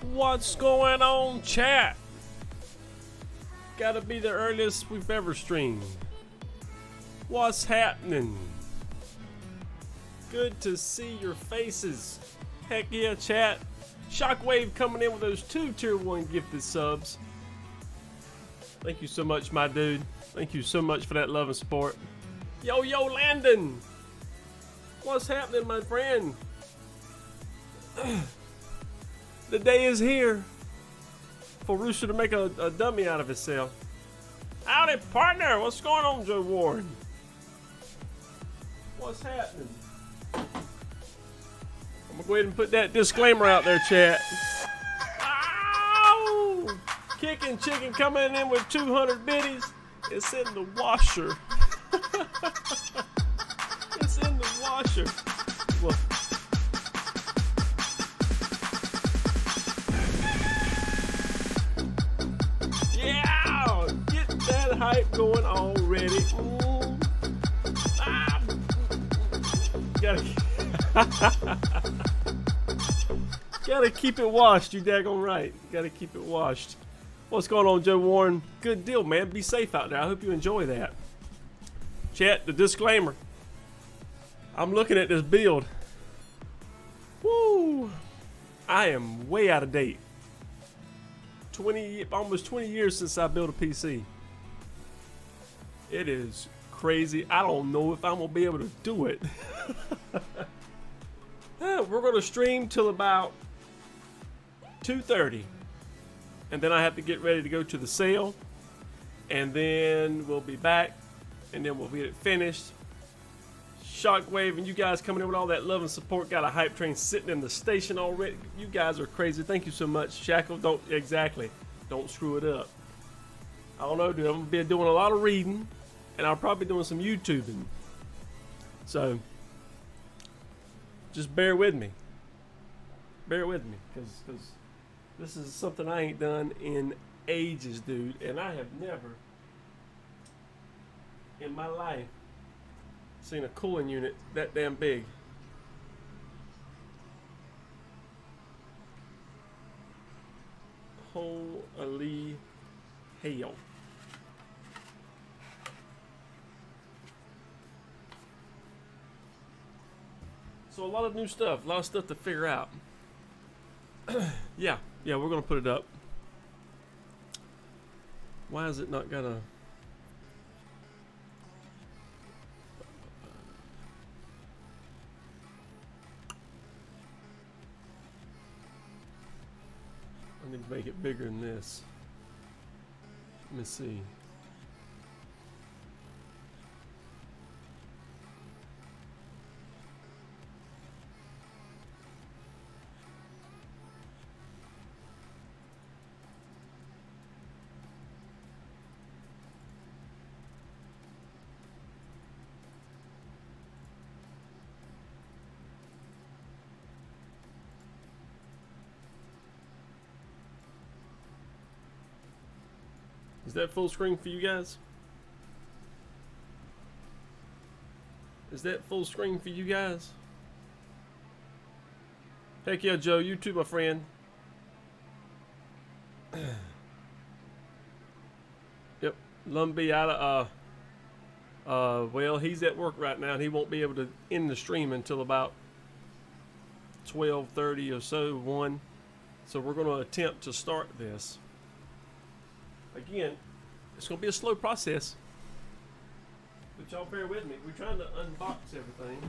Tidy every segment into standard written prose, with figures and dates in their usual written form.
What's going on, chat? Gotta be the earliest we've ever streamed. What's happening? Good to see your faces. Heck yeah, chat. Shockwave coming in with those 2 tier 1 gifted subs. Thank you so much, my dude. Thank you so much for that love and support. Yo, Landon. What's happening, my friend? The day is here for Rooster to make a dummy out of himself. Howdy, partner. What's going on, Joe Warren? What's happening? I'm gonna go ahead and put that disclaimer out there, chat. Ow! Kicking chicken coming in with 200 biddies. It's in the washer. It's in the washer. Well, yeah! Get that hype going already. Gotta keep it washed, you daggone right. Gotta keep it washed. What's going on, Joe Warren? Good deal, man. Be safe out there. I hope you enjoy that. Chat, the disclaimer. I'm looking at this build. Woo! I am way out of date. Almost 20 years since I built a PC. It is crazy. I don't know if I'm gonna be able to do it. We're gonna stream till about 2:30, and then I have to get ready to go to the sale, and then we'll be back, and then we'll get it finished. Shockwave and you guys coming in with all that love and support. Got a hype train sitting in the station already. You guys are crazy. Thank you so much. Shackle, don't screw it up. I don't know, dude. I'm gonna be doing a lot of reading, and I'll probably be doing some YouTubing. So just bear with me. Bear with me, because this is something I ain't done in ages, dude. And I have never in my life seen a cooling unit that damn big. Holy hell. So a lot of new stuff, a lot of stuff to figure out. Yeah, we're gonna put it up. Why is it not gonna? I need to make it bigger than this. Let me see. Is that full screen for you guys? Is that full screen for you guys? Heck yeah, Joe. You too, my friend. Yep. Lumbee out of, well, he's at work right now, and he won't be able to end the stream until about 12:30 or so, 1. So we're going to attempt to start this. Again, it's going to be a slow process, but y'all bear with me. We're trying to unbox everything.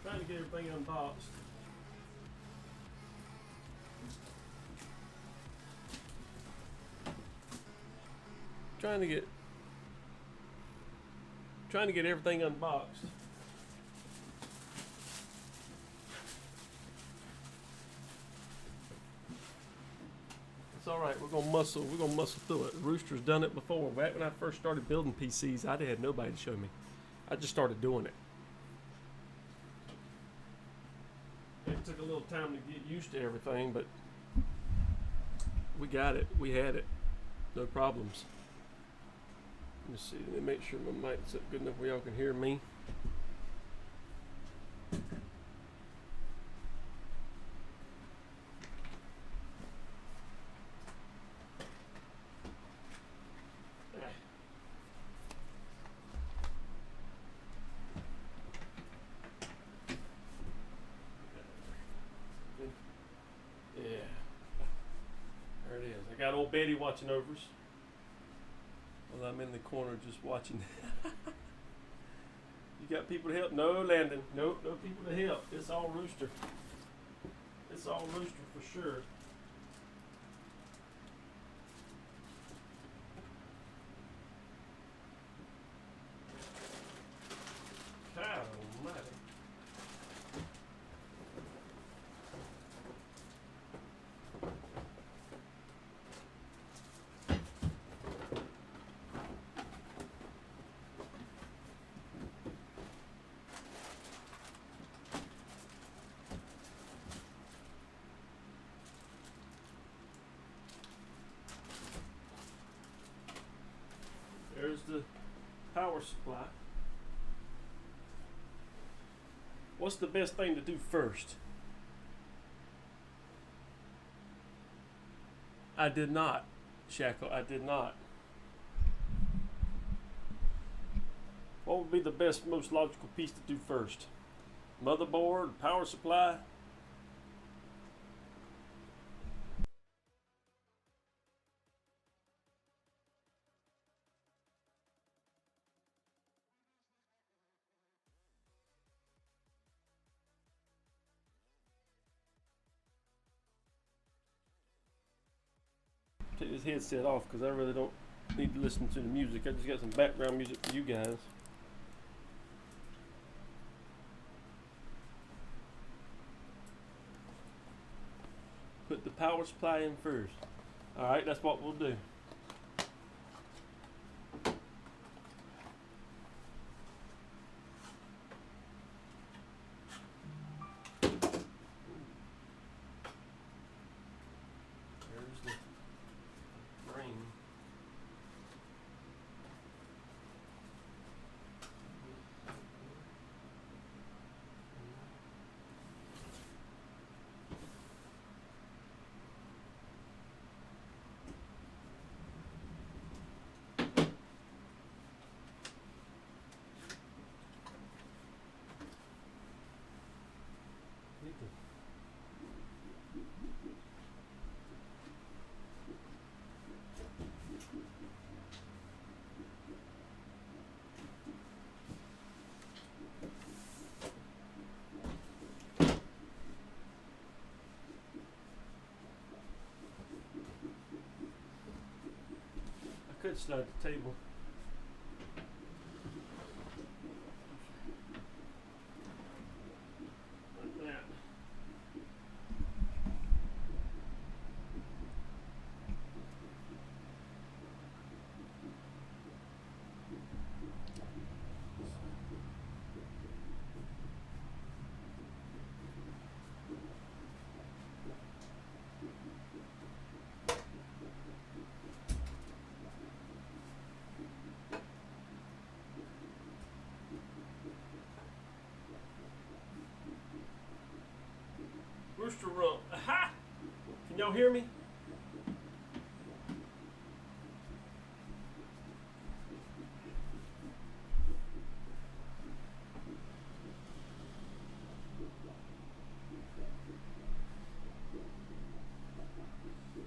Trying to get everything unboxed. Trying to get everything unboxed. It's all right. We're gonna muscle through it. Rooster's done it before. Back when I first started building PCs, I had nobody to show me. I just started doing it. It took a little time to get used to everything, but we got it. We had it. No problems. Let me see. Let me make sure my mic's up good enough where y'all can hear me. got Betty watching over us. Well, I'm in the corner just watching. You got people to help? No, Landon. No people to help. It's all Rooster. It's all Rooster for sure. God almighty. There's the power supply. What's the best thing to do first? I did not, Shackle. I did not. What would be the best, most logical piece to do first? Motherboard, power supply? Take this headset off because I really don't need to listen to the music. I just got some background music for you guys. Put the power supply in first. Alright, that's what we'll do. I could slide the table. Like that. Rooster Rump. Aha! Can y'all hear me?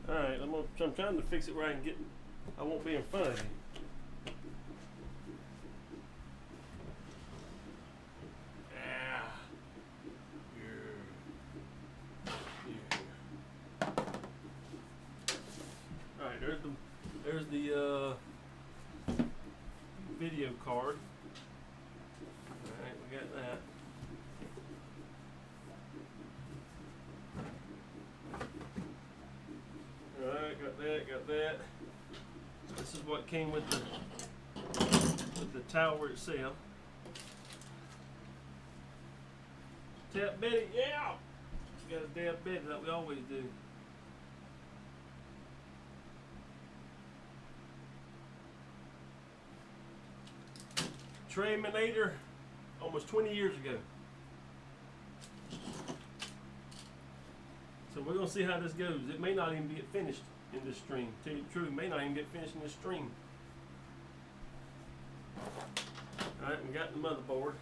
Alright, I'm trying to fix it where I won't be in front of you. There's the video card. Alright, we got that. Alright, got that. This is what came with the tower itself. Tap Betty, yeah! We got a damn Betty like we always do. Trayminator, almost 20 years ago. So we're gonna see how this goes. It may not even get finished in this stream. To tell you the truth, it may not even get finished in this stream. All right, we got the motherboard.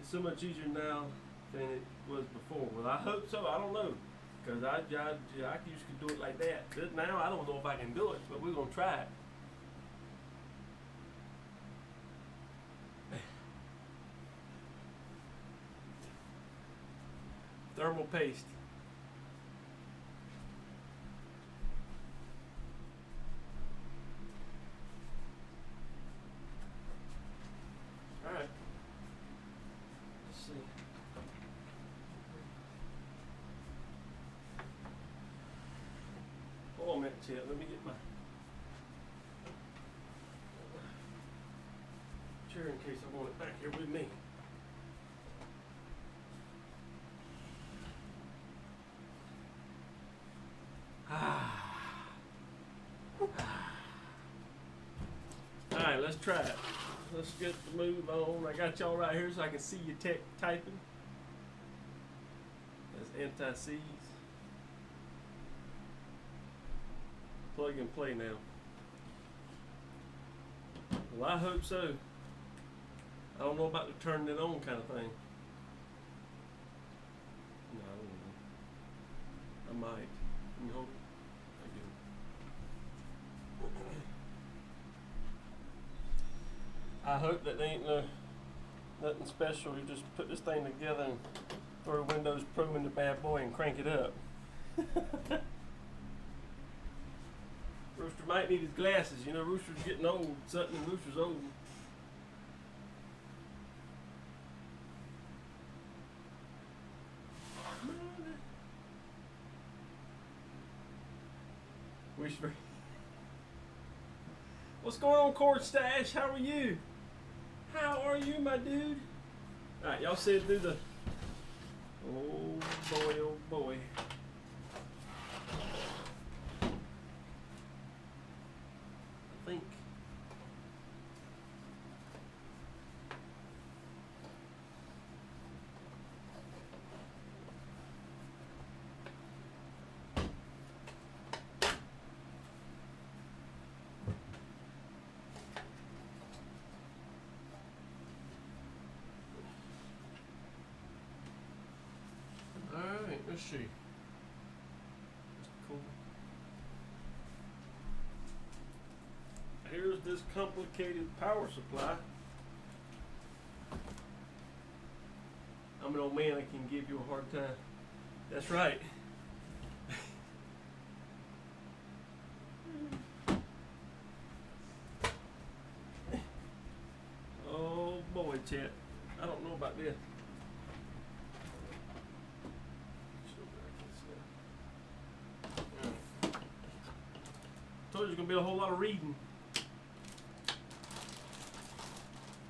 so much easier now than it was before. Well, I hope so. I don't know. Because I used to do it like that. Just now, I don't know if I can do it, but we're going to try it. Thermal paste. All right. Let's see. Hold on a minute, Chet. Let me get my chair in case I want it back here with me. Alright, let's try it. Let's get the move on. I got y'all right here so I can see you typing. That's anti-seize. Plug and play now. Well, I hope so. I don't know about the turning it on kind of thing. No, I don't know. I might. Can you hold it? I hope that there ain't nothing special. You just put this thing together and throw Windows Pro in the bad boy and crank it up. Rooster might need his glasses. You know, Rooster's getting old. Something in Rooster's old. Whisper. What's going on, Cord Stash? How are you? How are you, my dude? Alright, y'all said do the... Oh boy, oh boy. I think... Alright, let's see. Cool. Here's this complicated power supply. I'm an old man, I can give you a hard time. That's right. Oh boy, Chet. I don't know about this. Told you there's gonna be a whole lot of reading.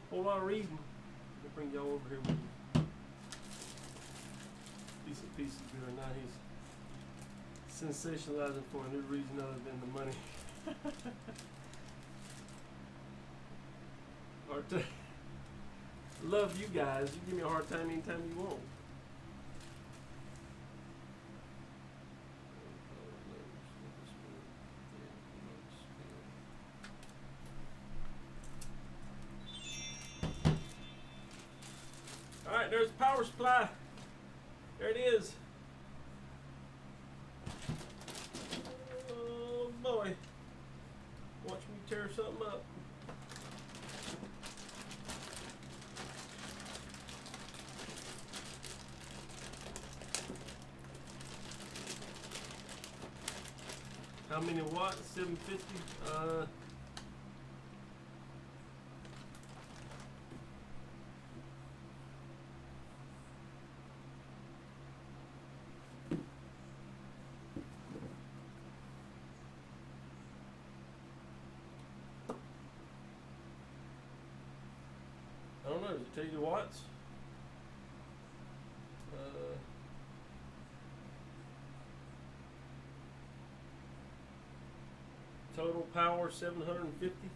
Whole lot of reading. I'll bring y'all over here with me. Decent pieces here. Now he's sensationalizing for a new reason other than the money. Hard time. Love you guys. You give me a hard time anytime you want. Alright, there's the power supply. There it is. Oh boy. Watch me tear something up. How many watts? 750? I don't know, does it tell you the watts? Total power 750.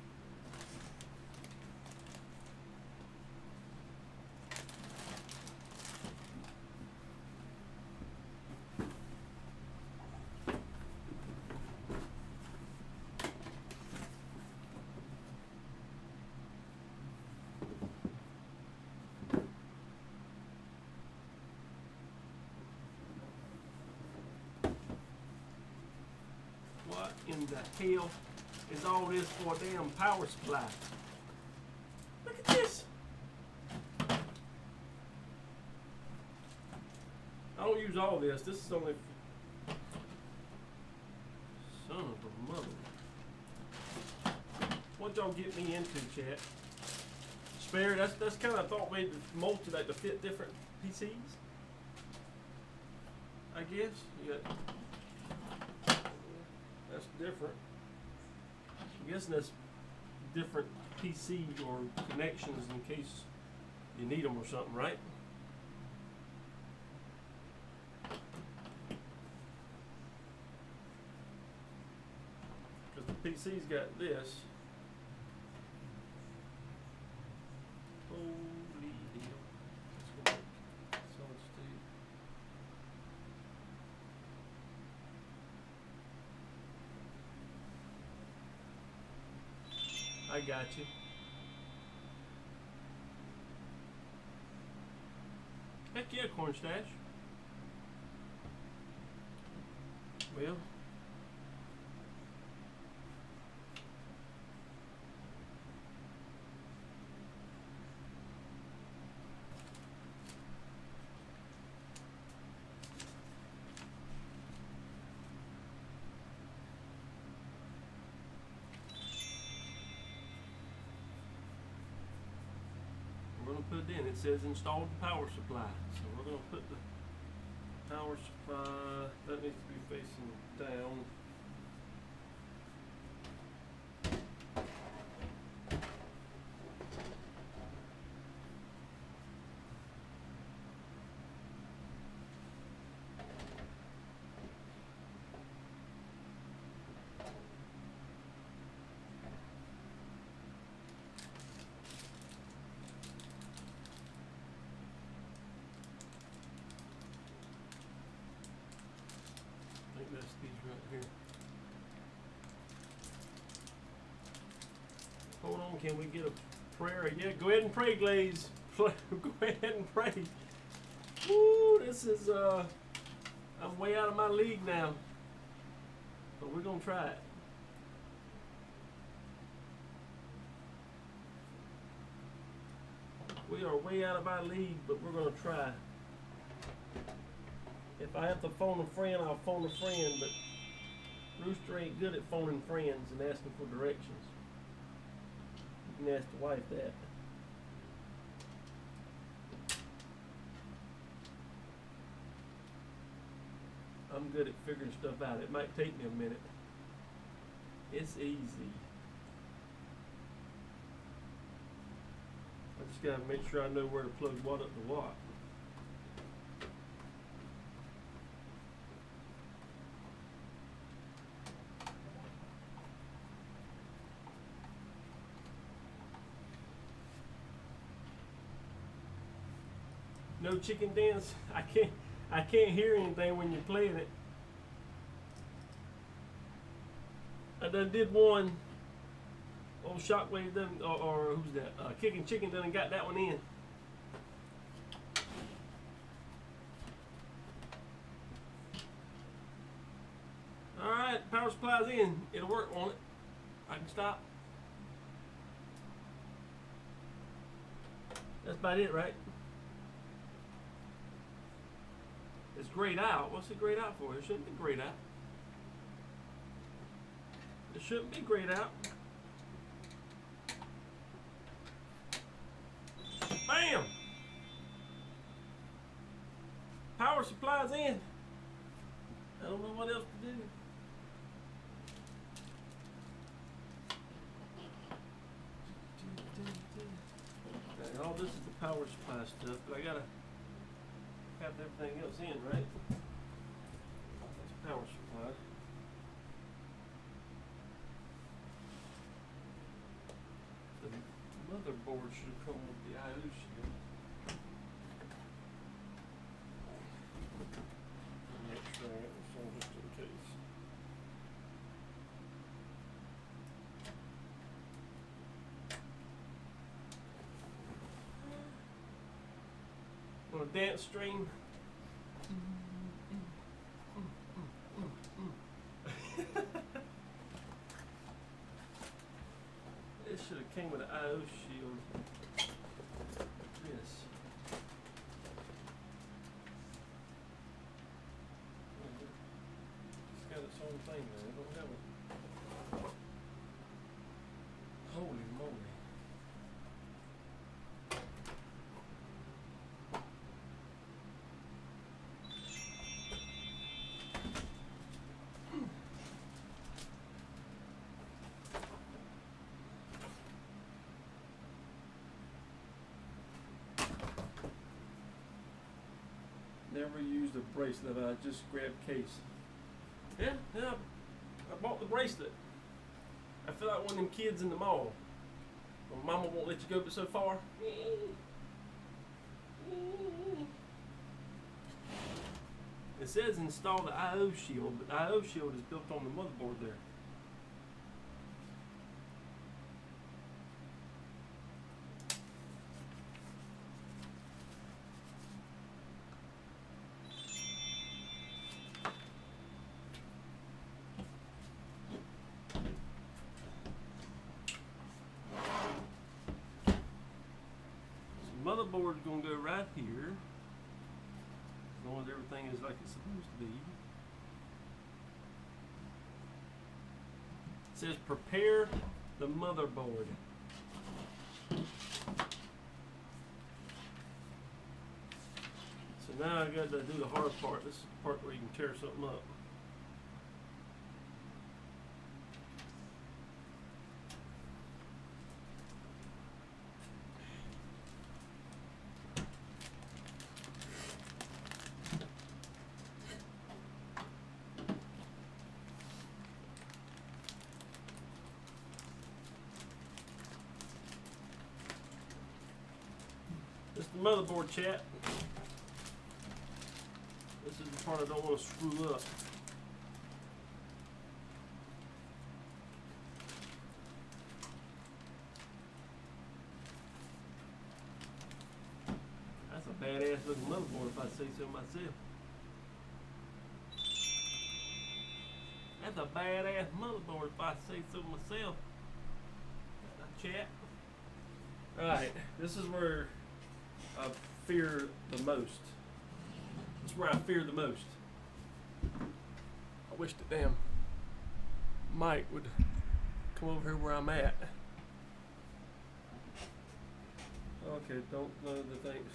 in the hell is all this for a damn power supply? Look at this. I don't use all this. This is only. Son of a mother. What y'all get me into, chat? Spare. That's kind of I thought made multi like to fit different PCs. I guess. Yeah. That's different. I'm guessing that's different PC or connections in case you need them or something, right? Because the PC's got this. Holy hell. It's gonna make solid state. I got you. Heck yeah, corn stash. Well, we're going to put it in. It says installed power supply. So we're going to put the power supply, that needs to be facing down. I think that's these right here. Hold on, can we get a prayer? Yeah, go ahead and pray, Glaze. Go ahead and pray. Woo, this is, I'm way out of my league now. But we're going to try it. We are way out of our league, but we're going to try. If I have to phone a friend, I'll phone a friend, but Rooster ain't good at phoning friends and asking for directions. You can ask the wife that. I'm good at figuring stuff out. It might take me a minute. It's easy. I just gotta make sure I know where to plug what up to what. No chicken dance. I can't hear anything when you're playing it. I done did one. Old Shockwave done, or who's that? Kicking Chicken done got that one in. All right, power supply's in. It'll work on it. I can stop. That's about it, right? It's grayed out. What's it grayed out for? It shouldn't be grayed out. It shouldn't be grayed out. Bam! Power supply's in. I don't know what else to do. Okay, all this is the power supply stuff, but I gotta have everything else in, right? That's power supply. The motherboard should have come with the IO shield. Make sure it was on just in case. Want a dance stream? I/O shield. This. It's got its own thing there. It don't have it. Holy moly. Never used a bracelet. I just grabbed case. Yeah, I bought the bracelet. I feel like one of them kids in the mall. Well, mama won't let you go but so far. It says install the I/O shield, but the I/O shield is built on the motherboard there. Motherboard's gonna go right here, as long as everything is like it's supposed to be. It says prepare the motherboard. So now I got to do the hard part. This is the part where you can tear something up. This is the motherboard, chat. This is the part I don't want to screw up. That's a badass looking motherboard if I say so myself. That's a badass motherboard if I say so myself. Chat. Alright, this is where I fear the most. This is where I fear the most. I wish the damn mic would come over here where I'm at. Okay, don't load the things.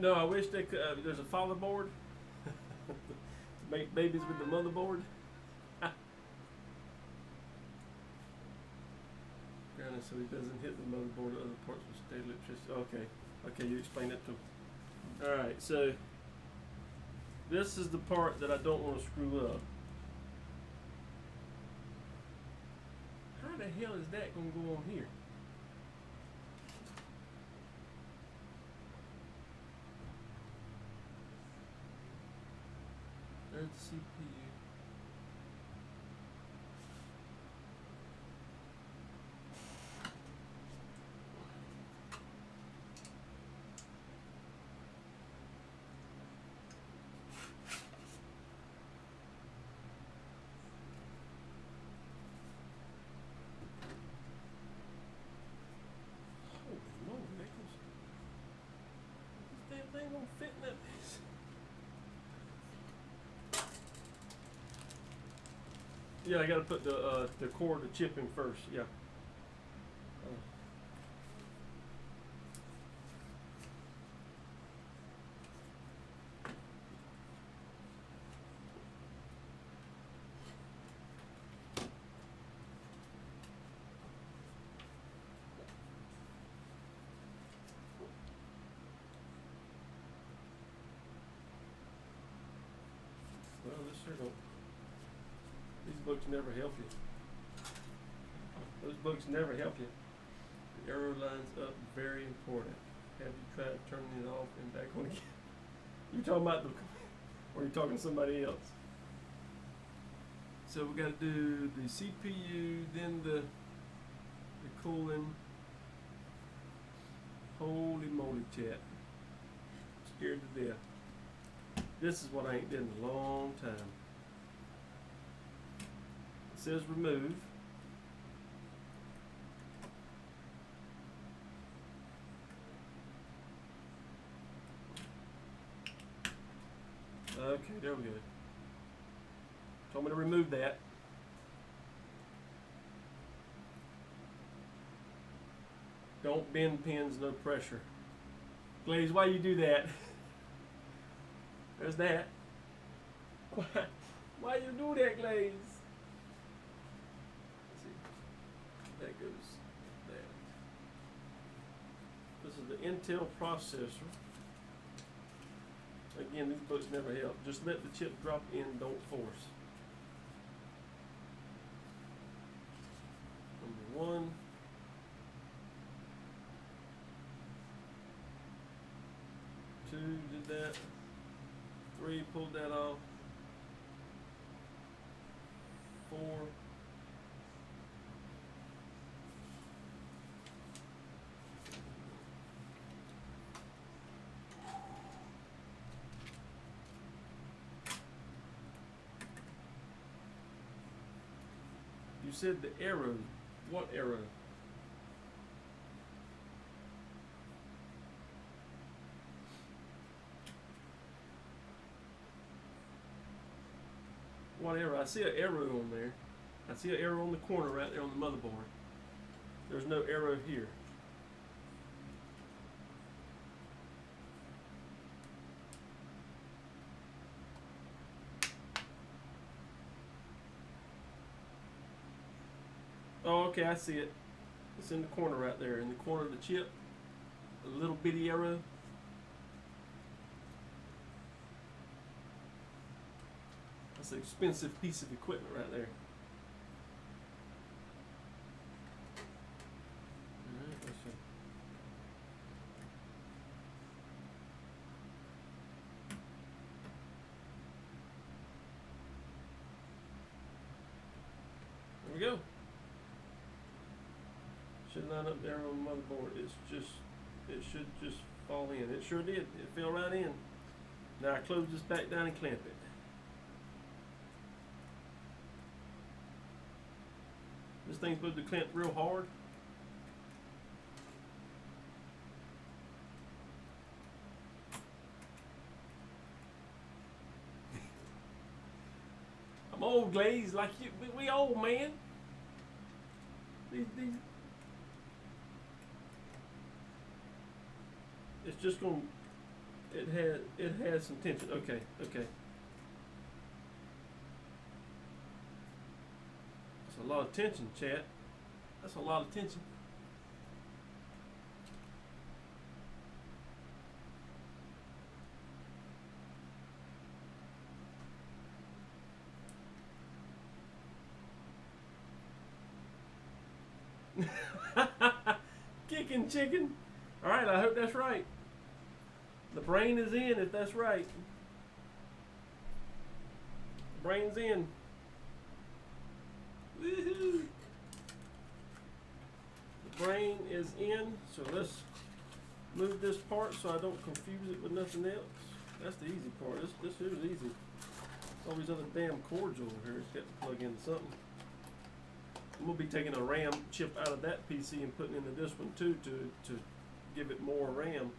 No, I wish they could. There's a father board to make babies with the motherboard. So he doesn't hit the motherboard or other parts with state electricity. Okay, you explain it to him. Alright, so this is the part that I don't want to screw up. How the hell is that going to go on here? There's the CPU. Ain't gonna fit in that piece. Yeah, I gotta put the core, the chip in first. Yeah. Well, this sure don't. These books never help you. Those books never help you. The arrow lines up, very important. Have you tried turning it off and back on again? You talking about the, or you talking to somebody else? So we got to do the CPU, then the cooling. Holy moly, chat! Scared to death. This is what I ain't done in a long time. says remove. Okay, there we go. Told me to remove that. Don't bend pins, no pressure. Glaze, why you do that? There's that. Why you do that, Glaze? Let's see. That goes there. This is the Intel processor. Again, these books never help. Just let the chip drop in, don't force. Number 1. Did that. 3, pulled that off. 4. You said the arrow. What arrow? What arrow? I see an arrow on there. I see an arrow on the corner right there on the motherboard. There's no arrow here. Oh, okay, I see it. It's in the corner right there, in the corner of the chip. A little bitty arrow. That's an expensive piece of equipment right there. Alright, let's see. There we go. Should line up there on the motherboard. It should just fall in. It sure did. It fell right in. Now I close this back down and clamp it. This thing's supposed to clamp real hard. I'm old, Glaze, like you. We old, man. These. It's just gonna. It has some tension. Okay. That's a lot of tension, chat. That's a lot of tension. Kicking chicken. All right, I hope that's right. The brain is in if that's right. The brain's in. Woohoo! The brain is in, so let's move this part so I don't confuse it with nothing else. That's the easy part. This here is easy. All these other damn cords over here. It's got to plug into something. I'm gonna be taking a RAM chip out of that PC and putting into this one too to give it more RAM.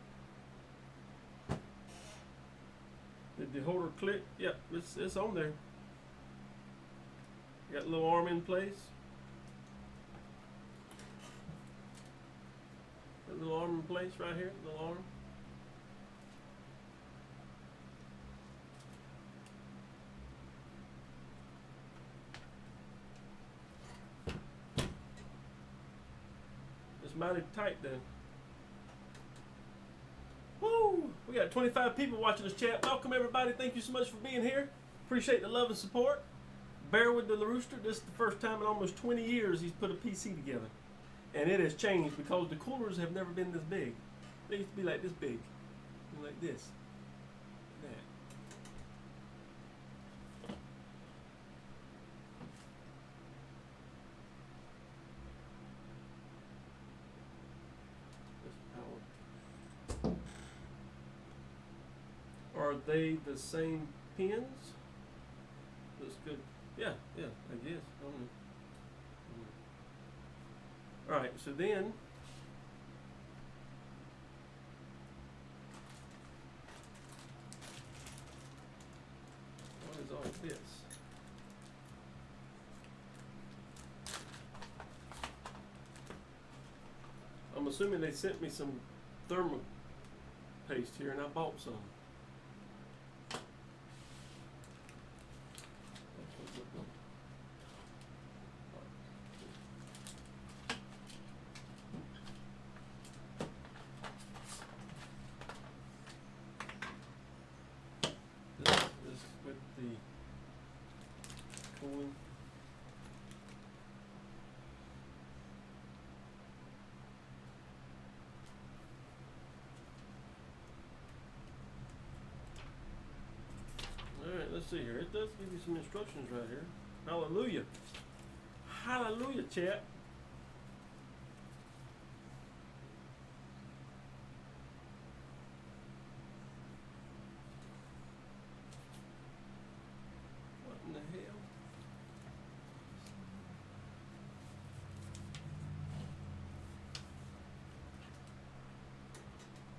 Did the holder click? Yep, it's on there. Got a little arm in place. Got a little arm in place right here, little arm. It's mighty tight though. Woo! We got 25 people watching this chat. Welcome everybody. Thank you so much for being here. Appreciate the love and support. Bear with the Rooster. This is the first time in almost 20 years he's put a PC together. And it has changed because the coolers have never been this big. They used to be like this big. Like this. Like that. Are they the same pins? That's good. Yeah, I guess. I don't know. All right, so then what is all this? I'm assuming they sent me some thermal paste here, and I bought some. This is with the cooling. Alright, let's see here. It does give you some instructions right here. Hallelujah. Hallelujah, chat. What in the hell?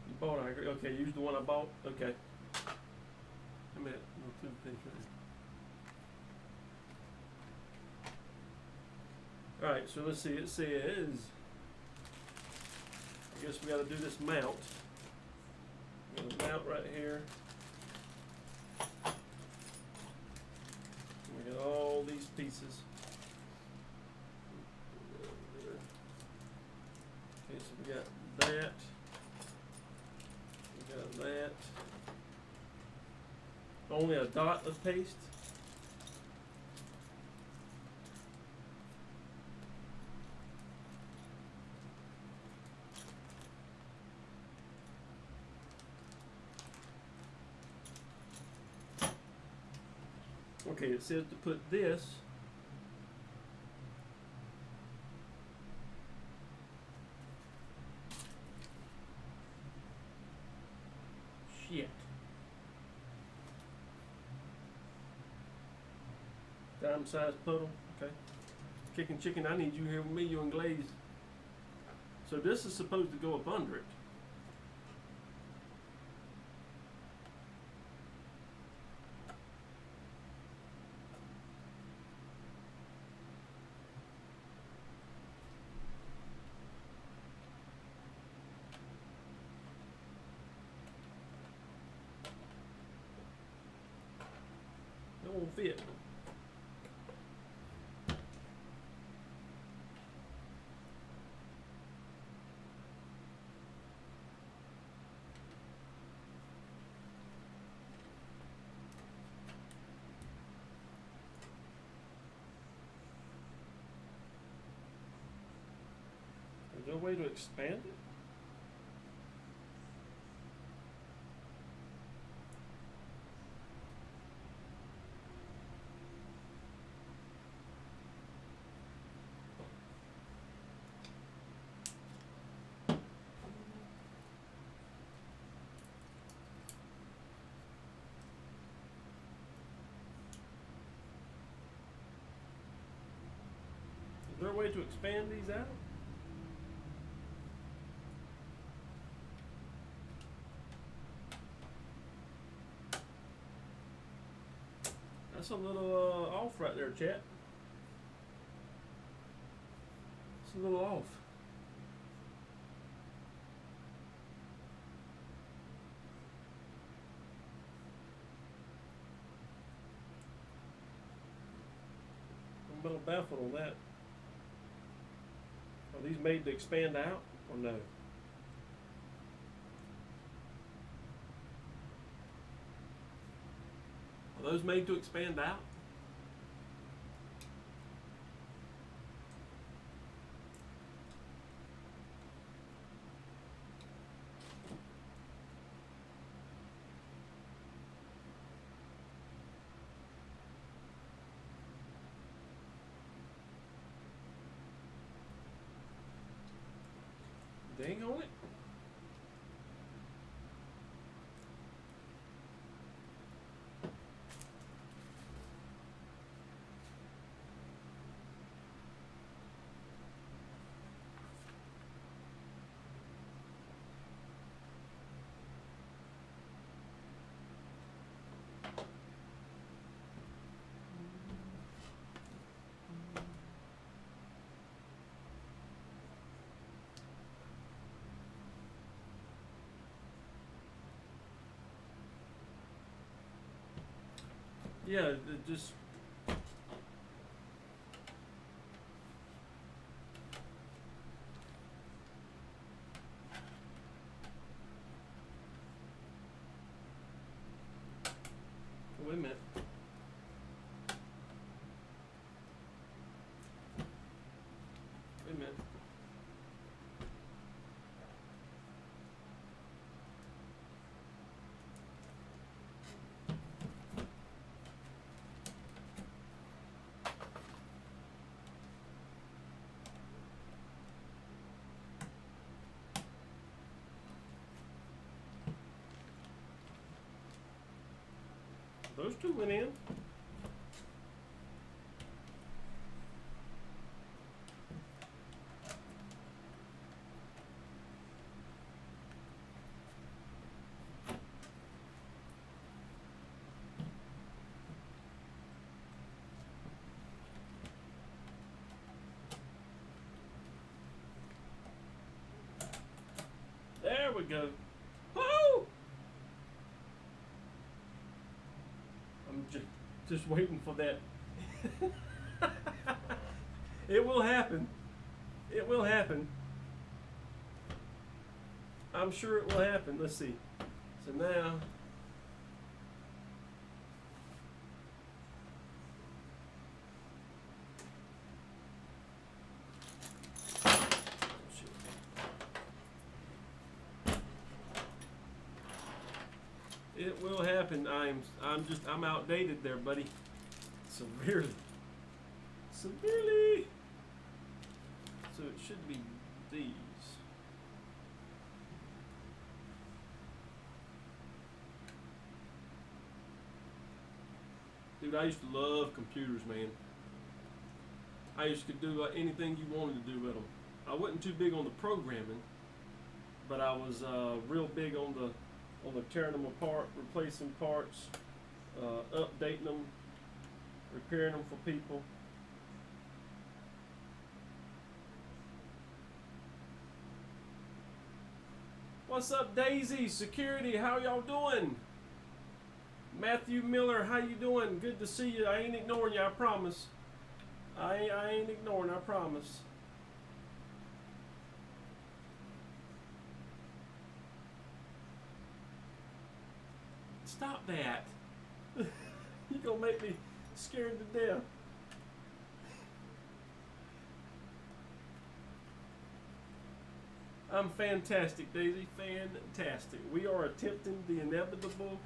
You bought, I agree. Okay, use the one I bought. Okay. I mean, no toothpaste right here. Alright, so let's see. It says, I guess we got to do this mount. We got a mount right here. We got all these pieces. Okay, so we got that. We got that. Only a dot of paste. Okay, it says to put this shit. Dime sized puddle. Okay. Chicken, I need you here with me, you and Glaze. So this is supposed to go up under it. It won't fit. Is there a way to expand it? Is there a way to expand these out? That's a little off right there, chat. It's a little off. I'm a little baffled on that. Are these made to expand out or no? Are those made to expand out? Dang on it. Yeah, just. Wait a minute. Wait a minute. Those two went in. There we go. Woo! I'm just waiting for that. It will happen. It will happen. I'm sure it will happen. Let's see. So now. It will happen. I'm outdated there, buddy. Severely. Severely. So it should be these. Dude, I used to love computers, man. I used to do anything you wanted to do with them. I wasn't too big on the programming, but I was real big on the tearing them apart, replacing parts, updating them, repairing them for people. What's up, Daisy? Security, how y'all doing? Matthew Miller, how you doing? Good to see you. I ain't ignoring you, I promise. I ain't ignoring, I promise. Stop that. You're gonna make me scared to death. I'm fantastic, Daisy. Fantastic. We are attempting the inevitable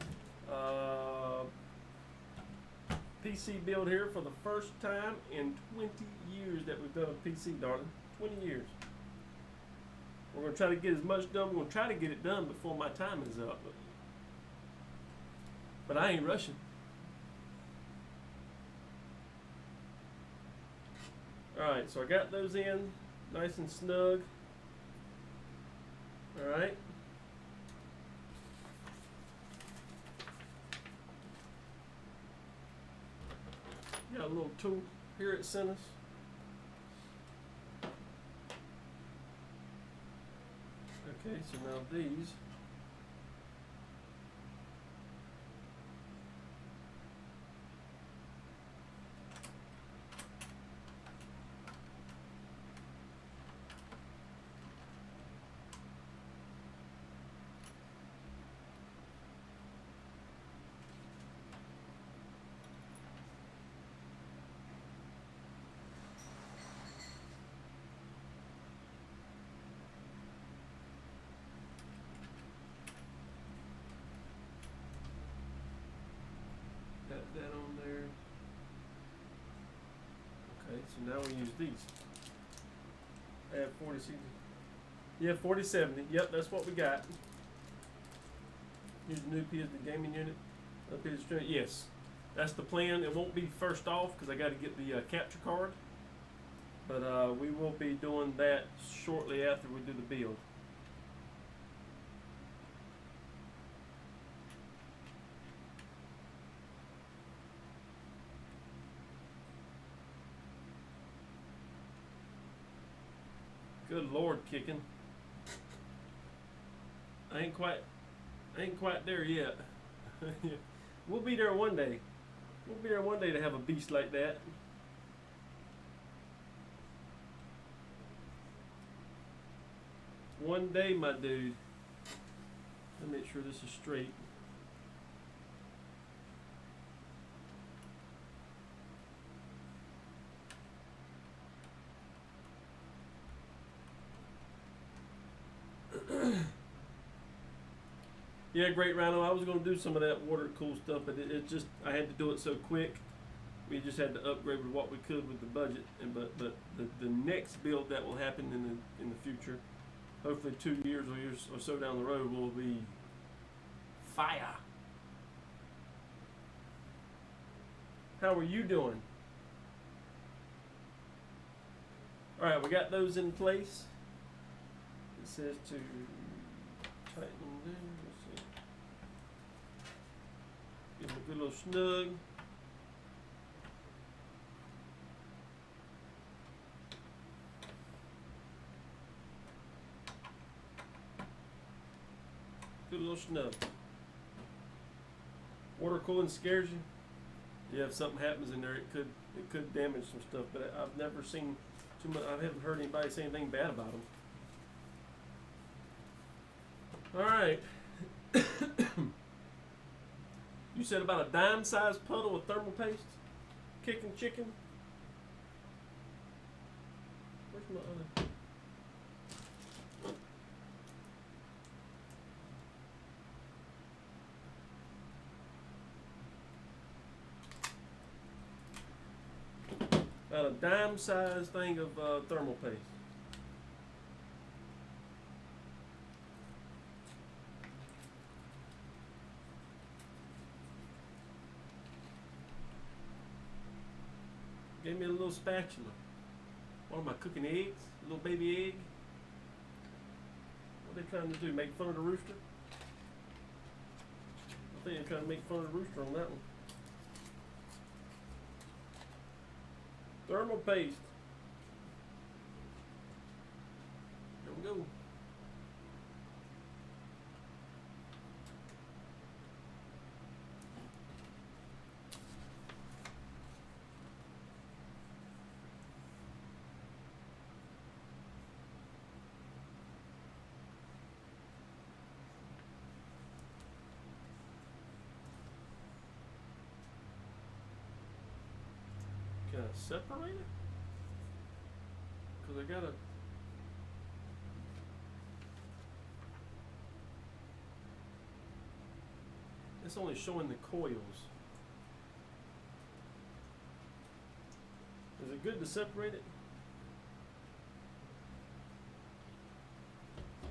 PC build here for the first time in 20 years that we've done a PC, darling. 20 years. We're going to try to get as much done. We're going to try to get it done before my time is up. But I ain't rushing. Alright, so I got those in nice and snug. Alright. Got a little tool here at Centers. Okay, so now these. Got that on there. Okay, so now we use these. Add 4060. Yeah, 4070. Yep, that's what we got. Use the new P as the gaming unit. Up here, yes, that's the plan. It won't be first off because I got to get the capture card. But we will be doing that shortly after we do the build. Good Lord, kicking. I ain't quite there yet. We'll be there one day. We'll be here one day to have a beast like that. One day, my dude. Let me make sure this is straight. Yeah, great, Rhino. I was going to do some of that water cool stuff, but it just, I had to do it so quick. We just had to upgrade with what we could with the budget. And but the next build that will happen in the future, hopefully 2 years or so down the road, will be fire. How are you doing? All right, we got those in place. It says to tighten them. Let's see. Give them a good little snug. Good little snug. Water cooling scares you? Yeah, if something happens in there, it could damage some stuff. But I've never seen too much. I haven't heard anybody say anything bad about them. All right. You said about a dime-sized puddle of thermal paste, kicking chicken. Where's my other? About a dime-sized thing of thermal paste. Gave me a little spatula. What am I cooking, eggs? A little baby egg? What are they trying to do? Make fun of the rooster? I think they're trying to make fun of the rooster on that one. Thermal paste. There we go. Can I separate it? Because I gotta. It's only showing the coils. Is it good to separate it?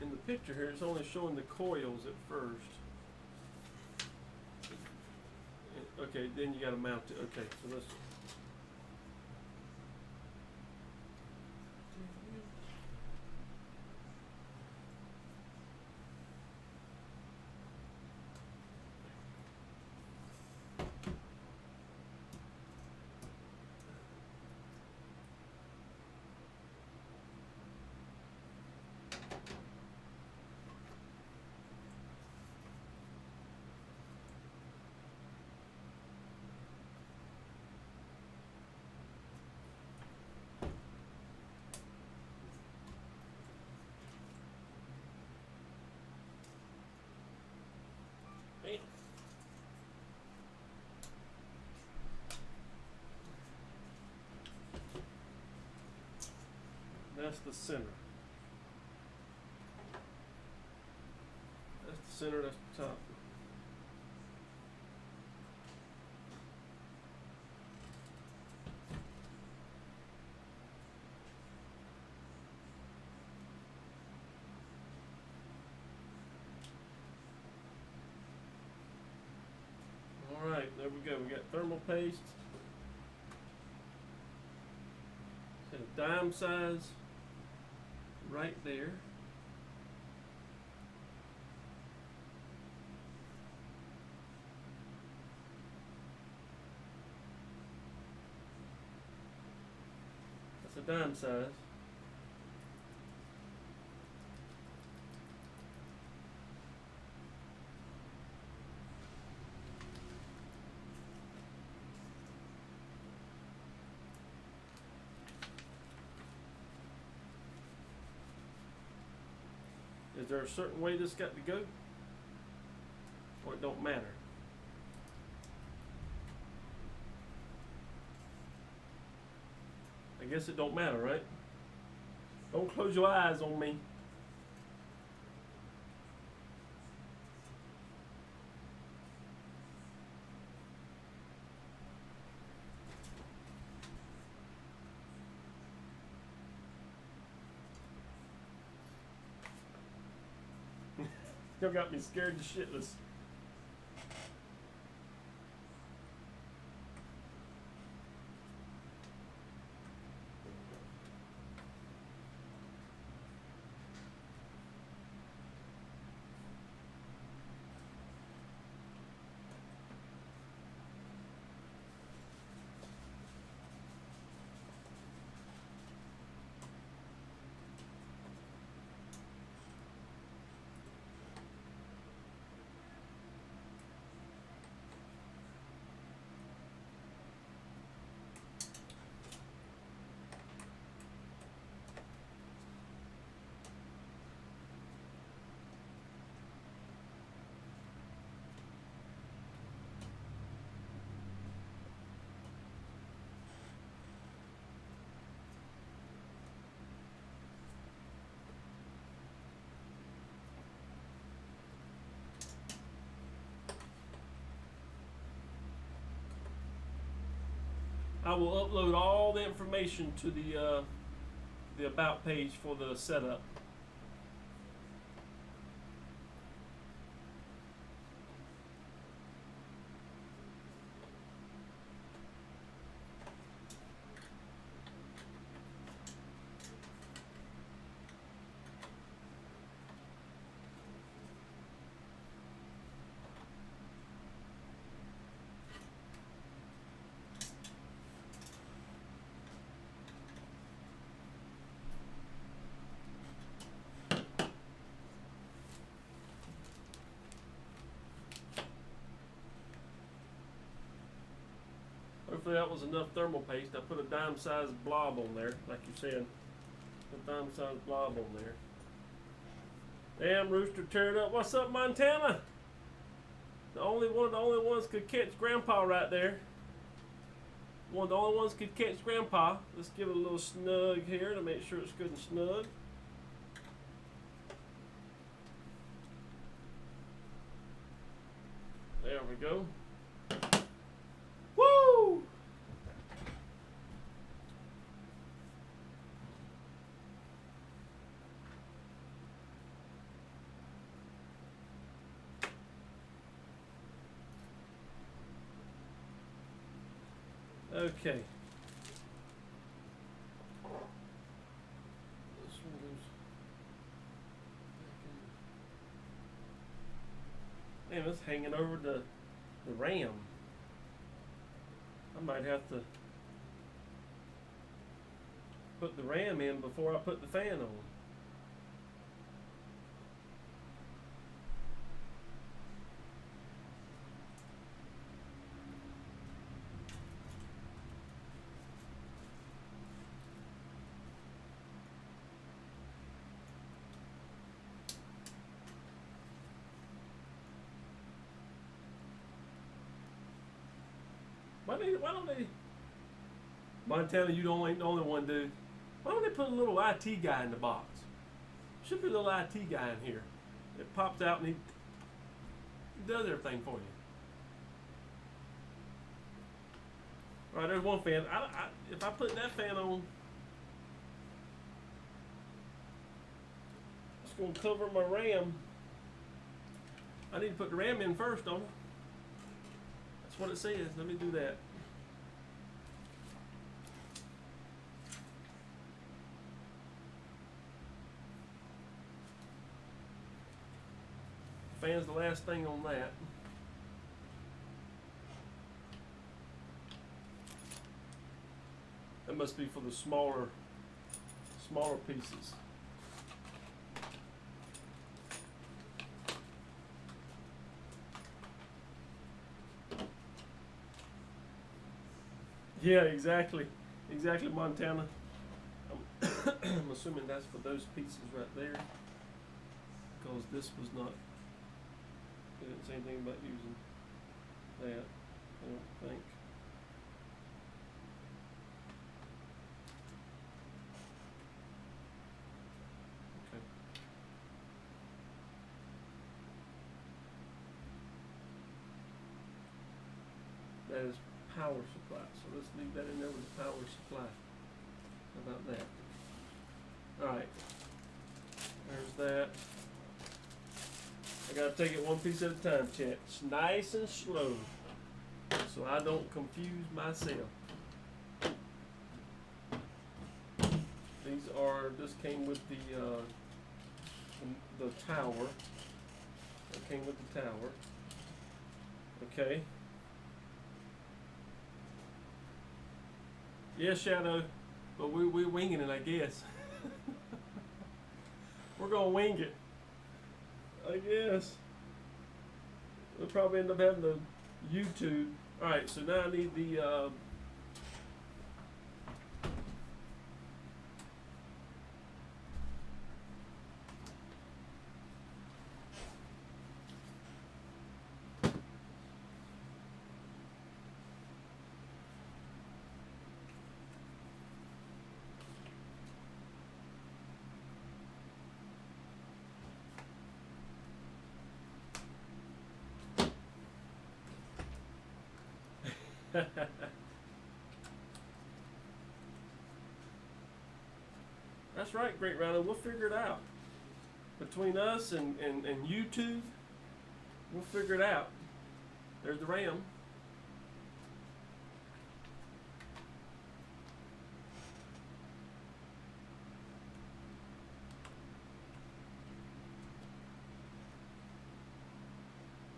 In the picture here, it's only showing the coils at first. Okay, then you gotta mount it. Okay, so let's. That's the center. That's the center, that's the top. Alright, there we go. We got thermal paste. It's a dime size right there. That's a dime size. there a certain way this got to go? Or it don't matter? I guess it don't matter, right? Don't close your eyes on me. You got me scared to shitless. I will upload all the information to the about page for the setup. Hopefully that was enough thermal paste. I put a dime-sized blob on there, like you said. A dime-sized blob on there. Damn, rooster, tear it up. What's up, Montana? The only ones could catch Grandpa right there. One of the only ones could catch Grandpa. Let's give it a little snug here to make sure it's good and snug. There we go. Woo! Okay. This one goes back in. Damn, it's hanging over the ram. I might have to put the ram in before I put the fan on. Why don't they, Montana, you ain't the only one, dude. Why don't they put a little IT guy in the box? Should be a little IT guy in here. It pops out and he does everything for you. All right, there's one fan. If I put that fan on, it's going to cover my RAM. I need to put the RAM in first, don't I? That's what it says. Let me do that. Fan's the last thing on that. That must be for the smaller pieces. Yeah, exactly, Montana. I'm assuming that's for those pieces right there. because this was not, it didn't say anything about using that, I don't think. Okay. That is power supply, so let's leave that in there with the power supply. How about that? Alright, there's that. I gotta take it one piece at a time, chat. It's nice and slow, so I don't confuse myself. These are, this came with the tower. It came with the tower. Okay. Yeah, Shadow, but we're winging it, I guess. We're gonna wing it, I guess. We'll probably end up having the YouTube. Alright, so now I need the That's right, Great Rhino. We'll figure it out. Between us and YouTube, we'll figure it out. There's the RAM.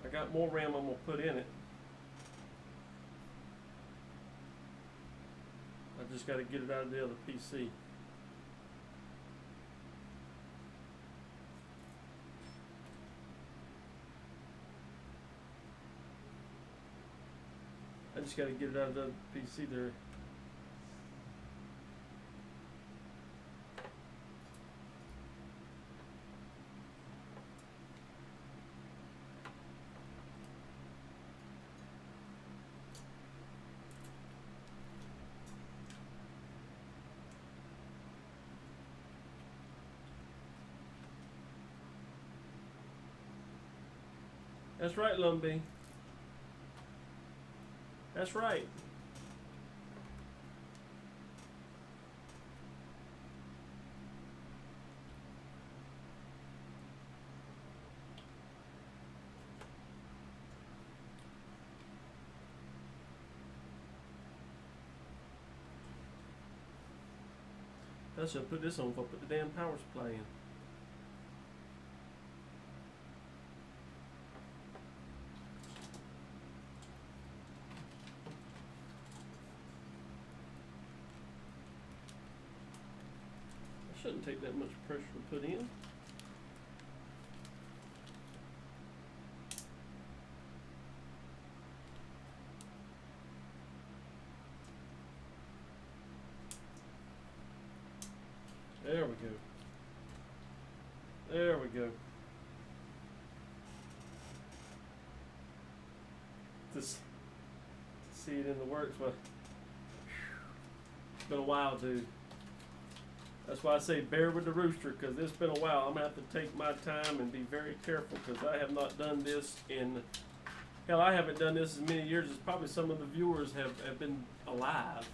I got more RAM I'm going to put in it. I just got to get it out of the other PC. I just got to get it out of the PC there. That's right, Lumbee. That's right. I should put this on if I put the damn power supply in. Shouldn't take that much pressure to put in. There we go. There we go. Just to see it in the works, but it's been a while, dude. That's why I say bear with the rooster, because it's been a while. I'm going to have to take my time and be very careful, because I have not done this in, hell, I haven't done this as many years as probably some of the viewers have been alive.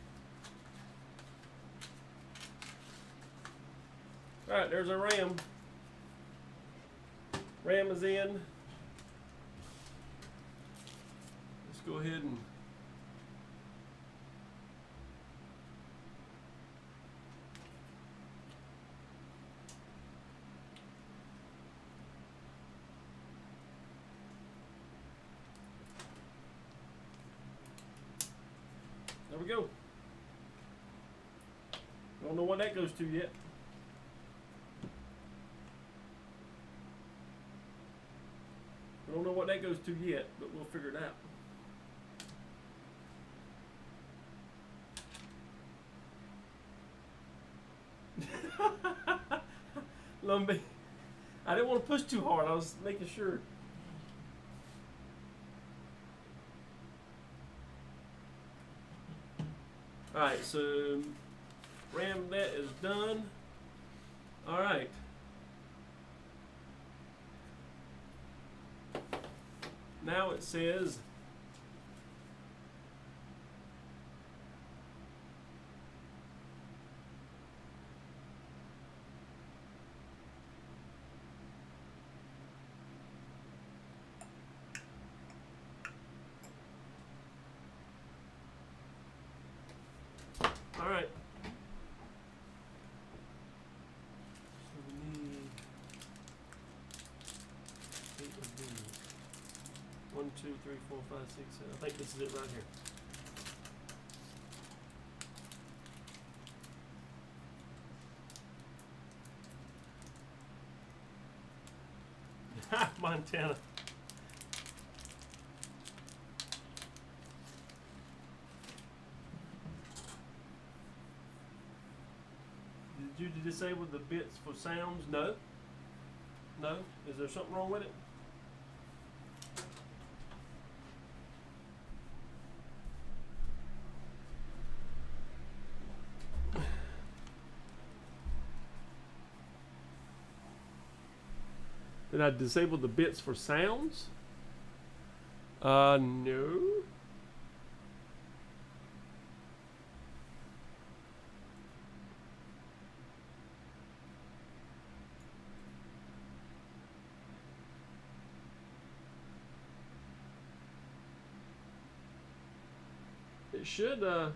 Alright, there's our RAM. RAM is in. Let's go ahead and there we go. Don't know what that goes to yet. We don't know what that goes to yet, but we'll figure it out. Lumbee, I didn't want to push too hard. I was making sure. Alright, so ram that is done. Alright. Now it says alright. So we need 8 of these. 1, 2, 3, 4, 5, 6, 7. I think this is it right here. Montana. Did you disable the bits for sounds? No. No? Is there something wrong with it? Did I disable the bits for sounds? No. It should, well,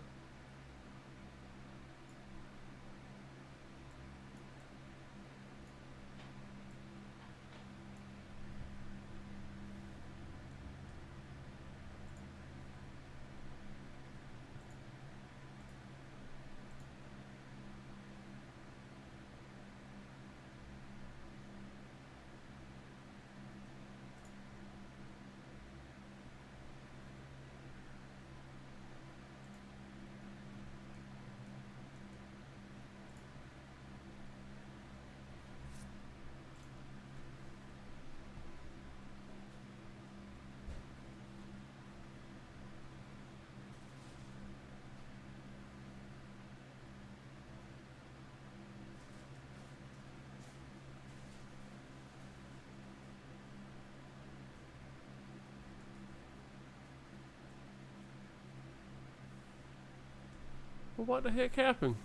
what the heck happened?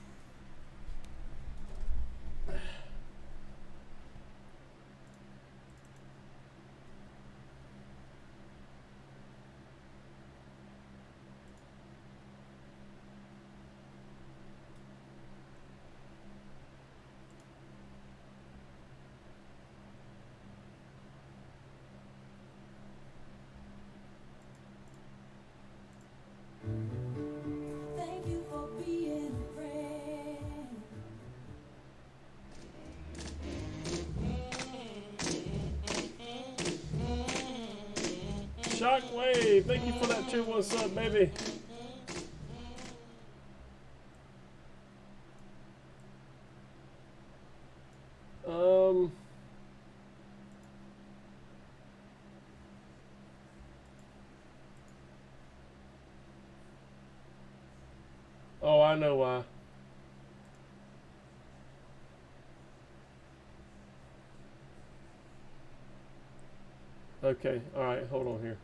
Thank you for being a friend. Shockwave, thank you for that 2-1 sub, baby. Oh, I know why. Okay, alright, hold on here.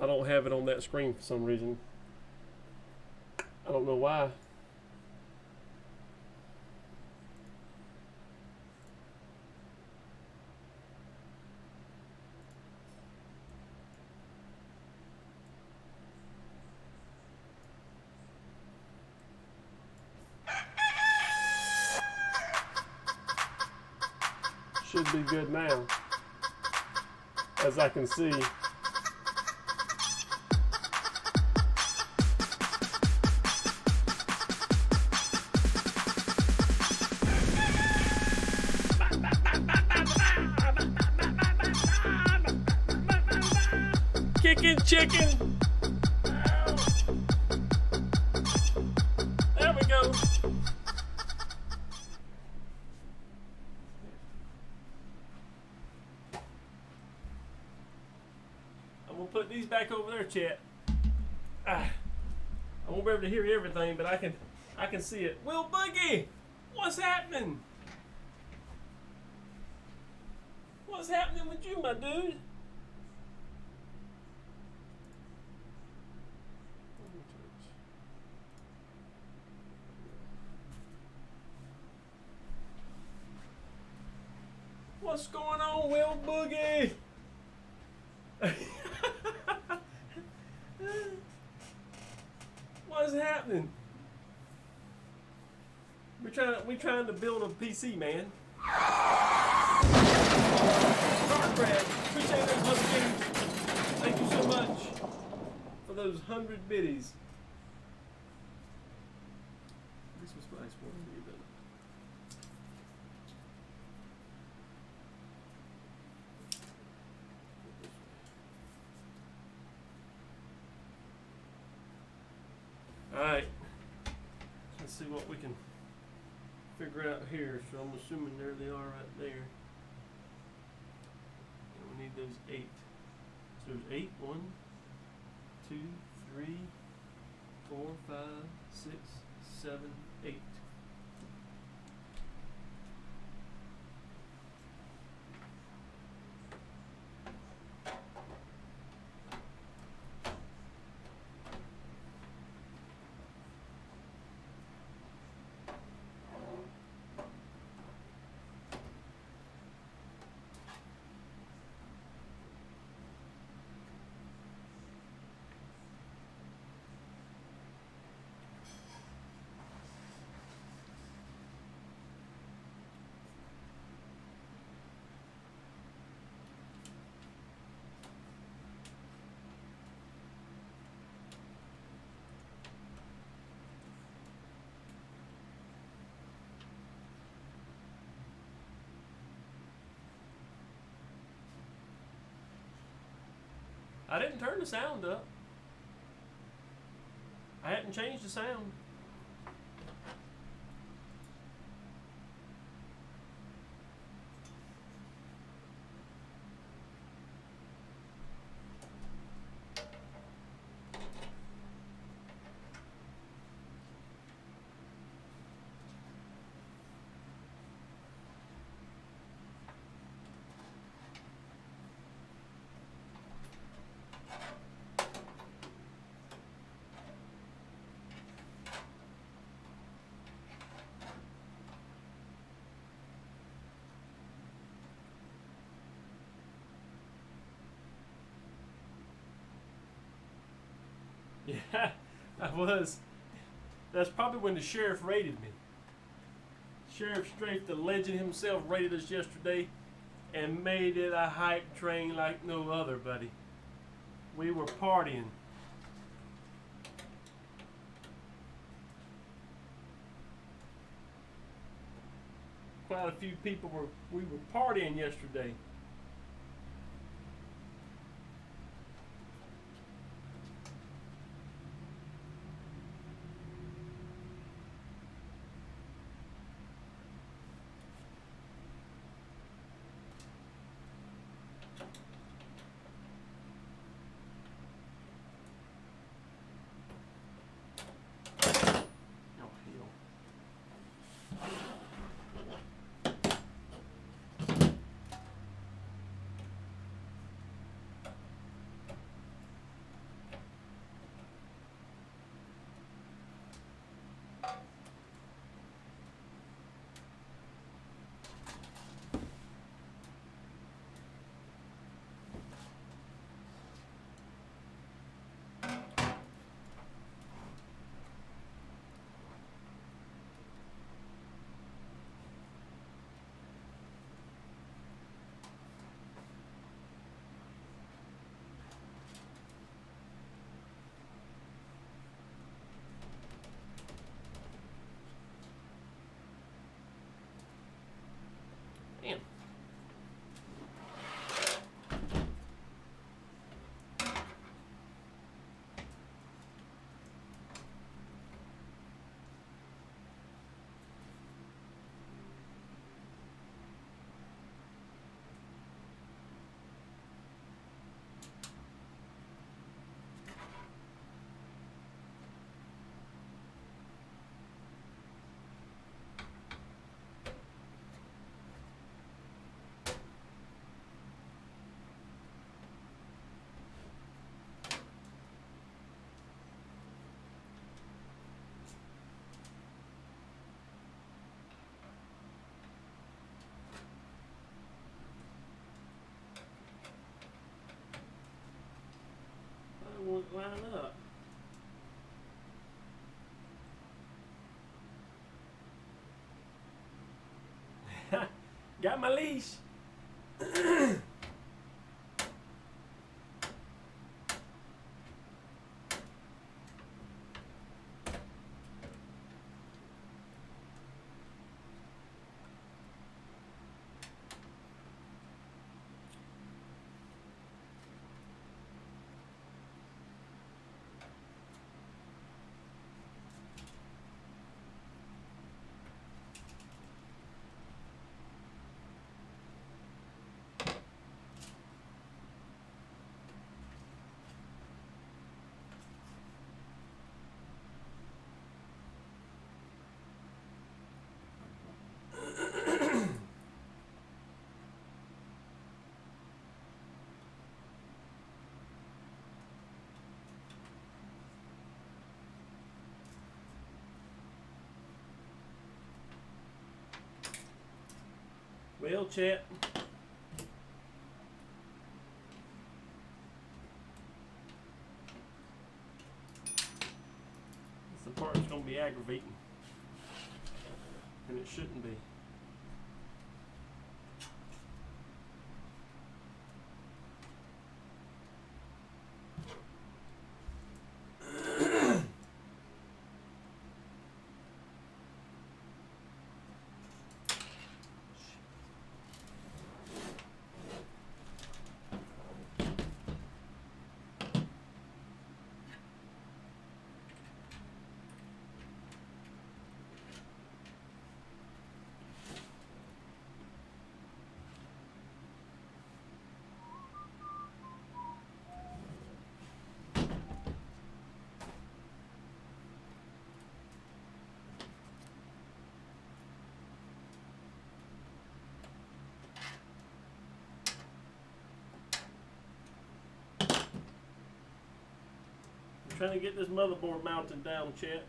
I don't have it on that screen for some reason. I don't know why. Should be good now, as I can see. Kicking chicken. There we go. chat. I won't be able to hear everything, but I can see it. Will Boogie, what's happening? What's happening with you, my dude? What's going on, Will Boogie? What's happening? We trying to build a PC, man. Brad, appreciate those 100 biddies. Thank you so much for those 100 biddies. This was nice for me, but. Alright, let's see what we can figure out here. So I'm assuming there they are right there. And we need those 8. So there's 8. 1, 2, 3, 4, 5, 6, 7, 8. I didn't turn the sound up. I hadn't changed the sound. Yeah, I was. That's probably when the sheriff raided me. Sheriff Strafe, the legend himself, raided us yesterday and made it a hype train like no other, buddy. We were partying. Quite a few people we were partying yesterday. won't line up. Got my leash. Well, chat. This part that's going to be aggravating. And it shouldn't be. I'm trying to get this motherboard mounted down, chat.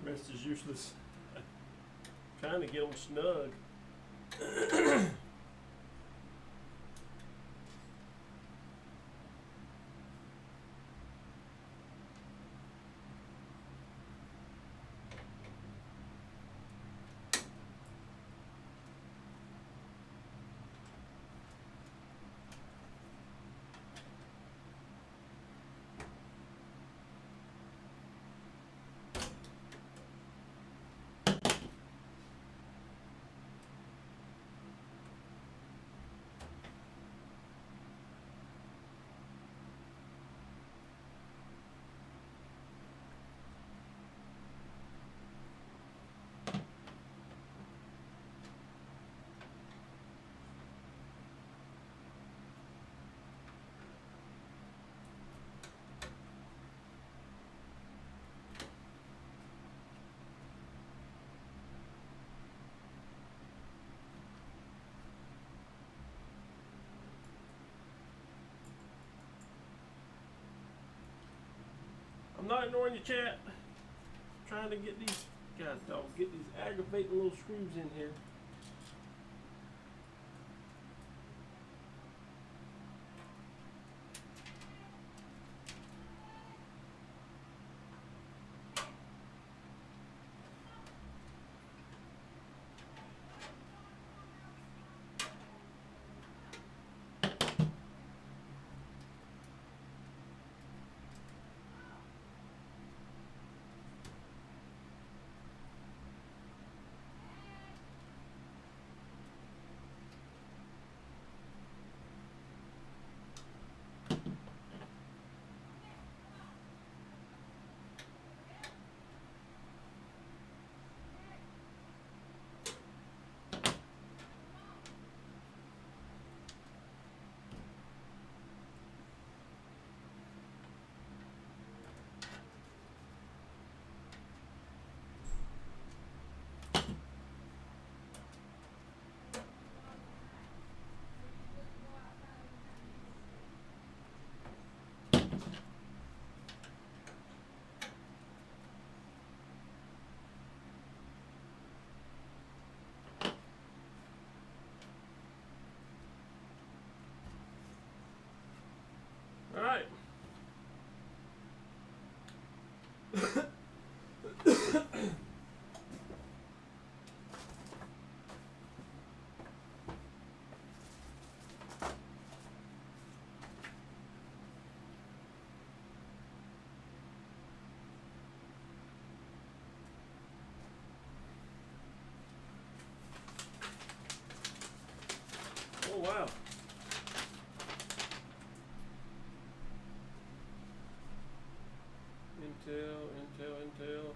Rest is useless. Trying to get them snug. I'm not ignoring your chat. Trying to get these guys, dog, get these aggravating little screws in here. All right. Oh wow. Intel.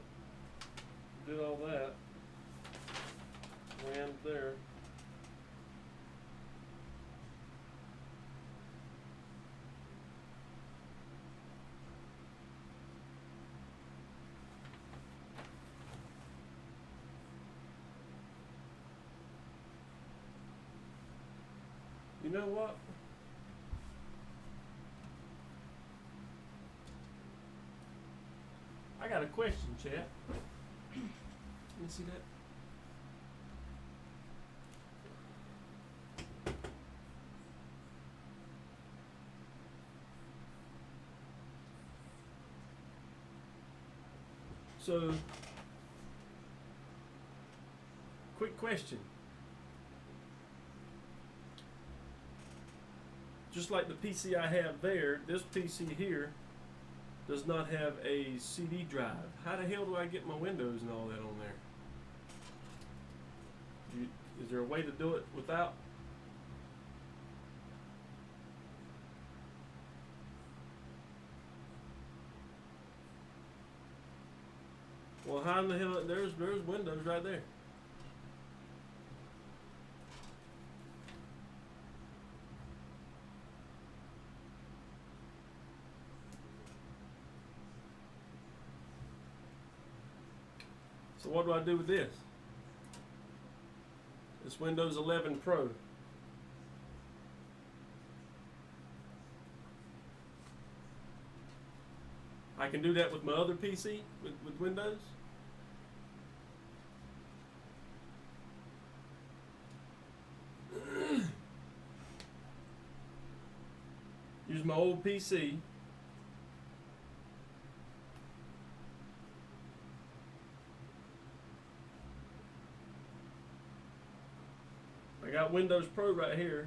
Did all that. Land there. You know what? I got a question, chat. Let me see that. So, quick question. Just like the PC I have there, this PC here does not have a CD drive. How the hell do I get my Windows and all that on there? Is there a way to do it without? Well, how in the hell? There's Windows right there. So what do I do with this? It's Windows 11 Pro. I can do that with my other PC with Windows. Use my old PC. I got Windows Pro right here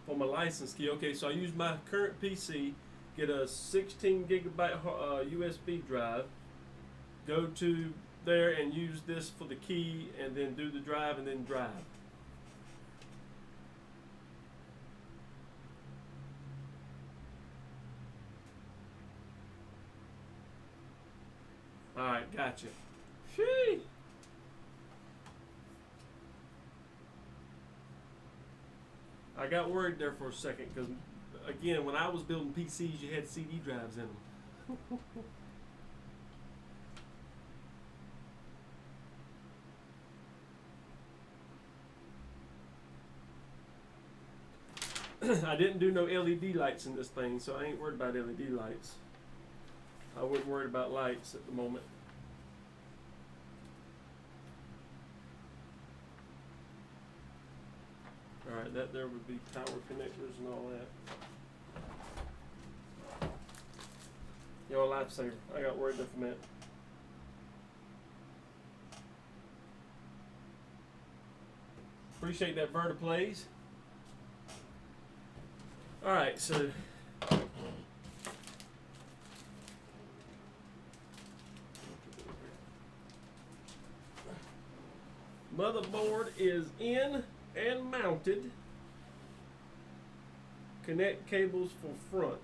for my license key. Okay, so I use my current PC, get a 16 gigabyte USB drive, go to there and use this for the key, and then do the drive and then drive. Alright, gotcha. Shee. I got worried there for a second because, again, when I was building PCs, you had CD drives in them. I didn't do no LED lights in this thing, so I ain't worried about LED lights. I wasn't worried about lights at the moment. Alright, that there would be power connectors and all that. Yo, lifesaver. I got worried there for a minute. Appreciate that Verta plays. Alright, so motherboard is in and mounted. Connect cables for front.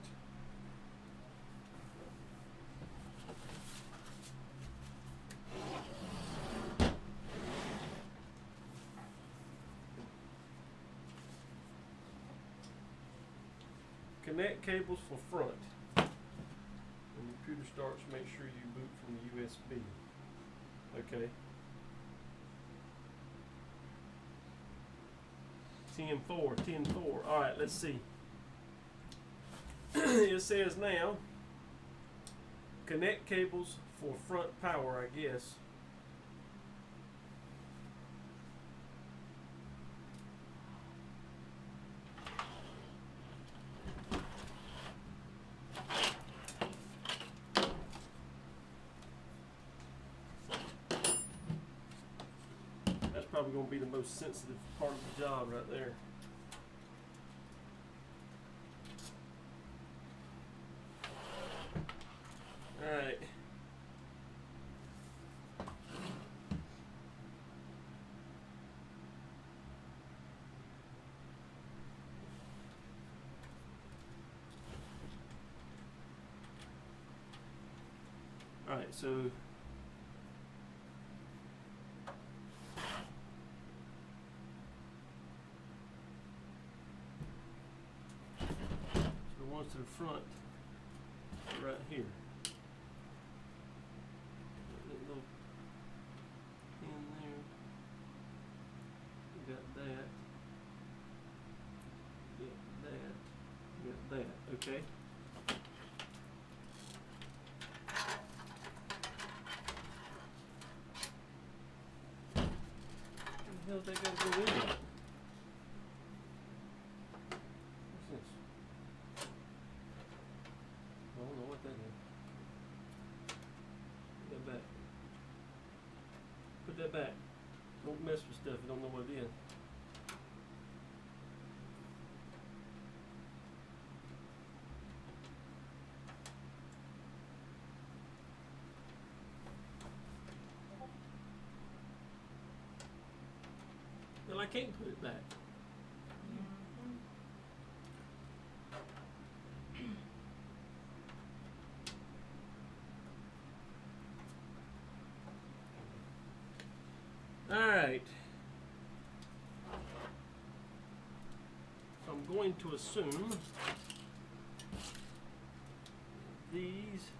Connect cables for front. When the computer starts, make sure you boot from the USB. Okay. 10-4, 10-4. Alright, let's see. It says now, connect cables for front power, I guess. That's probably going to be the most sensitive part of the job right there. Alright. Alright, so the ones to the front are right here. That little pin there. You got that. You got that. You got that. Okay. What the hell's that got to go in there? What's this? I don't know what that is. Put that back. Put that back. Don't mess with stuff you don't know what it is. Well, I can't put it back. Alright. So I'm going to assume these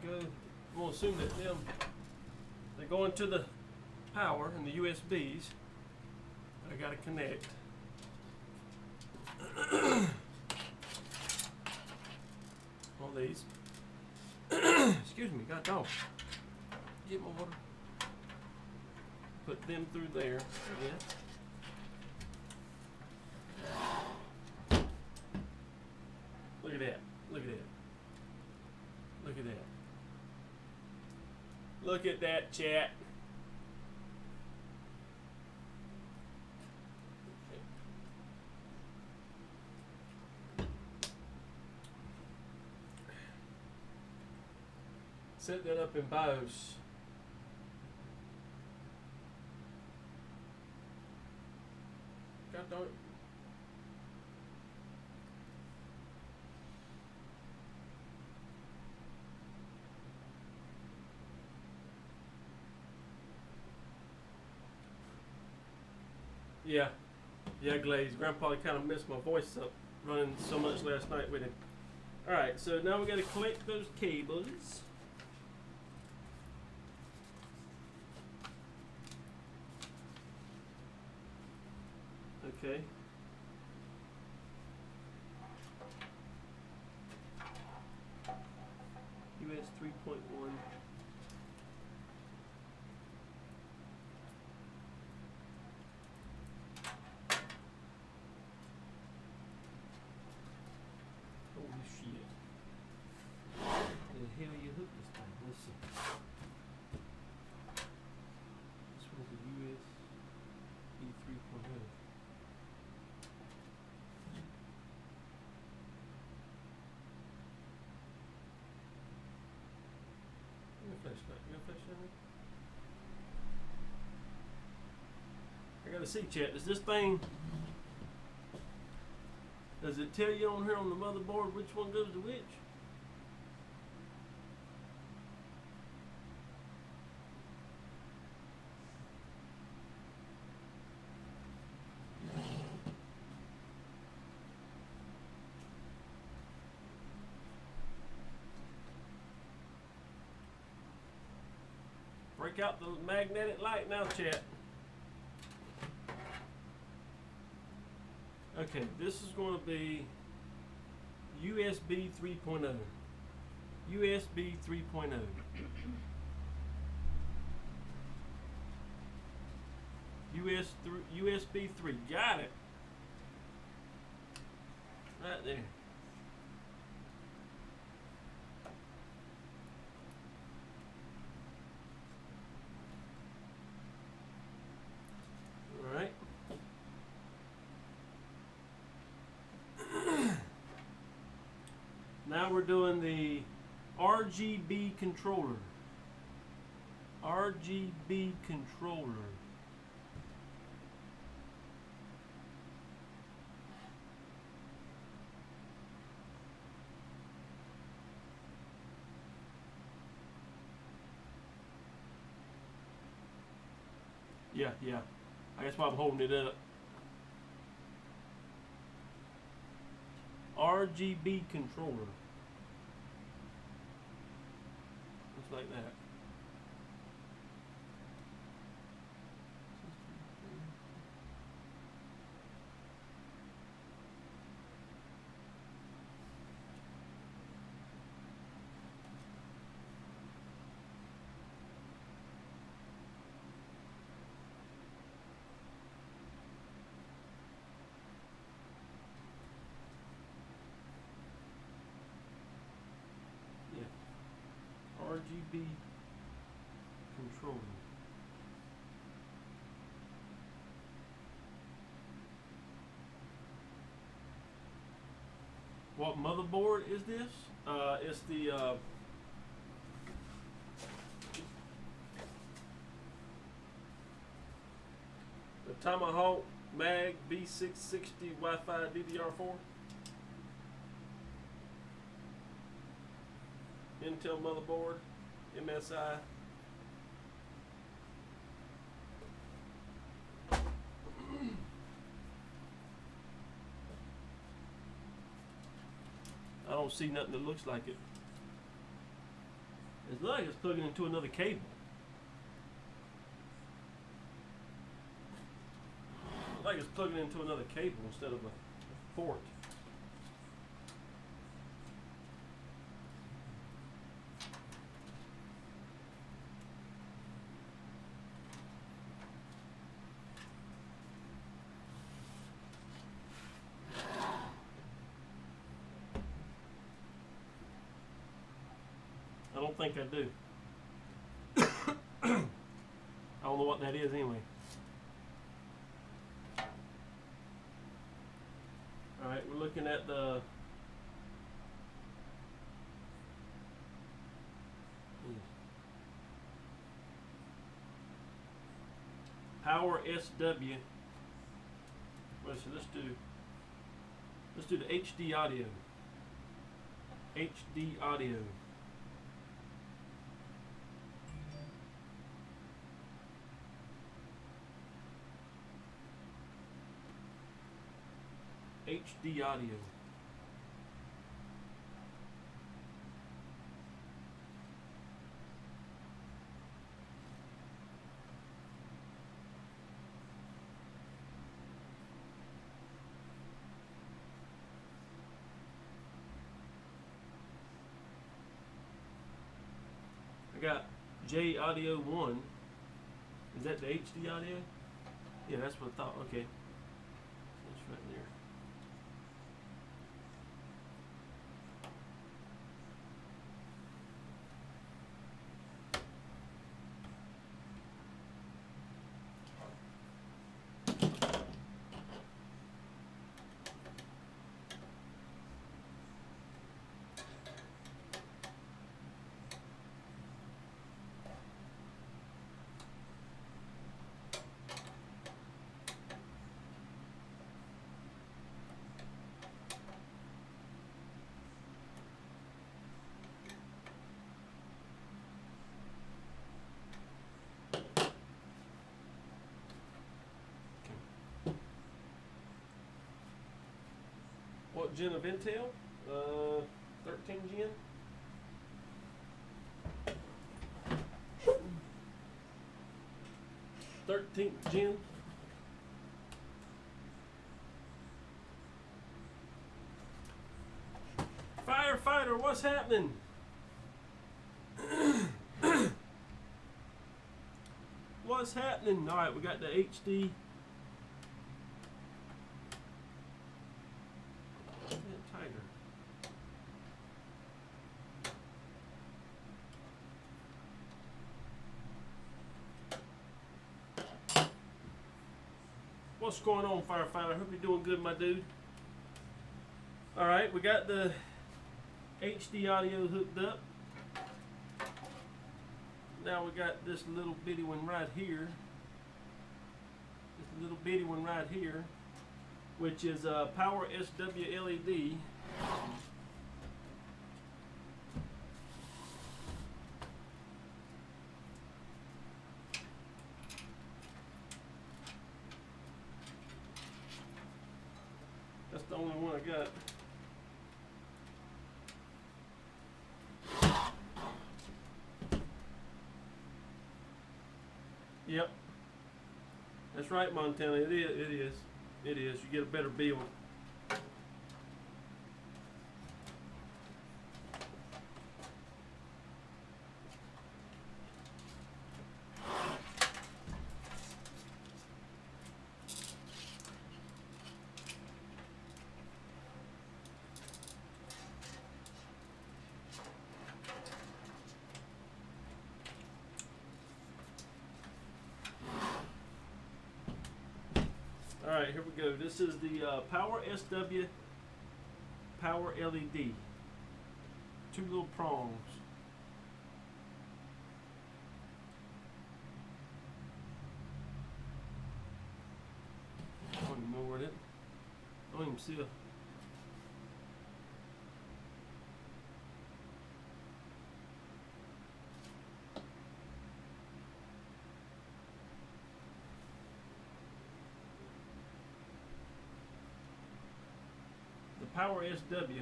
go, I'm going to assume that they go into the power and the USBs. I got to connect. All these. Excuse me, God dog. Get my water. Put them through there. Yeah. Look at that. Look at that. Look at that. Look at that, chat. Set that up in BIOS. God darn it. Yeah, Glaze. Grandpa kind of messed my voice up running so much last night with him. Alright, so now we got to collect those cables. Okay. US 3.1. Holy shit. The hell you hooked this thing? Let's see. This was a USB 3.0. Your flashlight. Your flashlight. I gotta see, chat. Does this thing? Does it tell you on here on the motherboard which one goes to which? Break out the magnetic light now, chat. Okay, this is going to be USB 3.0. USB 3.0. USB 3. Got it. Right there. All right. Now we're doing the RGB controller. RGB controller. Yeah. I guess why I'm holding it up. RGB controller. Looks like that. RGB controller. What motherboard is this? It's the Tomahawk Mag B660 Wi-Fi DDR4. Intel motherboard, MSI. I don't see nothing that looks like it. It's like it's plugging into another cable. It's like it's plugging into another cable instead of a port. I don't think I do. I don't know what that is anyway. Alright, we're looking at the Power SW. Well, so let's do the HD audio. HD audio. HD audio. got J Audio 1. Is that the HD audio? Yeah, that's what I thought. Okay. That's right there. What gen of Intel? 13 gen. 13th gen. Firefighter, what's happening? What's happening? All right, we got the HD. Tiger. What's going on, Firefighter? Hope you're doing good, my dude. All right, we got the HD audio hooked up. Now we got this little bitty one right here. This little bitty one right here, which is a Power SW LED. That's the only one I got. Yep. That's right, Montana. It is. It is. It is. You get a better bill. All right, here we go. This is the Power SW Power LED. Two little prongs. I don't even know where it is. I don't even see a. Power SW.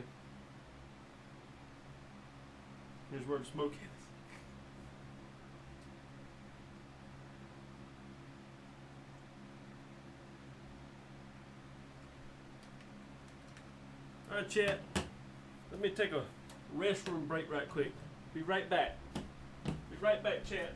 Here's where the smoke is. Alright, chat. Let me take a restroom break right quick. Be right back. Be right back, chat.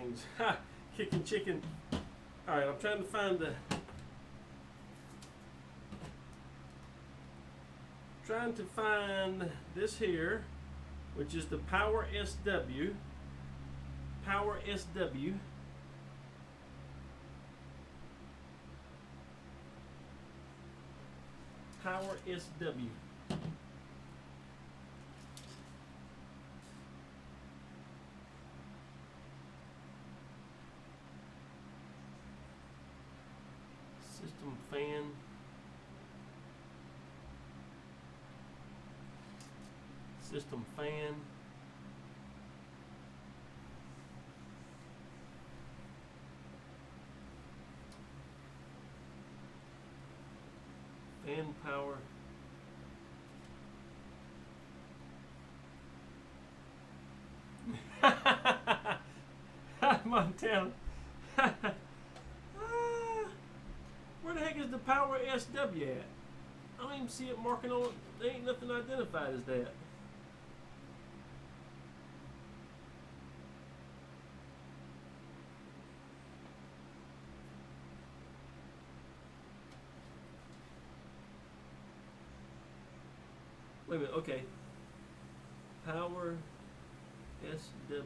things. Ha! Kicking chicken. All right, I'm trying to find this here, which is the Power SW. Power SW. Power SW. System fan. System fan. Fan power. Montana. Where the heck is the Power SW at? I don't even see it marking on it. There ain't nothing identified as that. Wait a minute, okay. Power SW.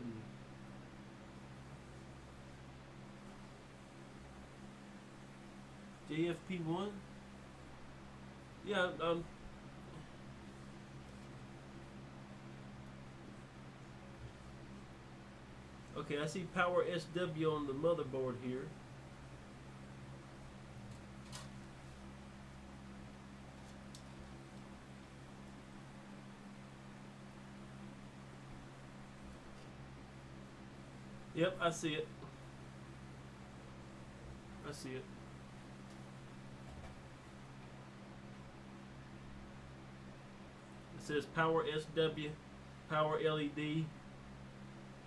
JFP1? Yeah, okay, I see Power SW on the motherboard here. Yep, I see it. I see it. It says Power SW, Power LED,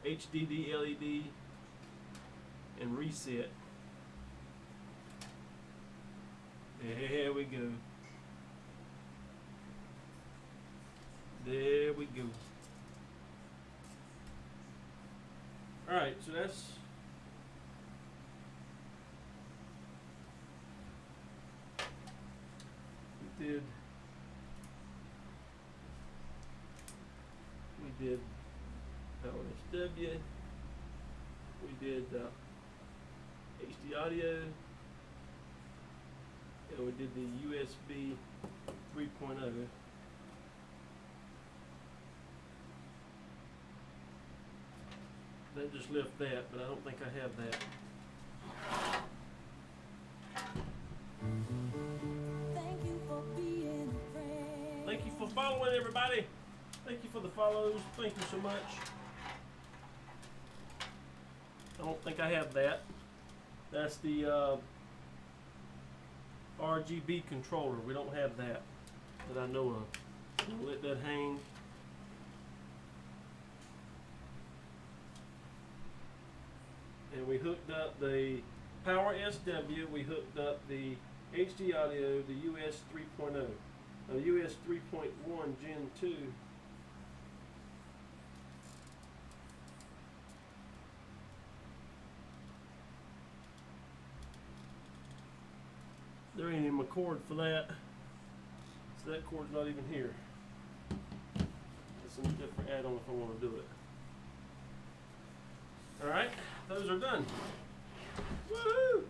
HDD LED, and reset. There we go. There we go. Alright, so that's we did Power SW, we did HD audio, and we did the USB 3.0. That just left that, but I don't think I have that. Thank you for being a friend. Thank you for following, everybody. Thank you for the follows. Thank you so much. I don't think I have that. That's the RGB controller. We don't have that I know of. We'll let that hang. And we hooked up the Power SW, we hooked up the HD audio, the US 3.0, US 3.1 Gen 2. There ain't even a cord for that, so that cord's not even here. It's a different add-on if I want to do it. Alright, those are done. Woohoo!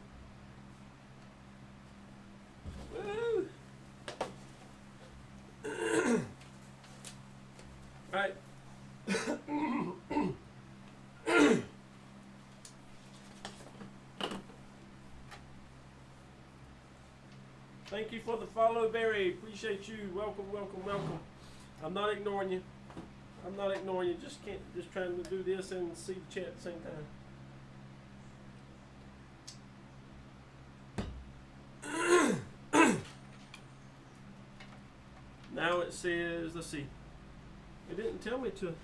Woohoo! Alright. Thank you for the follow, Barry. Appreciate you. Welcome, welcome, welcome. I'm not ignoring you. I'm not ignoring you. Just trying to do this and see the chat at the same time. Now it says, let's see. It didn't tell me to.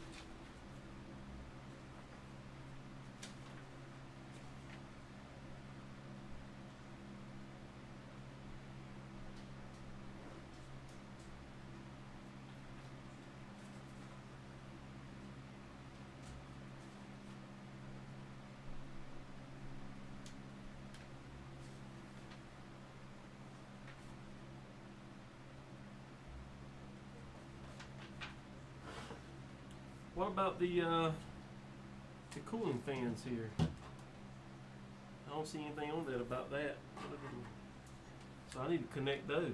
What about the cooling fans here? I don't see anything on that about that. So I need to connect those.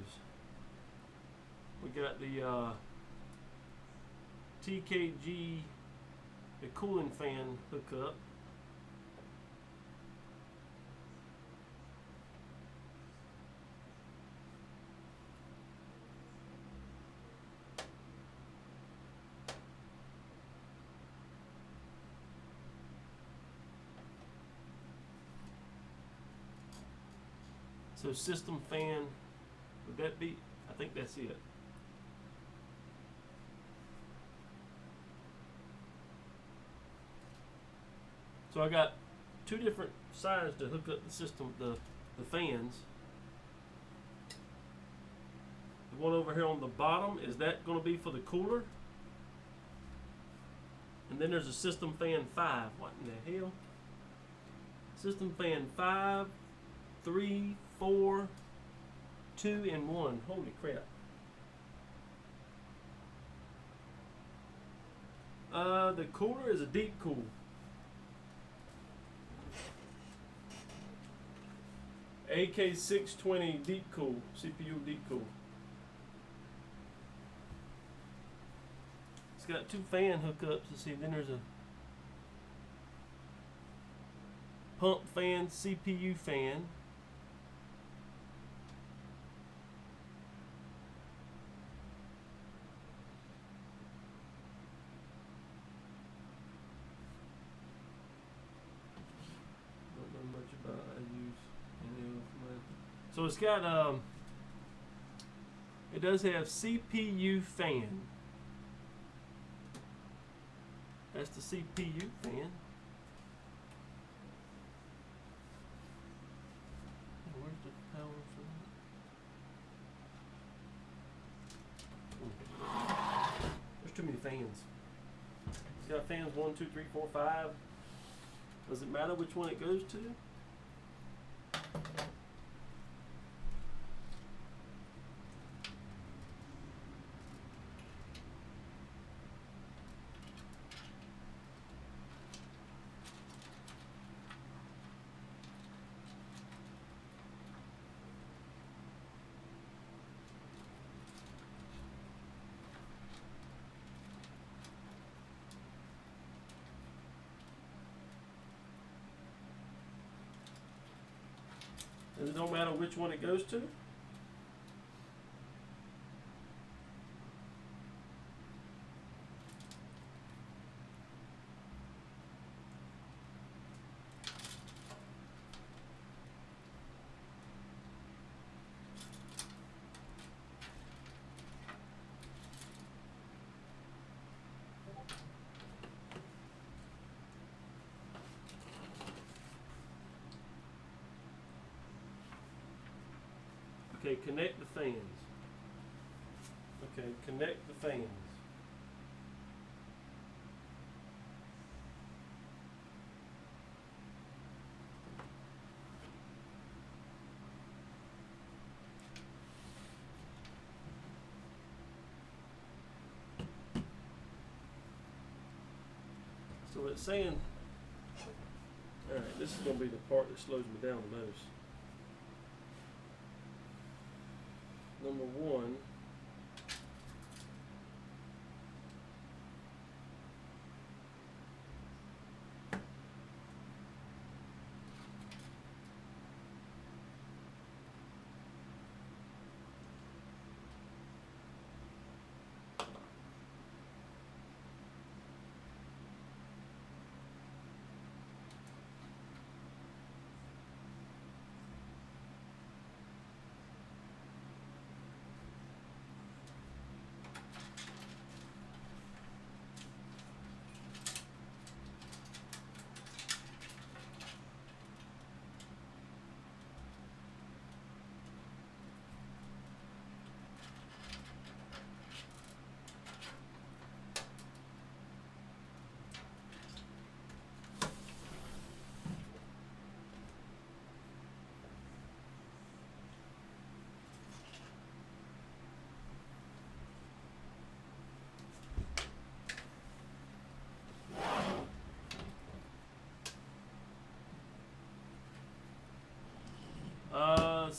We got the TKG, the cooling fan hookup. So system fan, would that be? I think that's it. So I got two different sides to hook up the system, the fans. The one over here on the bottom, is that going to be for the cooler? And then there's a system fan 5. What in the hell? System fan 5, 3, 4, 2, and 1. Holy crap. The cooler is a deep cool. AK620 deep cool, CPU deep cool. It's got two fan hookups. Let's see, then there's a pump fan, CPU fan. Don't know much about it. I use any of my. So it's got it does have CPU fan. That's the CPU fan. Where's the power from? There's too many fans. It's got fans 1, 2, 3, 4, 5. Does it matter which one it goes to? And it don't matter which one it goes to? Okay, connect the fans. Okay, connect the fans. So it's saying, alright, this is going to be the part that slows me down the most. Number 1,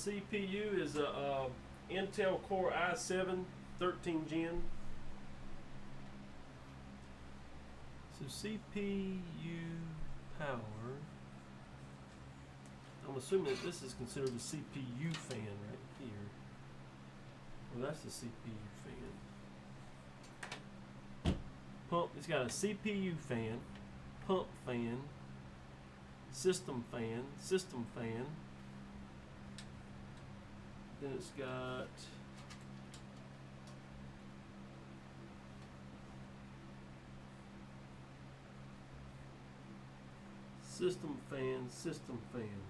CPU is a Intel Core i7 13 Gen. So CPU power. I'm assuming that this is considered a CPU fan right here. Well, that's the CPU fan. Pump. It's got a CPU fan, pump fan, system fan, system fan. Then it's got system fan, system fan.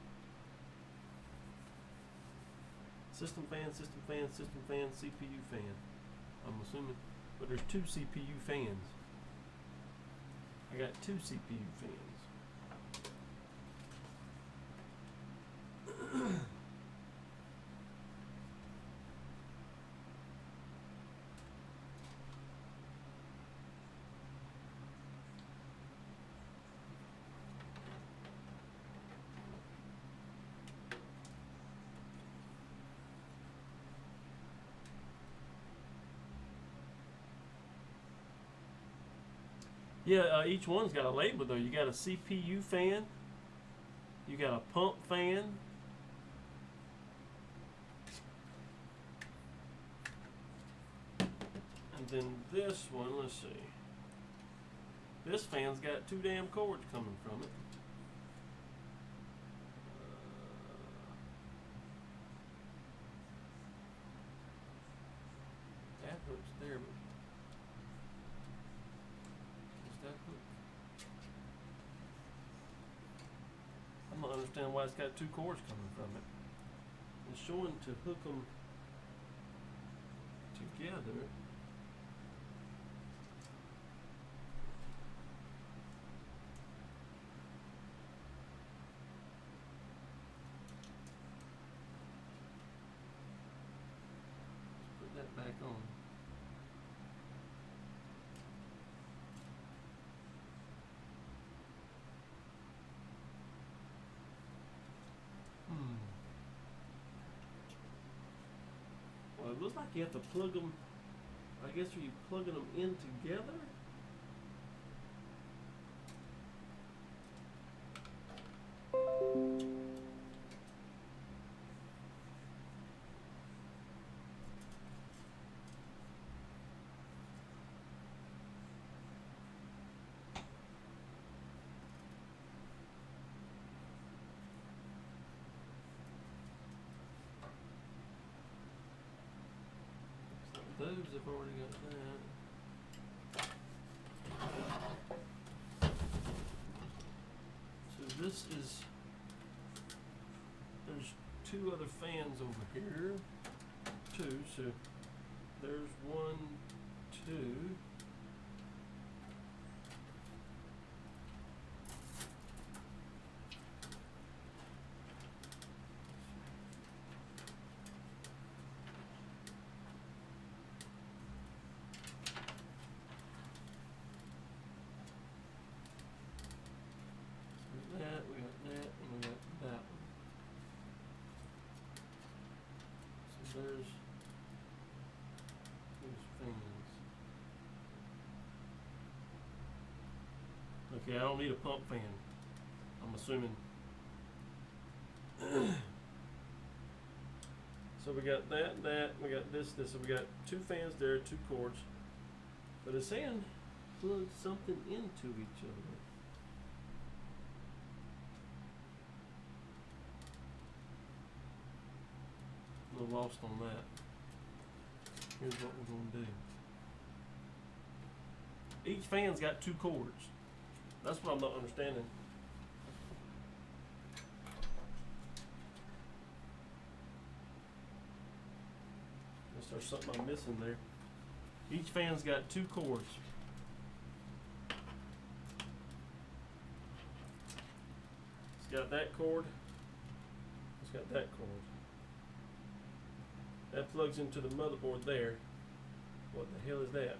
System fan, system fan, system fan, CPU fan. I'm assuming, but there's two CPU fans. I got two CPU fans. Yeah, each one's got a label though. You got a CPU fan, you got a pump fan, and then this one, let's see. This fan's got two damn cords coming from it. That hook's there, but that hook? I'm not understanding why it's got two cords coming from it. It's showing to hook them together. Let's put that back on. Well, it looks like you have to plug them. I guess are you plugging them in together? Those have already got that. So this is, there's two other fans over here. Two, so there's one, two. There's fans. Okay, I don't need a pump fan. I'm assuming. So we got that, we got this. So we got two fans there, two cords. But it's saying plug something into each other. I'm lost on that. Here's what we're going to do. Each fan's got two cords. That's what I'm not understanding. Unless there's something I'm missing there. Each fan's got two cords. It's got that cord. It's got that cord. That plugs into the motherboard there. What the hell is that?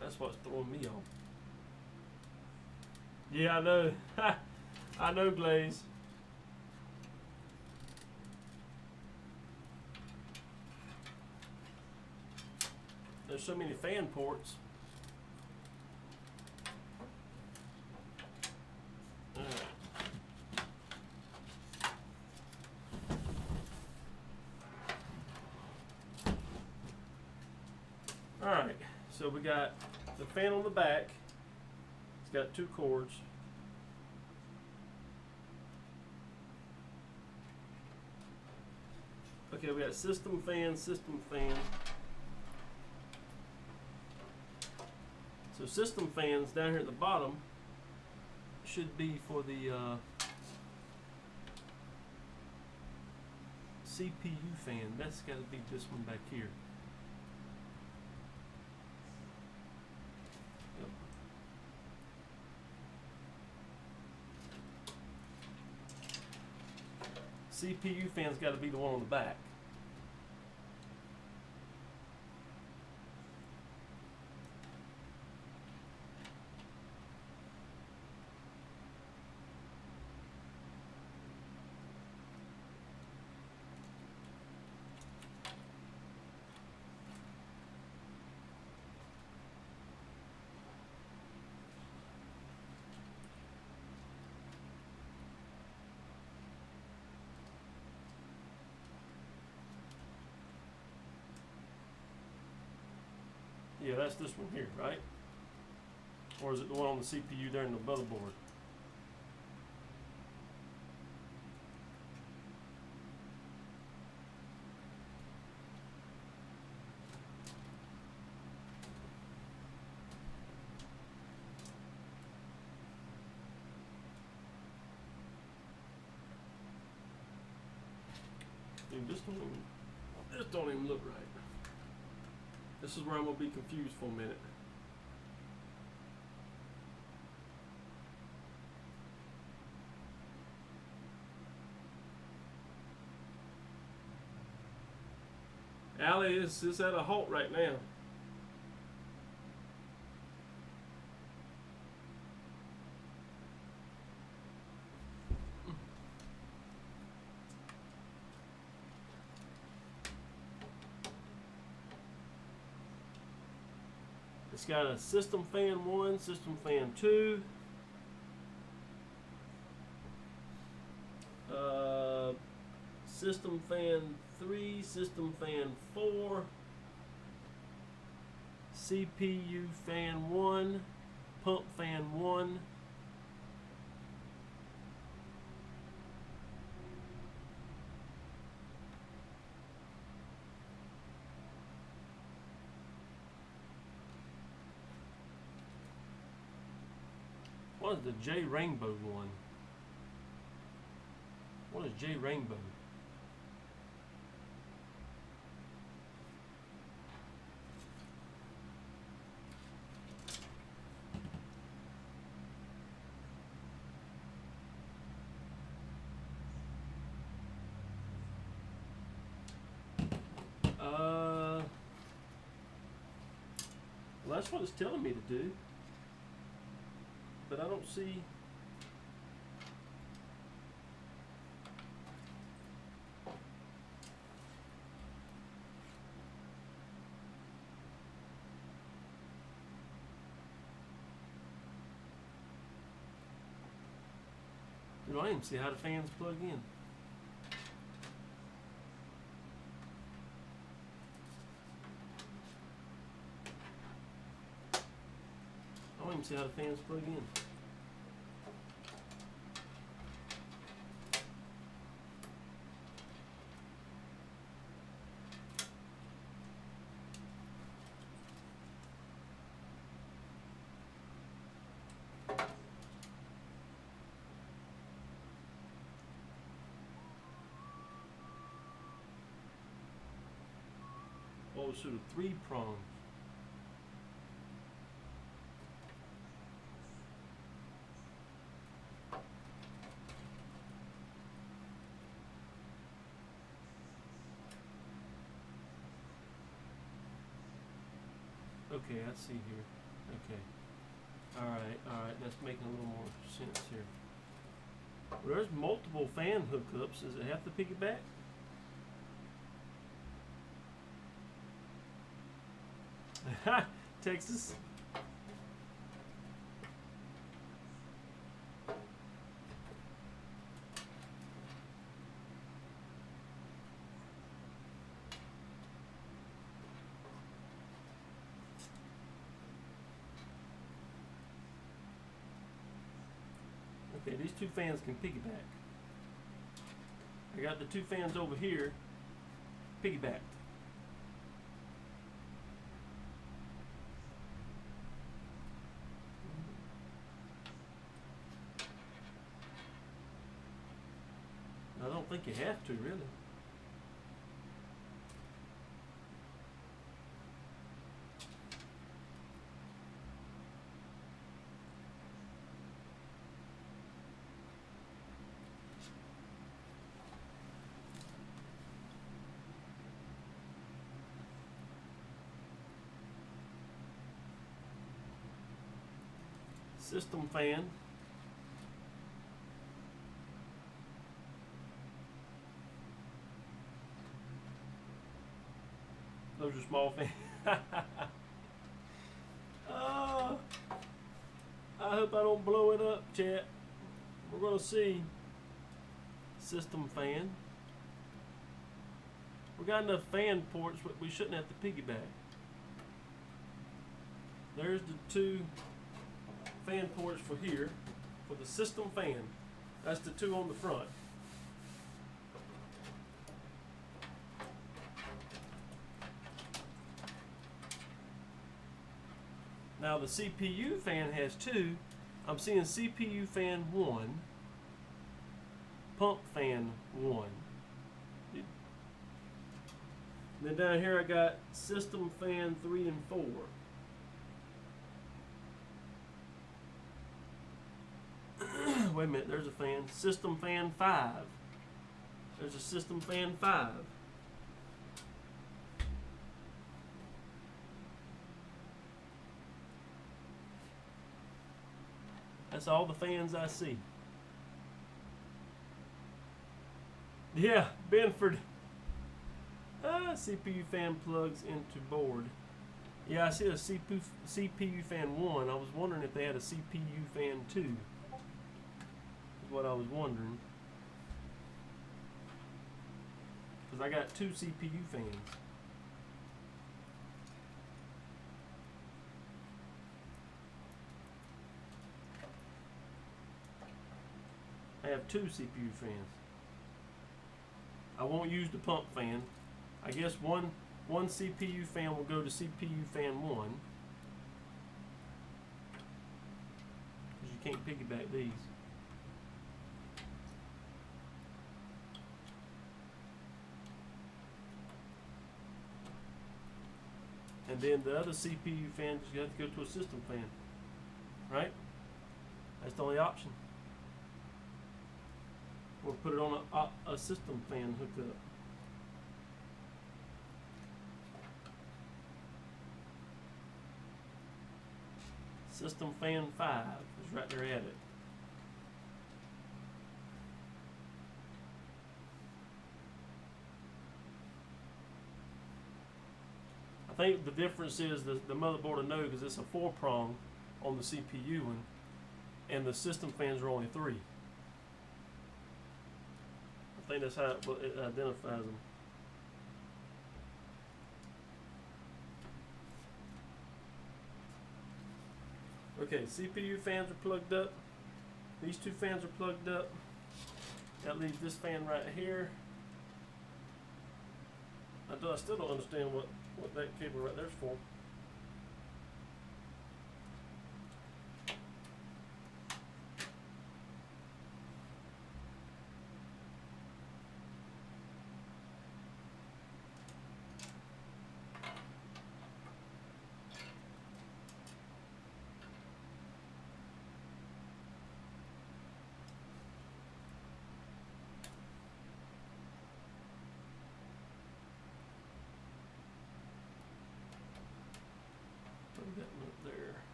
That's what's throwing me off. Yeah, I know. I know, Glaze. there's so many fan ports. Alright, so we got the fan on the back. It's got 2 cords. Okay, we got system fan, system fan. So system fans down here at the bottom should be for the CPU fan. That's got to be this one back here. Yep. CPU fan's got to be the one on the back. Yeah, that's this one here, right? Or is it the one on the CPU there in the motherboard? Dude, this don't even look right. This is where I'm gonna be confused for a minute. Allie is at a halt right now. It's got a system fan 1, system fan 2, system fan 3, system fan 4, CPU fan 1, pump fan 1, what is the J Rainbow one? What is J Rainbow? Well, that's what it's telling me to do. But I don't see. You know, I didn't see how the fans plug in. I don't even see how the fans plug in. Oh, so the 3 prongs. Okay, I see here. Okay. Alright, that's making a little more sense here. Well, there's multiple fan hookups. Does it have to piggyback? Texas. Okay, these two fans can piggyback. I got the two fans over here piggybacked. I don't think you have to, really. System fan. Those are small fans. Oh, I hope I don't blow it up, chat. We're gonna see. System fan. We got enough fan ports, but we shouldn't have to piggyback. There's the two fan ports for here, for the system fan. That's the two on the front. Now the CPU fan has two. I'm seeing CPU fan 1, pump fan 1. And then down here I got system fan 3 and 4. Wait a minute, there's a fan. System fan 5. There's a system fan 5. That's all the fans I see. Yeah, Benford. CPU fan plugs into board. Yeah, I see a CPU fan 1. I was wondering if they had a CPU fan 2. Is what I was wondering. Because I got two CPU fans. I have two CPU fans. I won't use the pump fan. I guess one CPU fan will go to CPU fan 1. Because you can't piggyback these. And then the other CPU fan, you have to go to a system fan. Right? That's the only option. Or put it on a system fan hookup. System fan 5 is right there at it. I think the difference is the motherboard will know because it's a 4-prong on the CPU one, and the system fans are only 3. I think that's how it identifies them. Okay, CPU fans are plugged up. These two fans are plugged up. That leaves this fan right here. I still don't understand what that cable right there's for.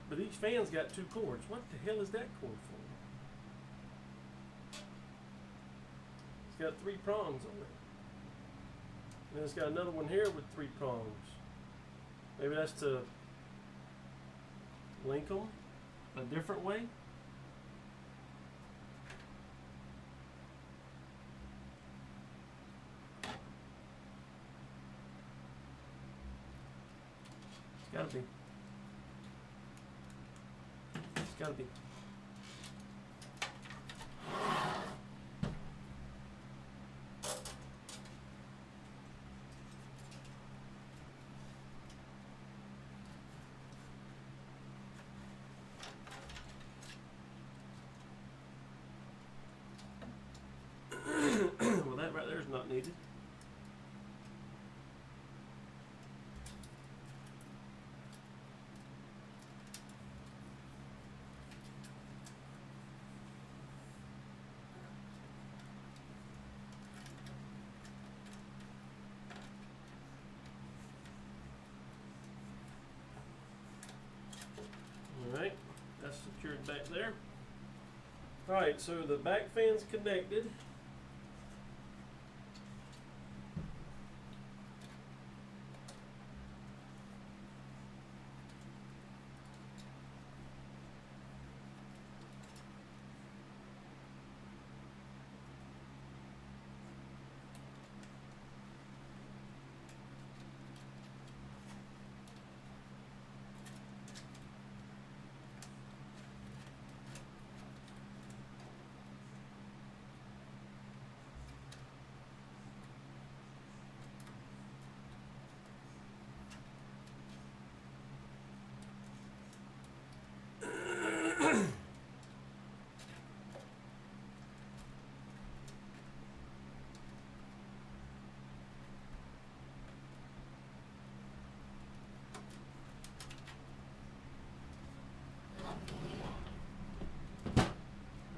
But each fan's got 2 cords. What the hell is that cord for? It's got 3 prongs on it. And it's got another one here with 3 prongs. Maybe that's to link them a different way. It's gotta be. It's gotta be. Well, that right there is not needed. Alright, that's secured back there. Alright, so the back fan's connected.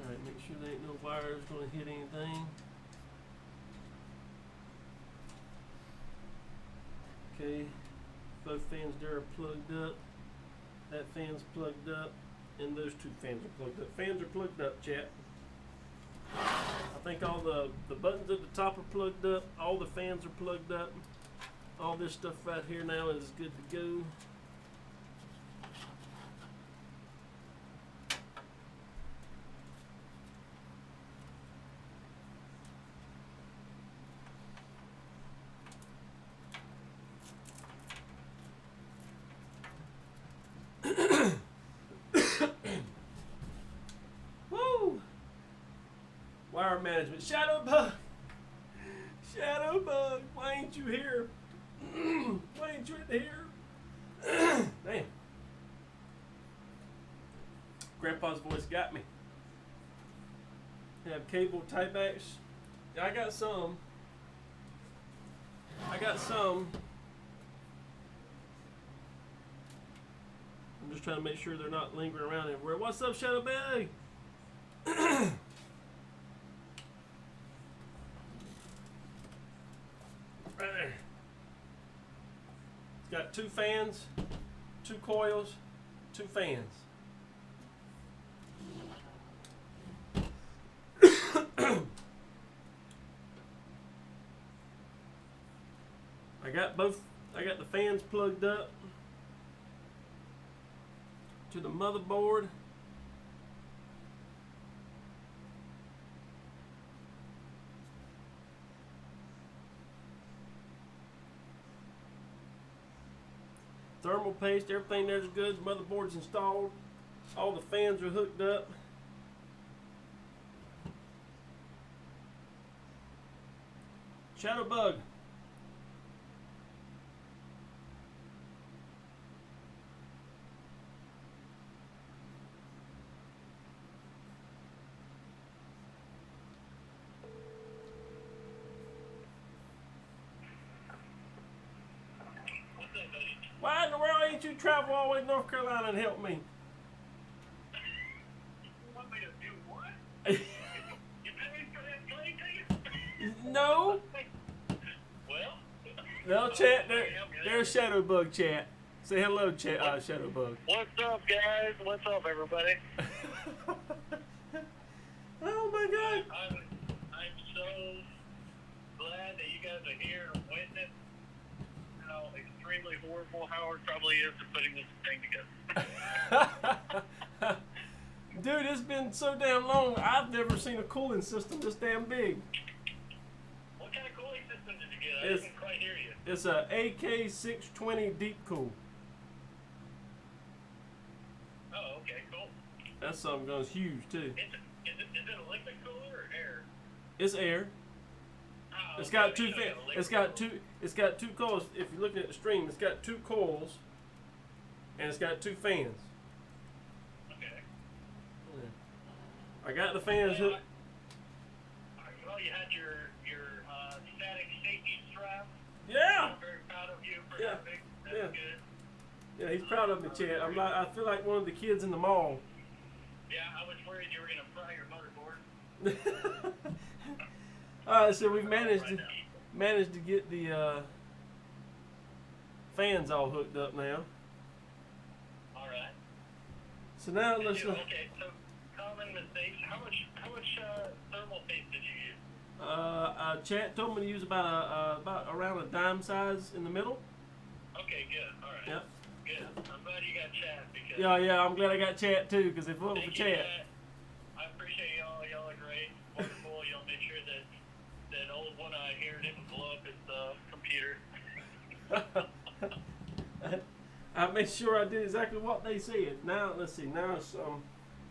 Alright, make sure there ain't no wires gonna hit anything. Okay, both fans there are plugged up. That fan's plugged up, and those 2 fans are plugged up. Fans are plugged up, chat. I think all the buttons at the top are plugged up. All the fans are plugged up. All this stuff right here now is good to go. Woo! Wire management. Shadowbug! Shadowbug! Why ain't you here? Why ain't you in here? Damn. Grandpa's voice got me. Have cable tie backs. Yeah, I got some. I'm just trying to make sure they're not lingering around everywhere. What's up, Shadowbug? Right there. It's got 2 fans, 2 coils, 2 fans. I got the fans plugged up to the motherboard. Thermal paste, everything there's good. The motherboard's installed. All the fans are hooked up. Shadowbug. Why in the world ain't you travel all the way to North Carolina and help me? You want me to do what? You pay me for that plane ticket? No. Well, No, chat. There's Shadowbug, chat. Say hello, Shadowbug. What's up, guys? What's up, everybody? Oh my God! I'm so glad that you guys are here and witness how extremely horrible Howard probably is to putting this thing together. Dude, it's been so damn long. I've never seen a cooling system this damn big. What kind of cooling system did you get? I It's- didn't quite hear you. It's a AK620 Deep Cool. Oh, okay, cool. That something goes huge too. Is it a liquid cooler or air? It's air. Oh, It's okay, got two. so you got a liquid It's got cooler. two. It's got two coils. If you're looking at the stream, it's got two coils, and it's got two fans. Okay. I got the fans hooked. Well, you had your static safety strap. Yeah. I'm very proud of you for Yeah. having. That's Yeah. good. Yeah, he's proud of me, Chad. I feel like one of the kids in the mall. Yeah, I was worried you were gonna fry your motherboard. All right, so we've managed to get the fans all hooked up now. All right. So now let's. Okay, so common mistakes. How much thermal paste did you use? Chat told me to use about around a dime size in the middle. Okay, good. All right. Yep. Good. I'm glad you got chat because. Yeah. I'm glad I got chat too, because if it wasn't for Thank you, chat. I appreciate y'all. Y'all are great. Wonderful. Y'all made sure that old one-eye here didn't blow up his computer. I made sure I did exactly what they said. Now let's see. Now it's,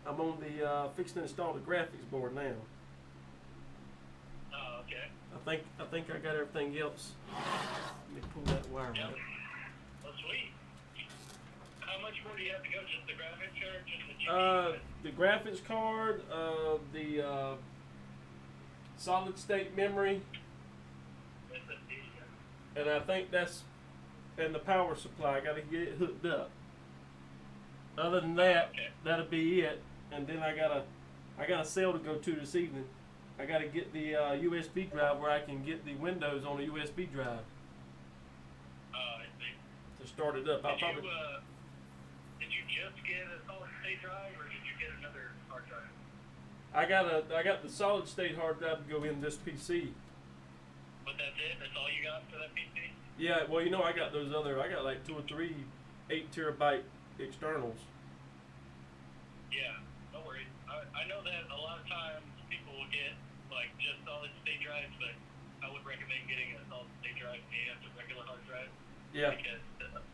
I'm on the fixing to install the graphics board now. Oh, okay. I think I got everything else. Let me pull that wire Yep. out. Well, sweet. How much more do you have to go? Just the graphics card, just the GPU? The graphics card, the solid state memory, SSD. and I think and the power supply. I got to get it hooked up. Other than that, Okay. that'll be it. And then I got a sale to go to this evening. I got to get the USB drive where I can get the Windows on a USB drive I see. to start it up. I'll Did probably. did you just get a solid state drive, or did you get another hard drive? I got the solid state hard drive to go in this PC. But that's it? That's all you got for that PC? Yeah, well, I got those other. I got like 2 or 3 8 terabyte externals. Yeah, no worries. I know that a lot of times people will get like just solid state drives, but I would recommend getting a solid state drive and a regular hard drive Yeah. because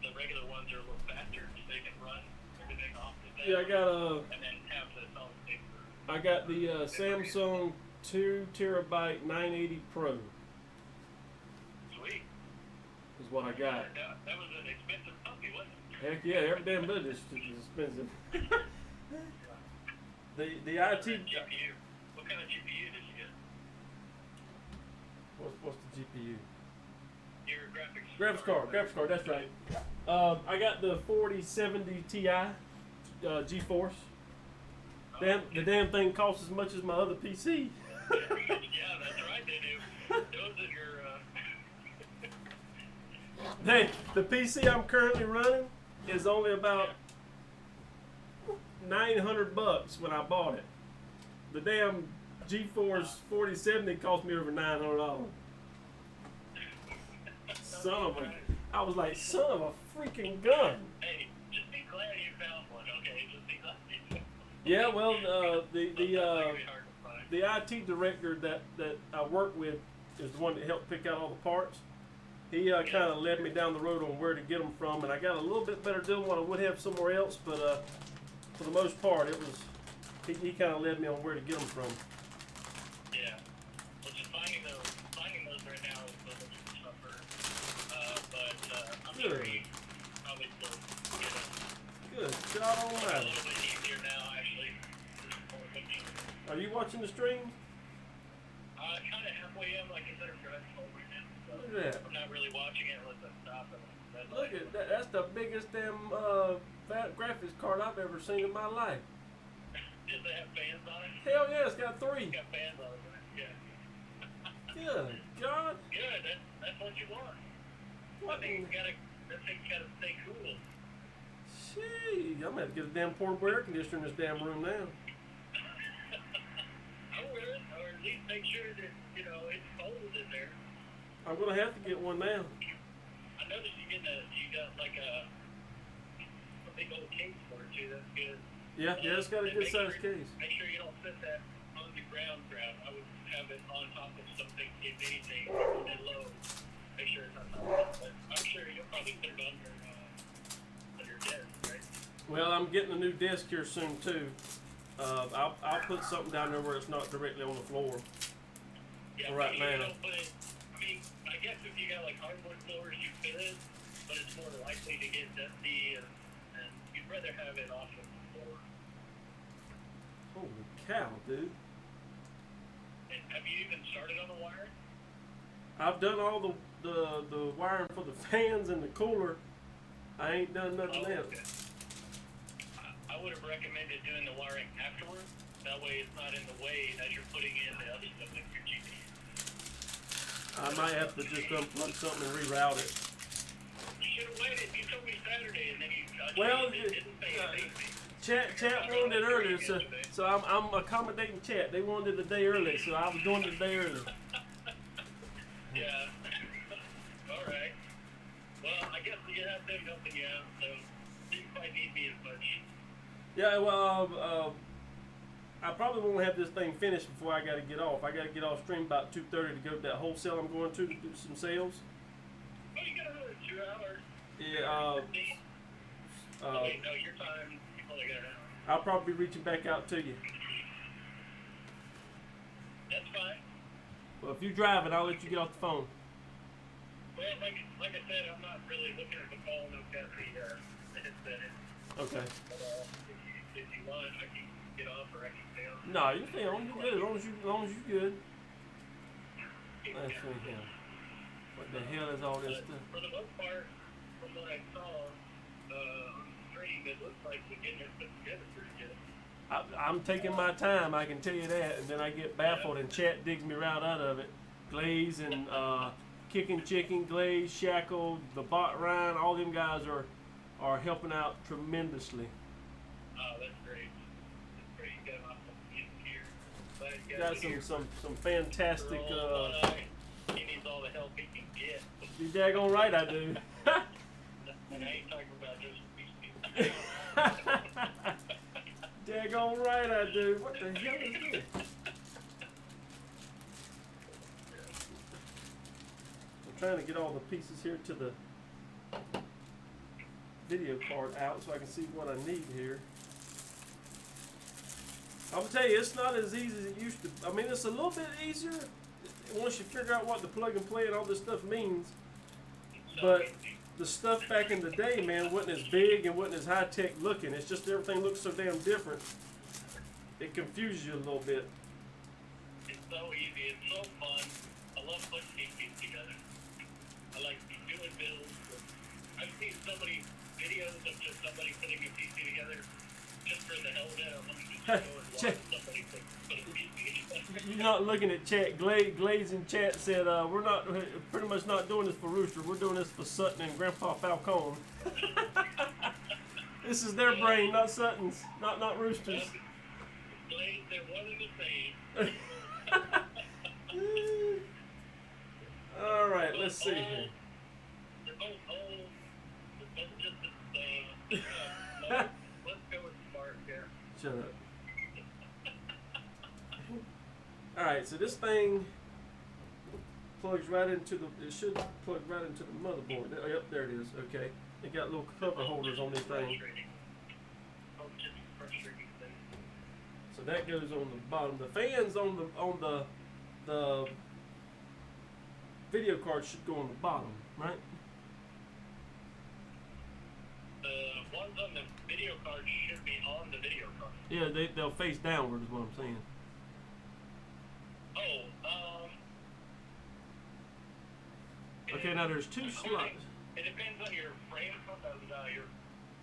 the regular ones are a little faster, so they can run everything off the Yeah, I got and then have the solid state for. I got the Samsung 2 terabyte 980 Pro Sweet. is what I got. That was an expensive puppy, wasn't it? Heck yeah, every damn bit of this shit is expensive. the IT. GPU. What kind of GPU did you get? What's the GPU? Your graphics. Graphics card. That's right. I got the 4070 Ti GeForce. The damn thing costs as much as my other PC. Yeah, that's right. They do. Those are your. Hey, the PC I'm currently running is only about $900 when I bought it. The damn GeForce 4070 cost me over $900. Son of a, I was like, son of a freaking gun. Hey, just be glad you found one, okay? Just be glad you found one. Yeah, well, Really hard to find. the IT director that I work with is the one that helped pick out all the parts. He kind of led me down the road on where to get them from, and I got a little bit better deal than what I would have somewhere else. But for the most part, it was he kind of led me on where to get them from. Yeah. Well, just finding those right now is a little bit tougher. But I'm sure Good. you probably still get it. Good job on A that. little bit easier now, actually. Are you watching the stream? Kind of halfway in, like I said, I'm driving home right now. So Look at that. I'm not really watching it unless I stop and Look at that. That's the biggest damn fat graphics card I've ever seen in my life. Does it have fans on it? Hell yeah, it's got 3. It's got fans on it, right? Yeah. Good God. Good. That's what you want. What That thing's in- gotta stay cool. Gee, I'm gonna have to get a damn portable air conditioner in this damn room now. I would, or at least make sure that, it's cold in there. I'm gonna have to get one now. I noticed you got like a big old case for it too. That's good. Yeah, it's got a And good sized case. Make sure you don't set that on the ground. I would have it on top of something, if anything, and low. Make sure it's on top of it. But I'm sure you'll probably put it under your desk, right? Well, I'm getting a new desk here soon too. I'll put something down there where it's not directly on the floor. Yeah, Right you now. don't put it. I mean, I guess if you got like hardwood floors, you could, but it's more likely to get dusty, and you'd rather have it off of the floor. Holy cow, dude! And have you even started on the wiring? I've done all the wiring for the fans and the cooler. I ain't done nothing else. Okay. I would have recommended doing the wiring afterwards. That way it's not in the way as you're putting in the other stuff like your GPU. I might have to just unplug something and reroute it. You should have waited. You told me Saturday and then you Well, didn't say anything. Chat wanted it earlier, so I'm accommodating chat. They wanted it a day early, so I was doing it a day early. Yeah. All right. Well, I guess you have them helping you out, so you didn't quite need me as much. Yeah, well, I probably won't have this thing finished before I got to get off. I got to get off stream about 2:30 to go to that wholesale I'm going to do some sales. Oh, you got another 2 hours. Yeah. Wait, no, your time. You only got an hour. I'll probably be reaching back out to you. That's fine. Well, if you're driving, I'll let you get off the phone. Well, like I said, I'm not really looking at the phone. I've got the headset in. Okay. But if you want, I can get off or I can stay on. No, you stay on. You're good. As long as you're good. Let's see here. What the hell is all this stuff? For the most part, from what I saw on the stream, it looks like the Virginia's put together pretty good. I'm taking my time, I can tell you that, and then I get baffled and chat digs me right out of it. Glaze and Kicking Chicken, Glaze, Shackle, the Bot Ryan, all them guys are helping out tremendously. Oh, that's great. That's great. You got off the here. Glad you Got it here. some fantastic. He needs all the help he can get. You daggone right I do. And I ain't talking about just these people. Daggone right I do. What the hell is this? I'm trying to get all the pieces here to the video card out so I can see what I need here. I'm gonna tell you, it's not as easy as it used to. I mean, it's a little bit easier once you figure out what the plug and play and all this stuff means. But the stuff back in the day, man, wasn't as big and wasn't as high tech looking. It's just everything looks so damn different. It confuses you a little bit. It's so easy. It's so fun. I love putting PCs together. I like doing builds. I've seen so many videos of just somebody putting a PC together just for the hell of it. Let me just go and watch somebody put a PC together. You're not looking at chat. Glaze in chat said, we're not pretty much not doing this for Rooster. We're doing this for Sutton and Grandpa Falcone. This is their brain, not Sutton's, not Rooster's. Blade, they're one and the same. All right, let's see here. They're both old. They're both just the same. Let's go with smart here. Shut up. All right, so this thing plugs right into it should plug right into the motherboard. Yep, there it is. Okay, they got little cover holders on these things. So that goes on the bottom. The fans on the video card should go on the bottom, right? The ones on the video card should be on the video card. Yeah, they'll face downward is what I'm saying. Okay, now there's two slots. It depends on your frame,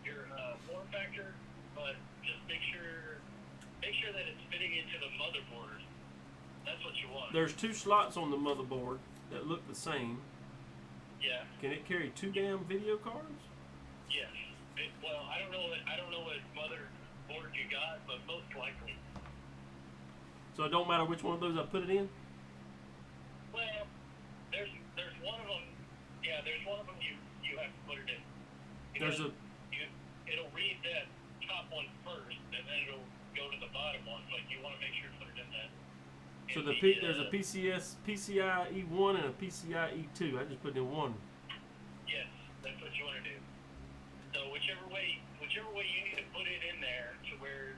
your form factor, but just make sure that it's fitting into the motherboard. That's what you want. There's two slots on the motherboard that look the same. Yeah. Can it carry two damn video cards? Yes. Well, I don't know what motherboard you got, but most likely. So it don't matter which one of those I put it in? Well, there's one of them. Yeah, there's one of them you have to put it in. It'll read that top one first, and then it'll go to the bottom one. But you want to make sure to put it in that. So there's a PCIe 1 and a PCIe 2. I just put in one. Yes, that's what you want to do. So whichever way you need to put it in there to where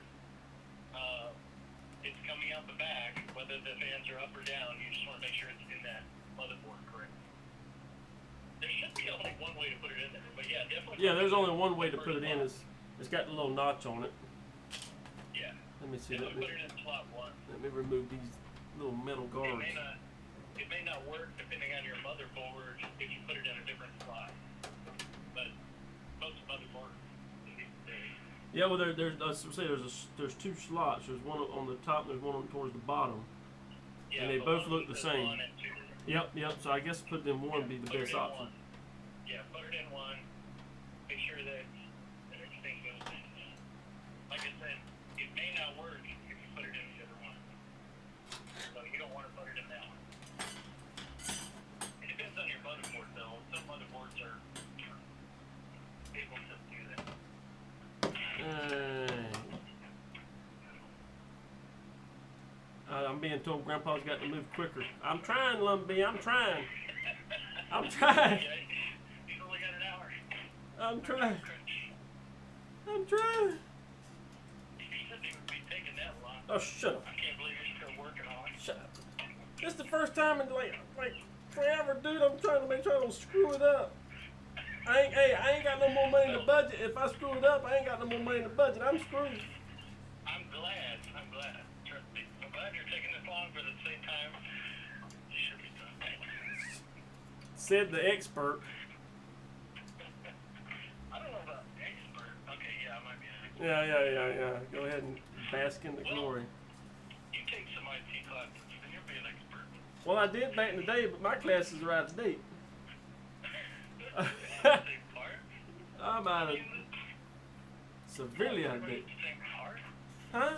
it's coming out the back, whether the fans are up or down, you just want to make sure it's in that motherboard correct. There should be only one way to put it in there, but yeah, definitely. Yeah, there's only one way to put it in. It's got the little notch on it. Yeah. Let me see. Put it in slot 1. Let me remove these little metal guards. It may not work depending on your motherboard if you put it in a different slot, but most motherboards. Yeah, well, there's two slots. There's one on the top and there's one towards the bottom. Yeah, and they both look the same. 1 and 2. Yep. So I guess putting in one would be the best option. Yeah, put it in one. Make sure that everything goes in. Like I said, it may not work if you put it in the other one. So you don't want to put it in that one. It depends on your motherboard, though. Some motherboards are able to do that. I'm being told Grandpa's got to move quicker. I'm trying, Lumbee. I'm trying. I'm trying. He's only got an hour. I'm trying. I'm trying. He said he would be taking that long. Oh, shut up. I can't believe he's still working on it. Shut up. This is the first time in like forever, dude. I'm trying to make sure I don't screw it up. I ain't got no more money in the budget. If I screw it up, I ain't got no more money in the budget. I'm screwed. I'm glad. Trust me. I'm glad you're taking this long, but at the same time, you should be done. Said the expert. I don't know about expert. Okay, yeah, I might be an expert. Yeah. Go ahead and bask in the glory. You take some IT classes, then you'll be an expert. Well, I did back in the day, but my classes are out of date. I'm out of severely out of date. Huh?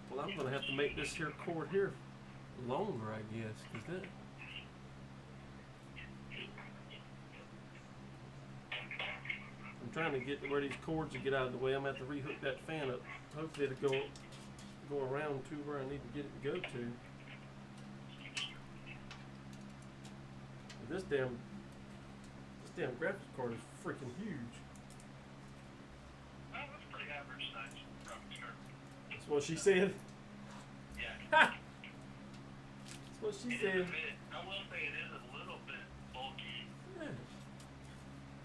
Well, I'm gonna have to make this here cord here longer, I guess, cause that. I'm trying to get to where these cords will get out of the way. I'm gonna have to rehook that fan up. Hopefully it'll go around to where I need to get it to go to. This damn graphics card is freaking huge. Well, that's pretty average size graphics card. That's what she said. Yeah. Ha! That's what she said. I will say it is a little bit bulky. Yeah.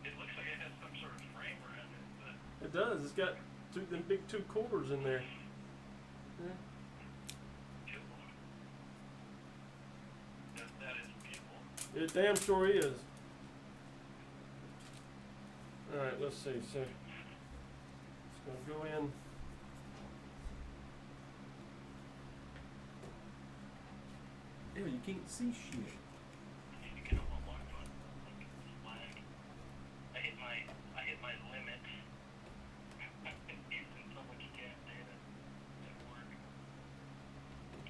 It looks like it has some sort of frame around it, but It does. It's got them big 2 quarters in there. Yeah. that is beautiful. It damn sure is. Alright, let's see. So, it's going to go in. Ew, you can't see shit. You get a little more fun. I hit my limit. Using so much gas data at work.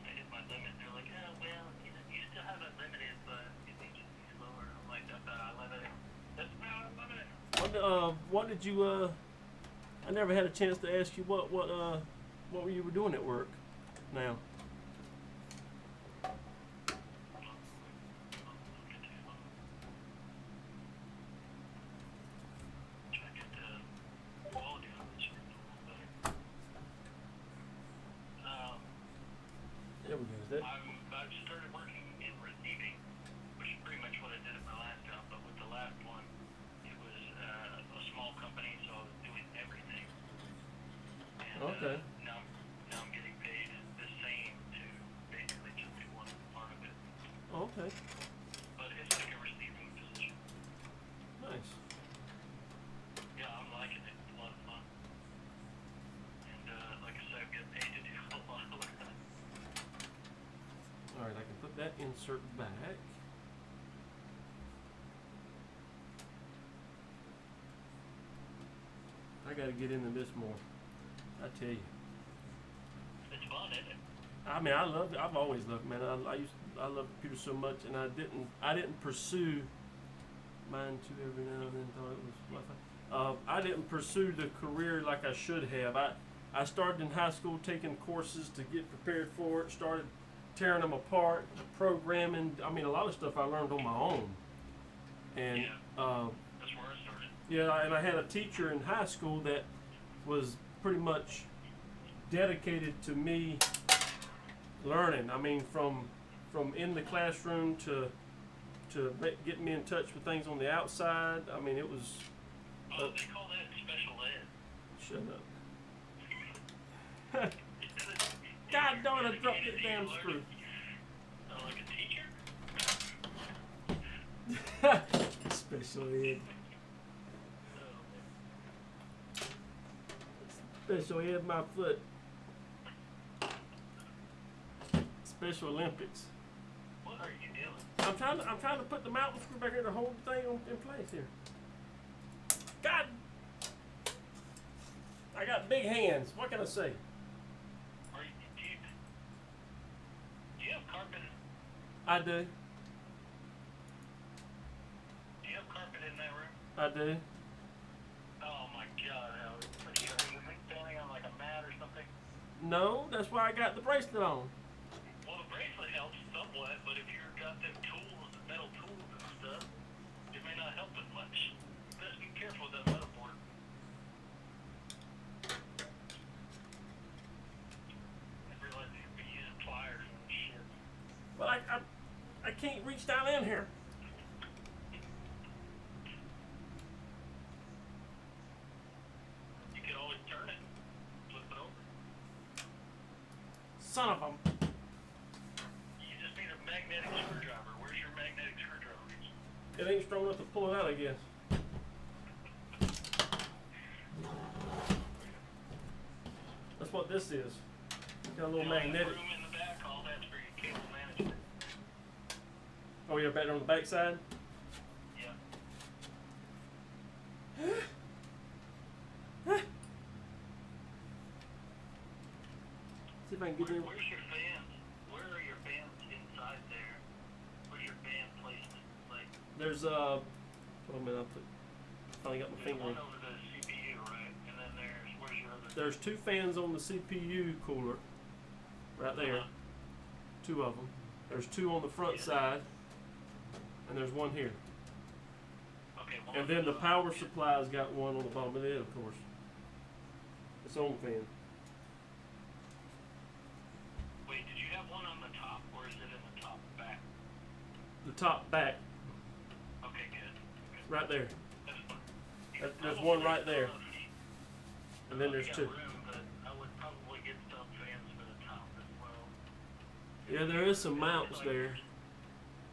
I hit my limit. They're like, oh, well, you still have it limited, but it needs to be slower. I'm like, that's not unlimited. That's not unlimited. What did you, I never had a chance to ask you what were you doing at work now? There we go. Is that? I've started working in receiving, which is pretty much what I did at my last job, but with the last one, it was a small company, so I was doing everything. And, Okay. Now I'm getting paid the same to basically just do one part of it. Okay. But it's like a receiving position. Nice. Yeah, I'm liking it. It's a lot of fun. And like I said, I get paid to do a lot of that. Alright, I can put that insert back. I gotta get into this more. I tell you. It's fun, isn't it? I mean, I love it. I've always loved, man. I love computers so much, and I didn't pursue mine too every now and then. Thought it was Wi-Fi. I didn't pursue the career like I should have. I started in high school taking courses to get prepared for it. Started tearing them apart, programming. I mean, a lot of stuff I learned on my own. And Yeah. That's where I started. yeah, and I had a teacher in high school that was pretty much dedicated to me learning. I mean, from in the classroom to get me in touch with things on the outside. I mean, it was. Oh, they call that special ed. Shut up. God darn it, I dropped that damn screw. Like a teacher? Special ed. Special ed my foot. Special Olympics. What are you doing? I'm trying to put the mountain screw back here to hold the thing in place here. God, I got big hands. What can I say? Do you have carpet? I do. Do you have carpet in that room? I do. Oh my God, Howard. What are you standing on like a mat or something? No, that's why I got the bracelet on. Well, the bracelet helps somewhat, but if you've got them tools, metal tools and stuff, it may not help as much. Best be careful with that metal board. I realize you could be using pliers and shit. But I can't reach down in here. You can always turn it, flip it over. Son of a. You just need a magnetic screwdriver. Where's your magnetic screwdriver? It ain't strong enough to pull it out, I guess. That's what this is. Got a little magnetic. Room in the back, all that's for your cable management. Oh, yeah, back there on the back side. Yeah. See if I can get in. Where's your fans? Where are your fans inside there? Where's your fan placement? Like, There's hold on a minute, finally got my there's finger one in. over the CPU, right? And then where's your other? There's two fans on the CPU cooler, right there. Uh-huh. Two of them. There's two on the front side, and there's one here. Okay, one And then the power supply's got one on the bottom of it, of course. Its own fan. Wait, did you have one on the top, or is it in the top back? The top back, Okay, good. Okay. right there. That's fine. There's one right there. And then You there's got two. room, but I would probably get some fans for the top as well. Yeah, there is some mounts there.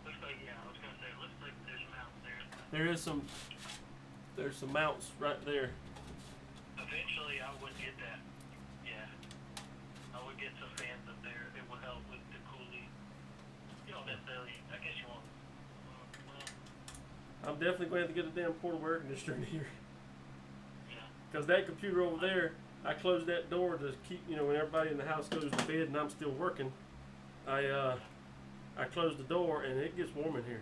Looks like, yeah, I was gonna say, looks like there's mounts there. There's some mounts right there. Eventually, I would get that. Yeah. I would get some fans up there. It would help with the cooling. You don't necessarily, I guess you won't. Well, I'm definitely going to get a damn portable air conditioner in here. yeah. Because that computer over there, I closed that door to keep, when everybody in the house goes to bed and I'm still working. I closed the door and it gets warm in here.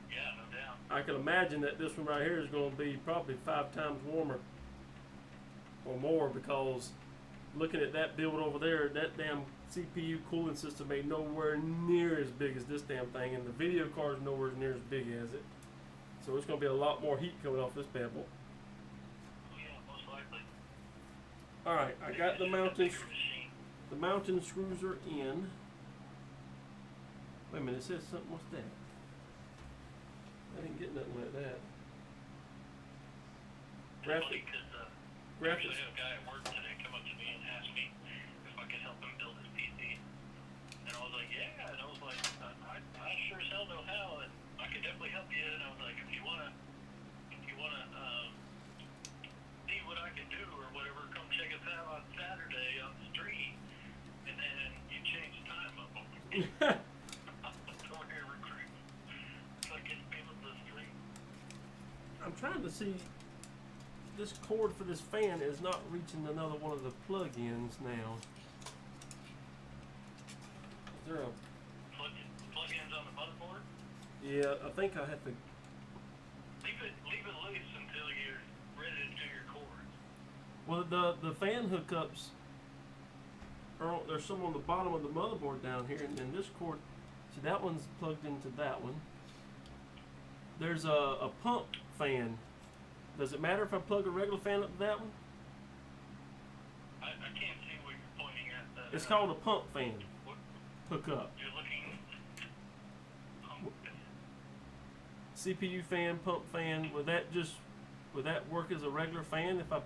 Yeah, no doubt. I can imagine that this one right here is going to be probably 5 times warmer or more, because looking at that build over there, that damn CPU cooling system ain't nowhere near as big as this damn thing, and the video card's nowhere near as big as it. So it's going to be a lot more heat coming off this bad boy. Oh, yeah, most likely. Alright, I got the Bigger mountain. machine. The mountain screws are in. Wait a minute, it says something. What's that? I didn't get nothing like that. It's funny Graphic. 'cause, Graphics. actually, I had a guy at work today come up to me and ask me if I could help him build his PC. And I was like, yeah. And I was like, I sure as hell know how, and I could definitely help you. And I was like, if you wanna see what I can do or whatever, come check us out on Saturday on the street. And then you change the time up on me. Over here recruiting. So I can give him the street. I'm trying to see. this cord for this fan is not reaching another one of the plug-ins now. Is there a? Plug-ins on the motherboard. Yeah, I think I have to. Leave it loose until you're ready to do your cords. Well, the fan hookups there's some on the bottom of the motherboard down here, and then this cord. See, that one's plugged into that one. There's a pump fan. Does it matter if I plug a regular fan up to that one? I can't see what you're pointing at. It's called a pump fan. What? Hookup. You're looking. CPU fan, pump fan. Would that work as a regular fan if I? I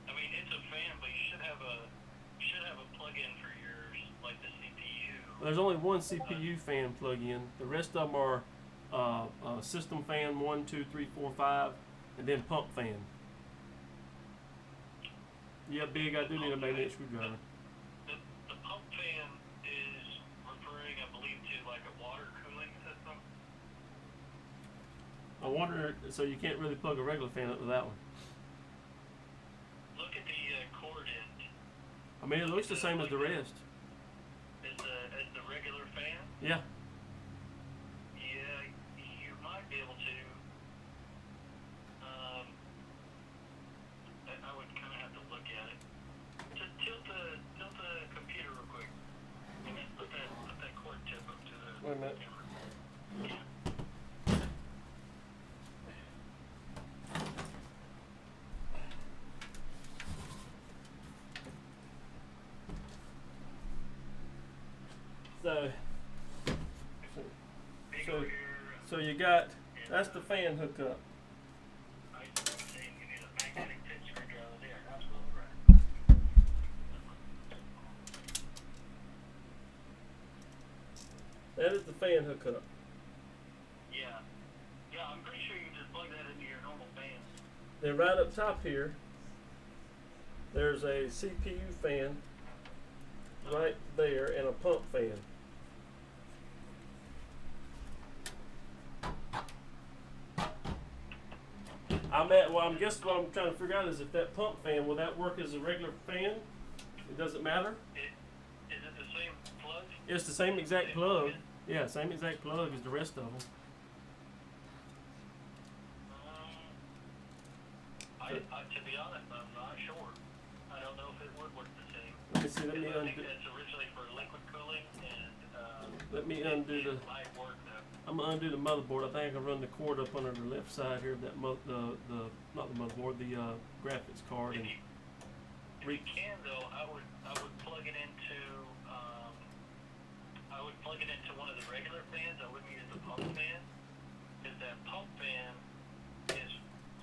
mean, it's a fan, but you should have a plug-in for yours, like the CPU. There's only one CPU fan plug-in. The rest of them are system fan 1, 2, 3, 4, 5, and then pump fan. Yeah, big. I do need a magnetic screwdriver. The pump fan is referring, I believe, to like a water cooling system. I wonder. So you can't really plug a regular fan up to that one. Look at the cord end. I mean, it looks the same as the rest. As the regular fan. Yeah. Yeah, you might be able to. I would kind of have to look at it. Just tilt the computer real quick, and then put that cord tip up to the. Wait a minute. camera. So Big So- over here. so you got that's the fan hookup. I'm saying you need a magnetic tip screwdriver there. Absolutely right. That is the fan hookup. Yeah. Yeah, I'm pretty sure you can just plug that into your normal fan. Then right up top here, there's a CPU fan right there and a pump fan. I'm guessing what I'm trying to figure out is if that pump fan, will that work as a regular fan? It doesn't matter? Is it the same plug? It's the same exact plug. Yeah, same exact plug as the rest of them. To be honest, I'm not sure. I don't know if it would work the same. Let me see, let me I think undo, that's originally for liquid cooling, and let me undo the, it might work though. I'm gonna undo the motherboard. I think I can run the cord up under the left side here of that not the motherboard, the graphics card. And If you can though, I would plug it into one of the regular fans. I wouldn't use the pump fan, because that pump fan is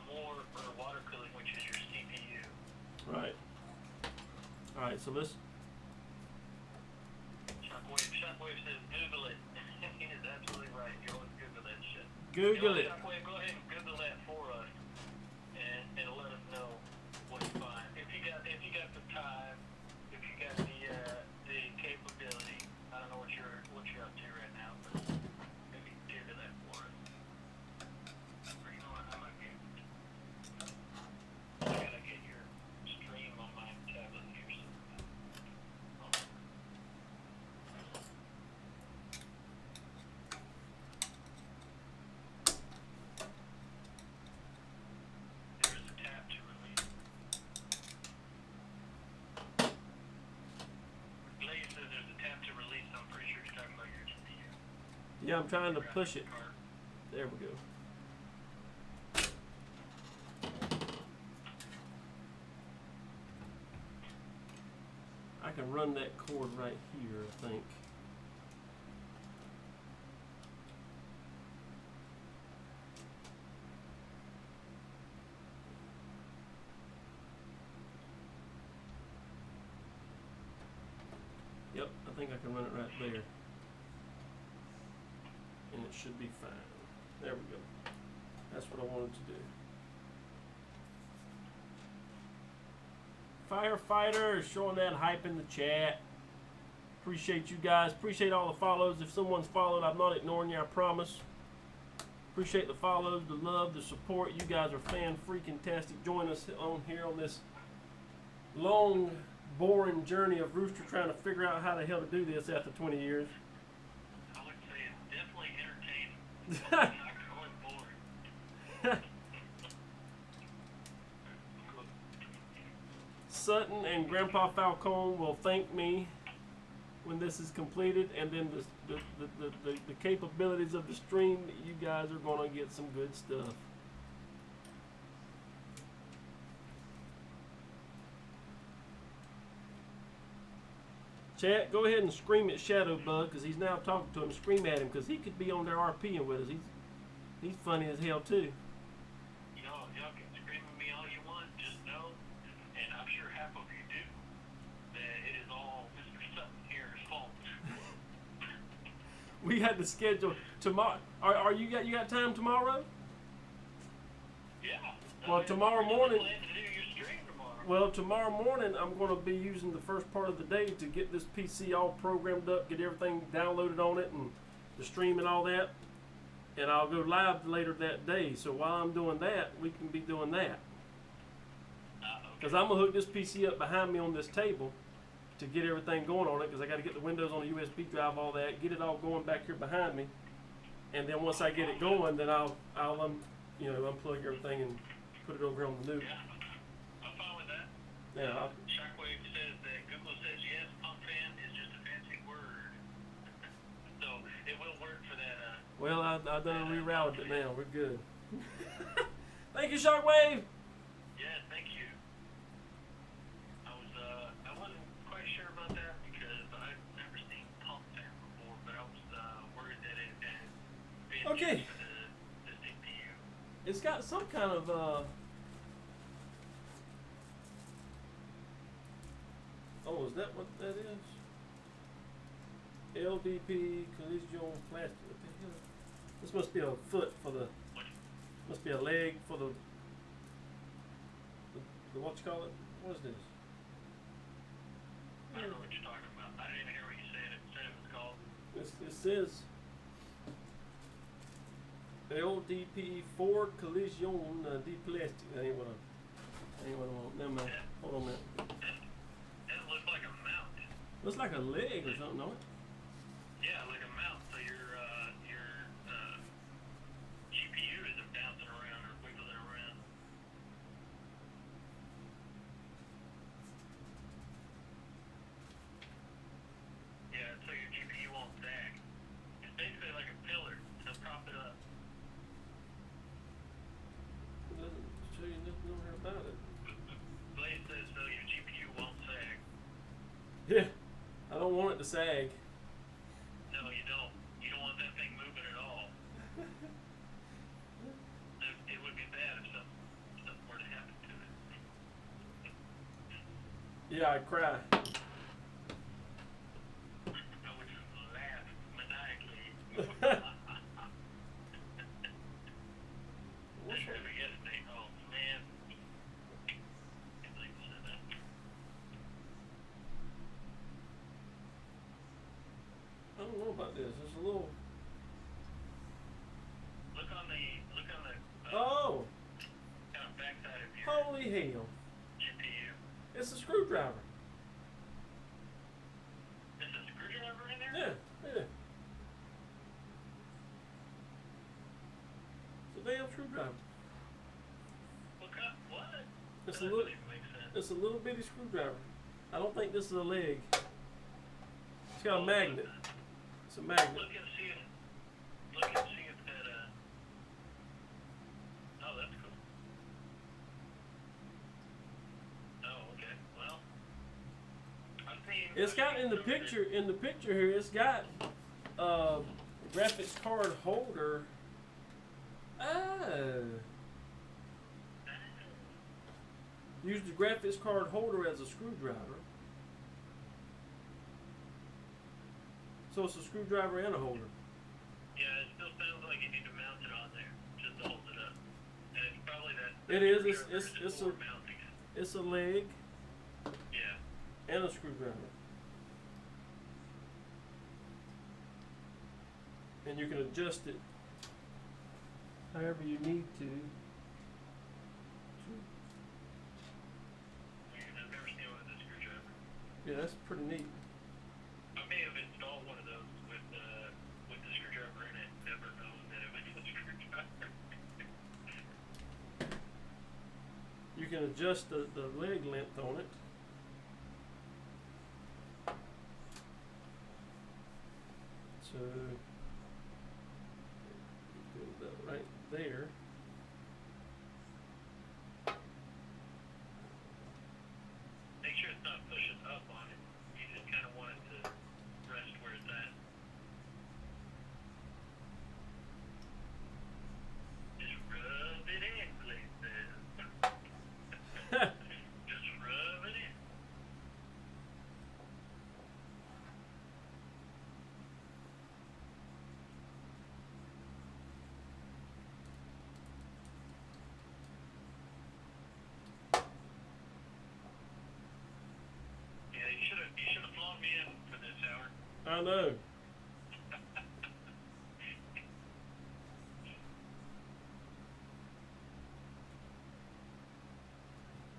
more for water cooling, which is your CPU. right. All right, so let's. Shockwave says Google it. He is absolutely right. You always Google that shit. Google it. Shockwave, go ahead and Google that for us, and let us know what you find. If you got the time, if you got the capability. I don't know what you're up to right now, but maybe Google that for us. Or you know what? I might be. I gotta get your stream on my tablet here. There's a tab to release. Blaze says there's a tab to release. I'm pretty sure you're talking about your CPU. Yeah, I'm trying to push it. Card. There we go. I can run that cord right here, I think. Yep, I think I can run it right there. And it should be fine. There we go. That's what I wanted to do. Firefighter showing that hype in the chat. Appreciate you guys. Appreciate all the follows. If someone's followed, I'm not ignoring you, I promise. Appreciate the follows, the love, the support. You guys are fan-freaking-tastic. Join us on here on this long, boring journey of Rooster trying to figure out how the hell to do this after 20 years. I would say it's definitely entertaining. Not going boring. Sutton and Grandpa Falcone will thank me when this is completed, and then the capabilities of the stream, you guys are gonna get some good stuff. Chat, go ahead and scream at Shadowbug, because he's now talking to him. Scream at him, because he could be on there RPing with us. He's funny as hell too. Y'all can scream at me all you want. Just know, and I'm sure half of you do, that it is all Mr. Sutton here's fault. We had to schedule tomorrow. Are you got time tomorrow? Yeah. Well, tomorrow morning. Plan to do your stream tomorrow. Well, tomorrow morning I'm going to be using the first part of the day to get this PC all programmed up, get everything downloaded on it, and the stream and all that. And I'll go live later that day. So while I'm doing that, we can be doing that. Because I'm going to hook this PC up behind me on this table to get everything going on it. Because I got to get the Windows on a USB drive, all that, get it all going back here behind me. And then once I get it going, then I'll unplug everything and put it over here on the new. Yeah, I'm fine with that. Yeah. Shockwave says that Google says yes, pump fan is just a fancy word. So it will work for that. Well, I done rerouted it now. We're good. Thank you, Shockwave. Yeah, thank you. I wasn't quite sure about that because I've never seen pump fan before, but I was worried that it had been Okay. used for the CPU. It's got some kind of oh, is that what that is? LDP collision plastic. What the hell? This must be a foot for the. Must be a leg for the what you call it? What is this? I don't know what you're talking about. I didn't even hear what you said. It said it was called. It says LDP for collision de plastic. That ain't what I want. Never mind. Hold on a minute. It looked like a mount. Looks like a leg or something, don't it? Yeah, like a mount. So your GPU isn't bouncing around or wiggling around. Yeah, so your GPU won't sag. It's basically like a pillar to prop it up. It doesn't show you nothing over here about it. Blade says so your GPU won't sag. Yeah, I don't want it to sag. No, you don't. You don't want that thing moving at all. It would be bad if something were to happen to it. Yeah, I'd cry. I would laugh maniacally. I should have yesterday. Oh man. Can't believe you said that. I don't know about this. It's a little. Look on the Oh, kind of backside of your holy hell! GPU. It's a screwdriver. Is a screwdriver in there? Yeah, yeah. It's a damn screwdriver. What? It's a That little. doesn't even make sense. It's a little bitty screwdriver. I don't think this is a leg. It's got a magnet. It's a magnet. Look and see it. Look and see if that. Oh, that's cool. Oh, okay. Well, I've seen. It's got in the picture. In the picture here, it's got graphics card holder. Oh. Use the graphics card holder as a screwdriver. So it's a screwdriver and a holder. Yeah, it still sounds like you need to mount it on there just to hold it up. And it's probably that. It is. screwdriver It's just for mounting it. It's a leg Yeah. and a screwdriver. And you can adjust it however you need to. I've never seen one with a screwdriver. Yeah, that's pretty neat. I may have installed one of those with the screwdriver in it, never known that it was a screwdriver. You can adjust the leg length on it. So, go about right there. Make sure it's not pushing up on it. You just kind of want it to rest where it's at. Just rub it in places. Just rub it in. Yeah, you should have flown me in for this hour. I know.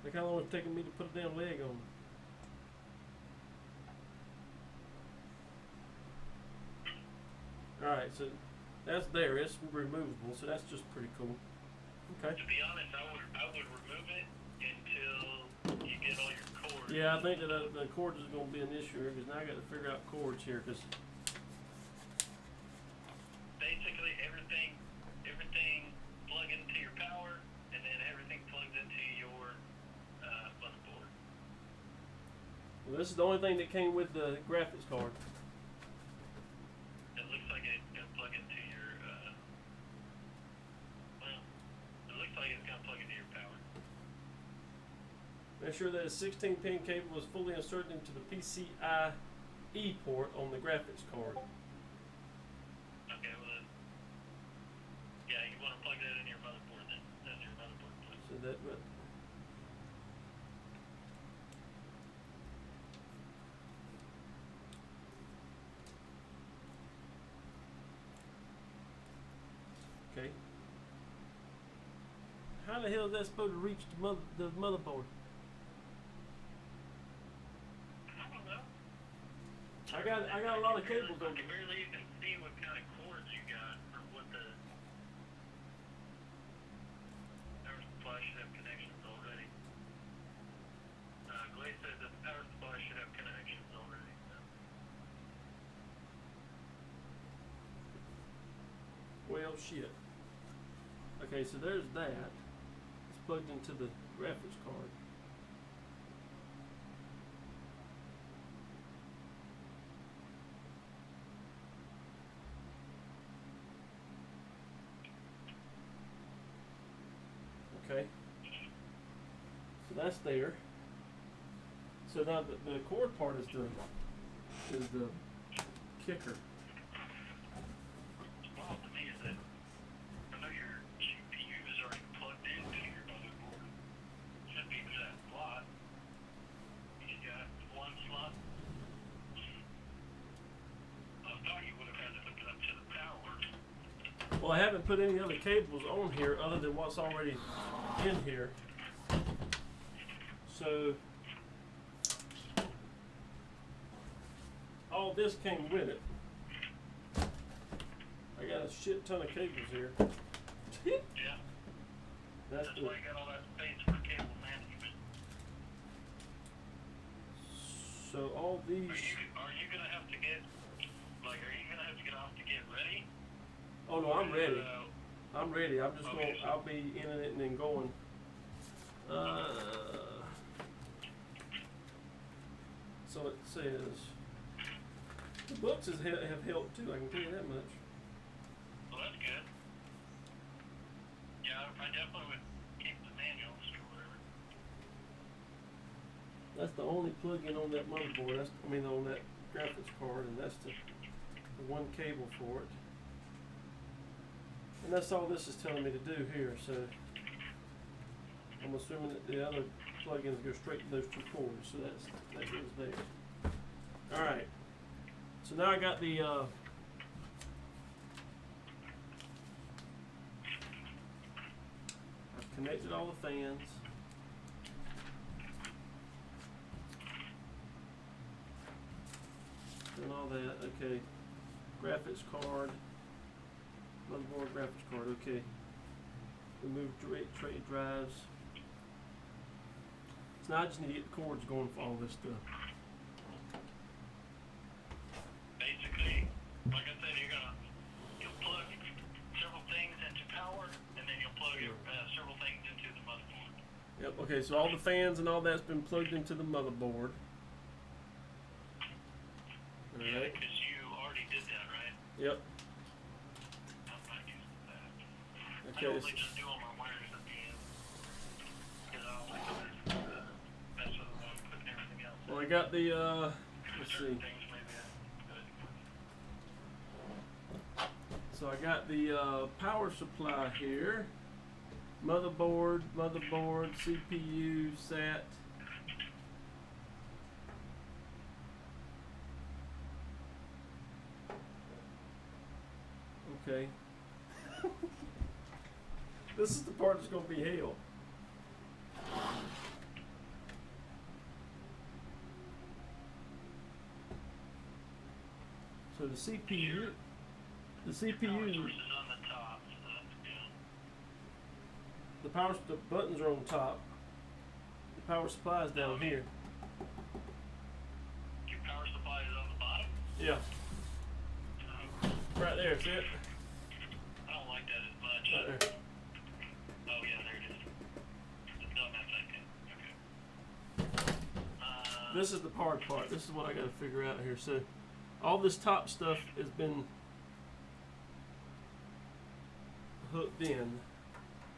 Look how long it's taking me to put a damn leg on. Alright, so that's there. It's removable, so that's just pretty cool. Okay. To be honest, I would remove it until you get all your cords. Yeah, I think that the cords is going to be an issue here because now I got to figure out cords here because Basically everything plug into your power, and then everything plugs into your motherboard. well, this is the only thing that came with the graphics card. It looks like it's gonna plug into your it looks like it's gonna plug into your power. Make sure that a 16-pin cable is fully inserted into the PCIe port on the graphics card. Okay, well then, yeah, you want to plug that in your motherboard then. That's your motherboard plug. So that right. Okay. How the hell is that supposed to reach the motherboard? I don't know. I got a lot of cables I on. can barely even see what kind of cords you got or what the power supply should have connections already. Glaze says that the power supply should have connections already. So. Well, shit. Okay, so there's that. It's plugged into the graphics card. Okay. So that's there. So now the cord part is the kicker. Well, to me is that I know your GPU is already plugged into your motherboard. Should be through that slot. You got one slot. I thought you would have had to hook it up to the power. Well, I haven't put any other cables on here other than what's already in here. So all this came with it. I got a shit ton of cables here. Yeah. That's That's the, why you got all that space for cable management. so all these. Are you gonna have to get off to get ready? Oh no, I'm ready. I'm ready. I'm just Okay. I'll be in it and then going. So it says the books have helped too. I can tell you that much. Well, that's good. Yeah, I definitely would keep the manuals or whatever. That's the only plug-in on that motherboard. On that graphics card, and that's the one cable for it. And that's all this is telling me to do here. So I'm assuming that the other plugins go straight to those two cords. So that goes there. All right. So now I got the Connected all the fans. And all that. Okay. Graphics card. Motherboard, graphics card. Okay. Remove tray drives. So now I just need to get the cords going for all this stuff. Basically, like I said, you'll plug several things into power, and then you'll plug several things into the motherboard. Yep, okay, so all the fans and all that's been plugged into the motherboard. Yeah, Alright. because you already did that, right? Yep. I'm not used to that. I Okay. normally just do all my wires at the end. Because I don't like to mess with them when I'm putting everything else in. Well, I got the, let's Certain see. things maybe So I got the power supply here. Motherboard, CPU, SAT. Okay. This is the part that's going to be hell. So the CPU, power source is on the top, so that's good. the buttons are on top. The power supply is down here. Your power supply is on the bottom? Yeah, right there. See it? I don't like that as much. Right there. Oh yeah, there it is. No, that's okay. Okay. This is the hard part. This is what I got to figure out here. So, all this top stuff has been hooked in.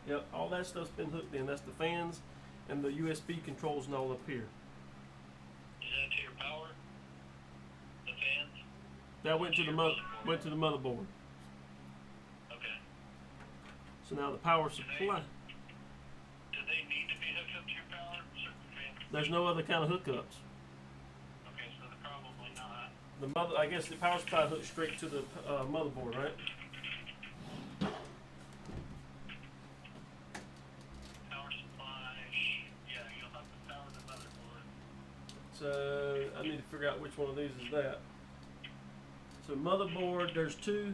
Yep, all that stuff's been hooked in. That's the fans and the USB controls and all up here. Is that to your power? The fans? That went to the motherboard. Okay. So now the power supply. Do they need to be hooked up to your power? Certain fans? There's no other kind of hookups. Okay, so they're probably not. I guess the power supply hooks straight to the motherboard, right? Power supply. Yeah, you'll have to power the motherboard. So I need to figure out which one of these is that. So motherboard, there's two.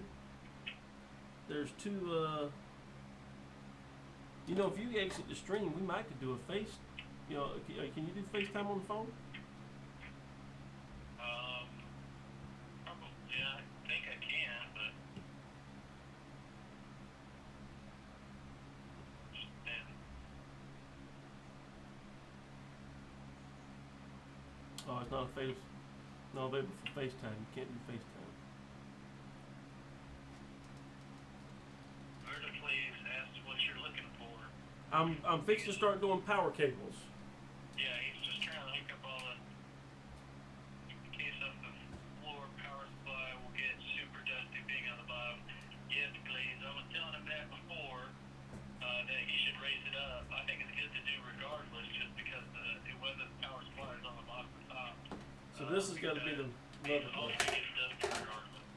You know, if you exit the stream, we might could do a face. You know, can you do FaceTime on the phone? Probably. Yeah, I think I can, but. Man, Oh, it's not not available for FaceTime. You can't do FaceTime. Verta, please ask what you're looking for. I'm fixing to start doing power cables. Yeah, he's just trying to hook up all the. In case of the floor power supply will get super dusty being on the bottom. Yes, please. I was telling him that before, that he should raise it up. I think it's good to do regardless, just because whether the power supply is on the bottom or top. So this has got to be the It motherboard. also gets dusty regardless.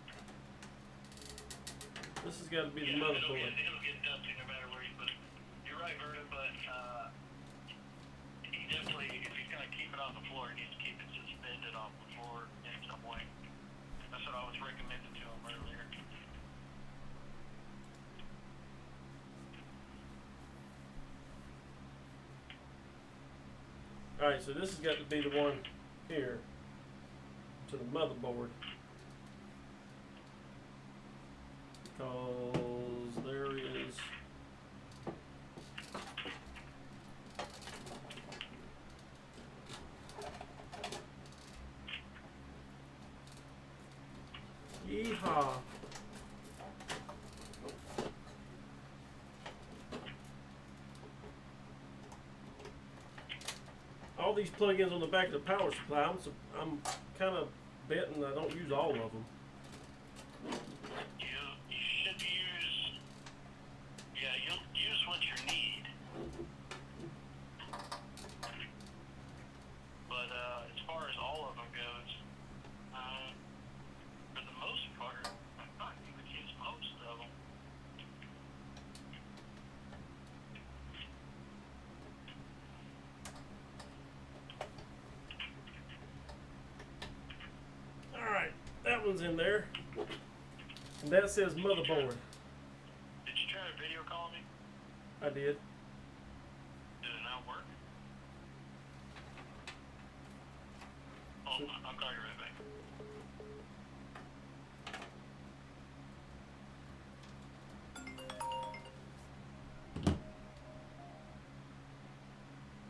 This has got to be the Yeah, motherboard. it'll get dusty no matter where you put it. You're right, Verta, but he definitely, if he's going to keep it on the floor, he needs to keep it suspended off the floor in some way. That's what I was recommending to him earlier. Alright, so this has got to be the one here to the motherboard. Because there is yeehaw. All these plugins on the back of the power supply, I'm kind of betting I don't use all of them. You should use, you'll use what you need. But as far as all of them goes, for the most part, I thought you would use most of them. that one's in there. And that says motherboard. Did you try to video call me? I did. Did it not work? Oh, I'll call you right back.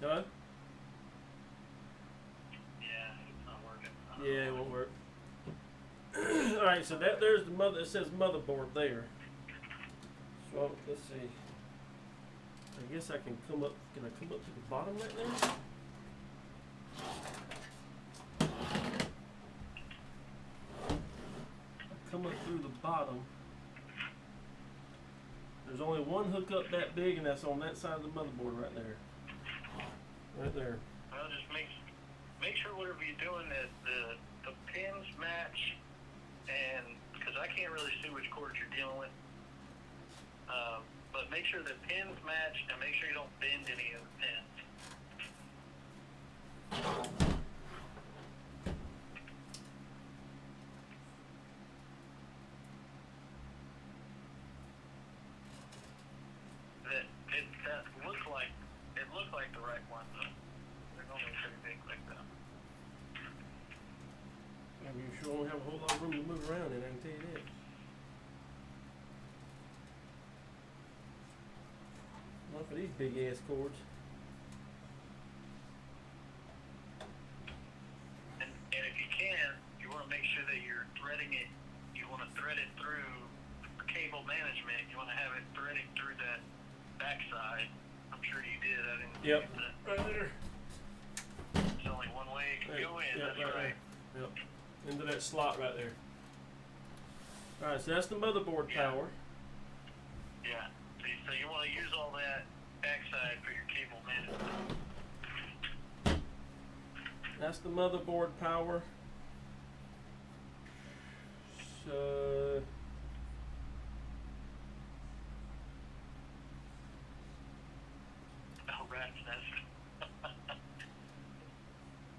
Done? Yeah, it's not working. Yeah, it won't work. Alright, so there's the mother. It says motherboard there. So let's see. I guess I can come up. Can I come up to the bottom right there? Come up through the bottom. There's only one hookup that big, and that's on that side of the motherboard right there. Right there. Well, just make sure whatever you're doing that the pins match, and because I can't really see which cords you're dealing with, but make sure the pins match, and make sure you don't bend any of the pins. It looked like the right one, though. They're normally pretty big like that. I mean, you sure don't have a whole lot of room to move around in, I can tell you that. Not for these big ass cords. And if you can, you want to make sure that you're threading it. You want to thread it through cable management. You want to have it threading through that backside. I'm sure you did. I didn't. Yep. see that. Right there. There's only one way it can go in. Yep, That's right. there. Yep. Into that slot right there. Alright, so that's the motherboard Yeah. power. Yeah. So you want to use all that backside for your cable management. That's the motherboard power. So Oh, rat's nest.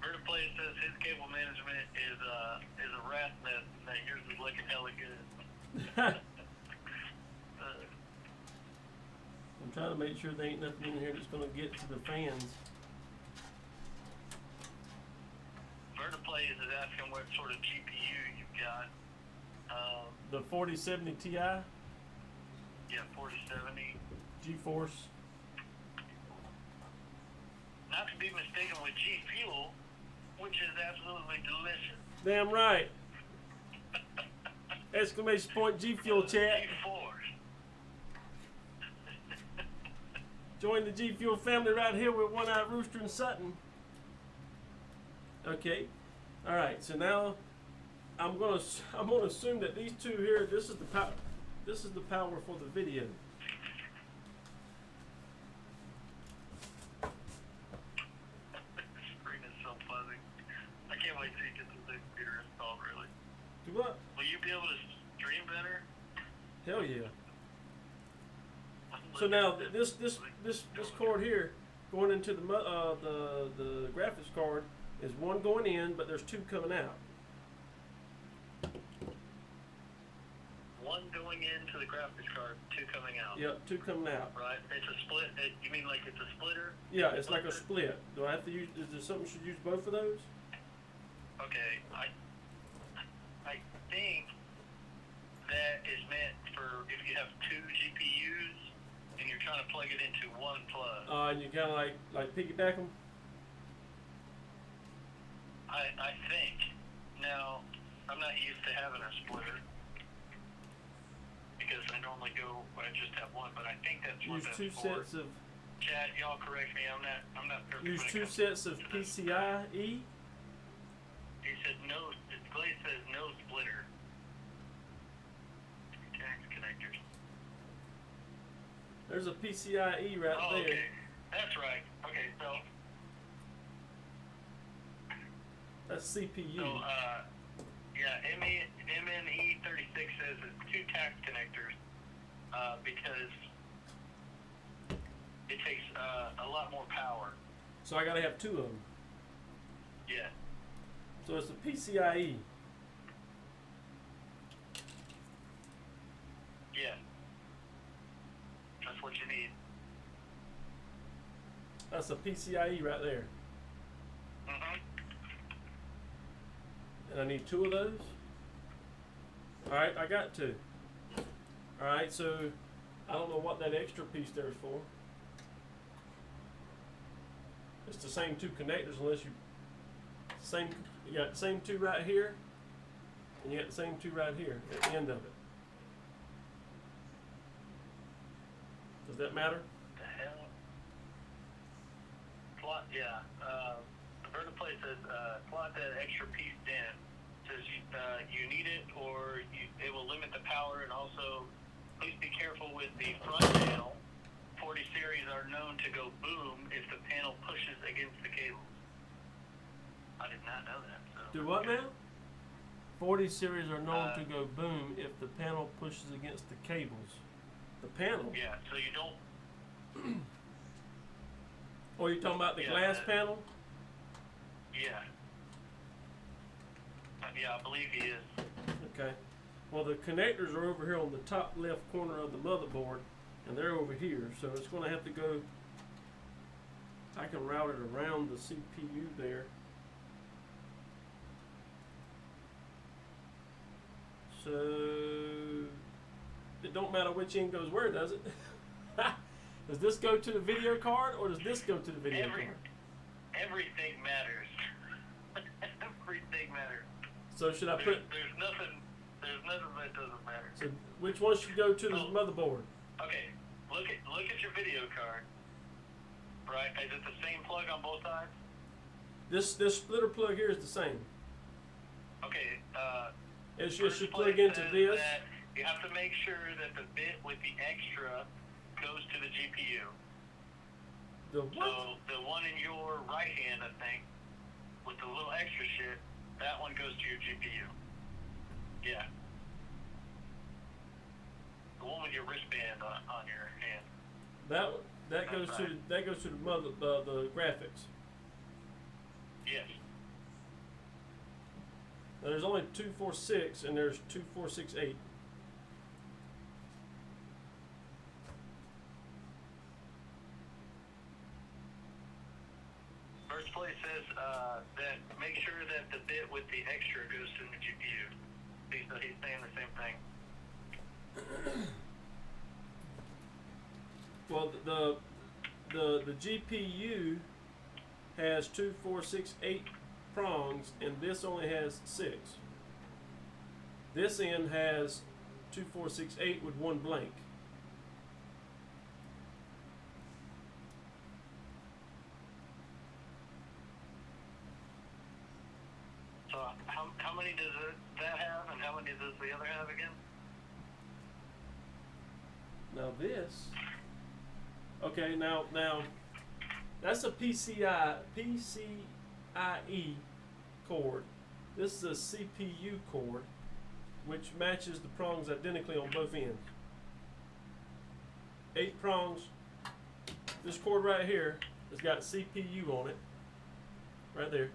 Vertiplay says his cable management is a rat's nest, and that yours is looking hella good. I'm trying to make sure there ain't nothing in here that's gonna get to the fans. Vertiplay is asking what sort of GPU you've got. The 4070 Ti, Yeah, 4070. GeForce. Not to be mistaken with GFuel, which is absolutely delicious. Damn right. Exclamation point GFuel chat. G4. Join the GFuel family right here with One Eyed Rooster and Sutton. Okay. All right. So now I'm gonna assume that these two here. This is the power. This is the power for the video. Screen is so fuzzy. I can't wait till you get this computer installed, really. Do what? Will you be able to stream better? Hell yeah. So now this cord here going into the graphics card is one going in, but there's two coming out. One going into the graphics card, two coming out. Yep, two coming out. Right? It's a split. You mean like it's a splitter? Yeah, it's like a split. Do I have to use? Is there something I should use both of those? Okay, I think that is meant for if you have two GPUs and you're trying to plug it into one plug. And you kind of like piggyback them. I think. Now, I'm not used to having a splitter because I normally I just have one, but I think that's what Use that's two for. sets of. Chad, y'all correct me. I'm not perfect. Use when it two comes sets to of this. PCIe. He said no. Glaze says no splitter. Tax connectors. There's a PCIe right Oh, there. okay. That's right. Okay, so That's CPU. yeah, MNE 36 says it's two tax connectors because it takes a lot more power. So I gotta have two of them. Yeah. So it's a PCIe. what you need. That's a PCIe right there. Mm-hmm. And I need 2 of those. Alright, I got 2. Alright, so I don't know what that extra piece there is for. It's the same 2 connectors unless you got the same 2 right here, and you got the same 2 right here at the end of it. Does that matter? The hell? Plot, yeah. The vertiplate says plot that extra piece in. Says you need it or it will limit the power, and also please be careful with the front panel. 40 series are known to go boom if the panel pushes against the cables. I did not know that. So. Do what now? 40 series are known to go boom if the panel pushes against the cables. The panel? Yeah, so you don't. Or you talking about the glass panel? Yeah. Yeah, I believe he is. Okay. Well, the connectors are over here on the top left corner of the motherboard, and they're over here. So it's going to have to go. I can route it around the CPU there. So it don't matter which end goes where, does it? Does this go to the video card or does this go to the video card? Everything matters. Everything matters. So should I put? There's nothing that doesn't matter. So which one should go to the motherboard? Okay, look at your video card. Right? Is it the same plug on both sides? This splitter plug here is the same. Okay. It should plug into this. You have to make sure that the bit with the extra goes to the GPU. The what? So the one in your right hand, I think, with the little extra shit, that one goes to your GPU. Yeah. The one with your wristband on your hand. That goes to the graphics. Yes. Now there's only 246 and there's 2468. First place says that make sure that the bit with the extra goes to the GPU. He's saying the same thing. Well, the GPU has 2, 4, 6, 8 prongs, and this only has 6. This end has 2, 4, 6, 8 with 1 blank. So how many does that have, and how many does the other have again? Now this, okay, now that's a PCIe cord. This is a CPU cord, which matches the prongs identically on both ends. 8 prongs. This cord right here has got CPU on it, right there.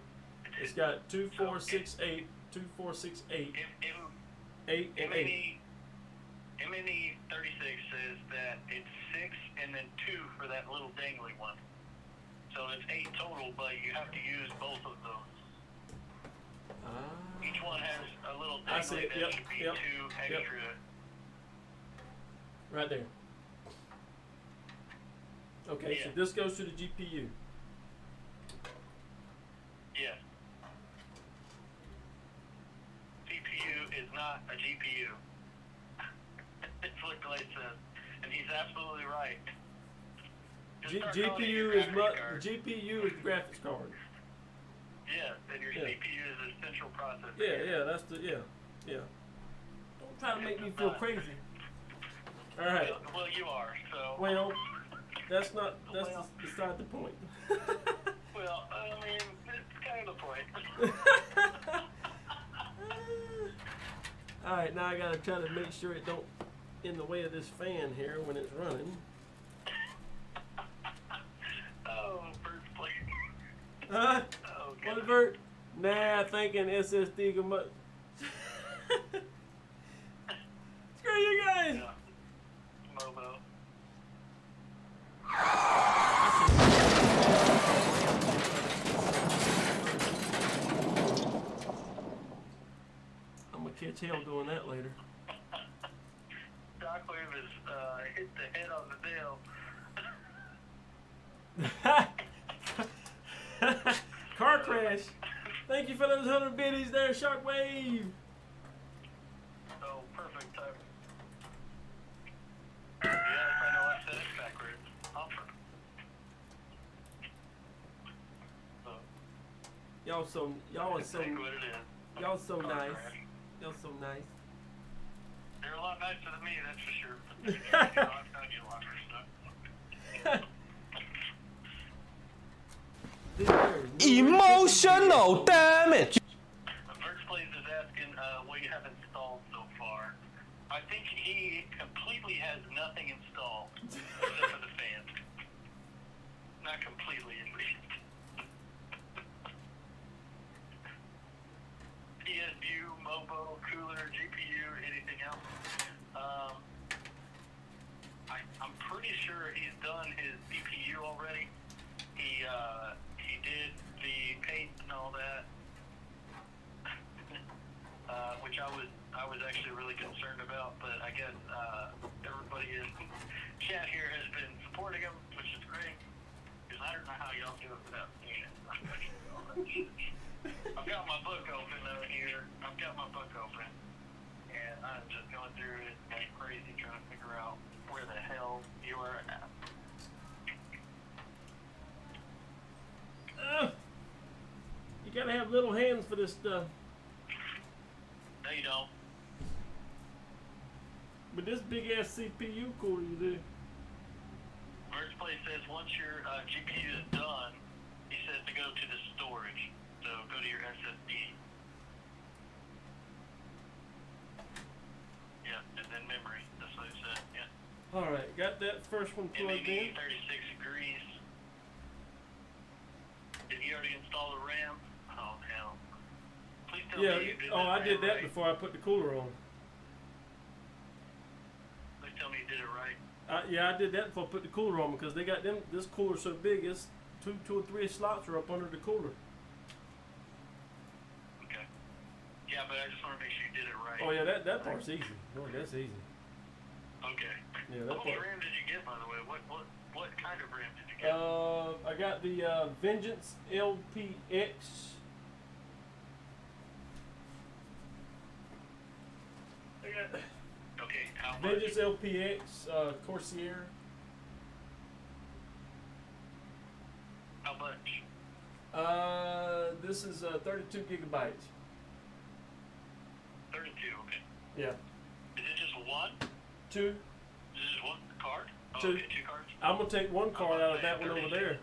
It's got 2, 4, 6, 8, 2, 4, 6, 8, 8 and 8. MNE 36 says that it's 6 and then 2 for that little dangly one. So it's 8 total, but you have to use both of those. Each one has a little dangly that should be 2 extra. Right there. Okay, so this goes to the GPU. Yes. CPU is not a GPU. That's what Glade says. And he's absolutely right. GPU is the GPU is the graphics card. Yeah, and your CPU is the central processor. Yeah, that's the yeah. Don't try to make me feel crazy. All right. Well, you are. So. Well, that's beside the point. Well, I mean, it's kind of the point. All right, now I gotta try to make sure it don't in the way of this fan here when it's running. Oh, Bert's playing. Huh? Oh, What, Bert? Nah, thinking SSD go much. Screw you guys. Yeah. Mobo. tail doing that later. Shockwave has hit the head on the tail. Car crash. Thank you for those 100 biddies there, Shockwave. Oh, perfect timing. Yes, I know I said it backwards. Offer. So, Y'all are so take what it is. y'all so Car nice. crash. Y'all so nice. They're a lot nicer than me, that's for sure. I've known you longer, so. Emotional damage. First place is asking what you have installed so far. I think he completely has nothing installed except for the fan. Not completely, at least. PSU, Mobo, cooler, GPU, anything else. I'm pretty sure he's done his CPU already. He did the paint and all that, which I was actually really concerned about. But I guess everybody in chat here has been supporting him, which is great. Because I don't know how y'all do it without seeing it. I've got my book open though here. I've got my book open, and I'm just going through it like crazy, trying to figure out where the hell you are at. You gotta have little hands for this stuff. No, you don't. But this big ass CPU cooler you do. First place says once your GPU is done, he says to go to the storage. So go to your SSD. Yeah, and then memory. That's what he said. Yeah. Alright, got that first one plugged in. MEB 36 degrees. Did he already install the RAM? Oh hell. Please tell Yeah, me you did oh, I RAM did that right. before I put the cooler on. Please tell me you did it right. Yeah, I did that before I put the cooler on because they got them. This cooler so big, it's two or three slots are up under the cooler. Okay. Yeah, but I just want to make sure you did it right. Oh yeah, that part's easy. Oh, that's easy. Okay. Yeah, that What part. RAM did you get, by the way? What kind of RAM did you get? I got the Vengeance LPX. I got Okay, how much? Vengeance LPX Corsair. How much? This is 32 gigabytes. 32, okay. Yeah. Is it just one? Two. Is it just one card? Oh, Two. okay, 2 cards? I'm gonna take one card out of that one over 36. there,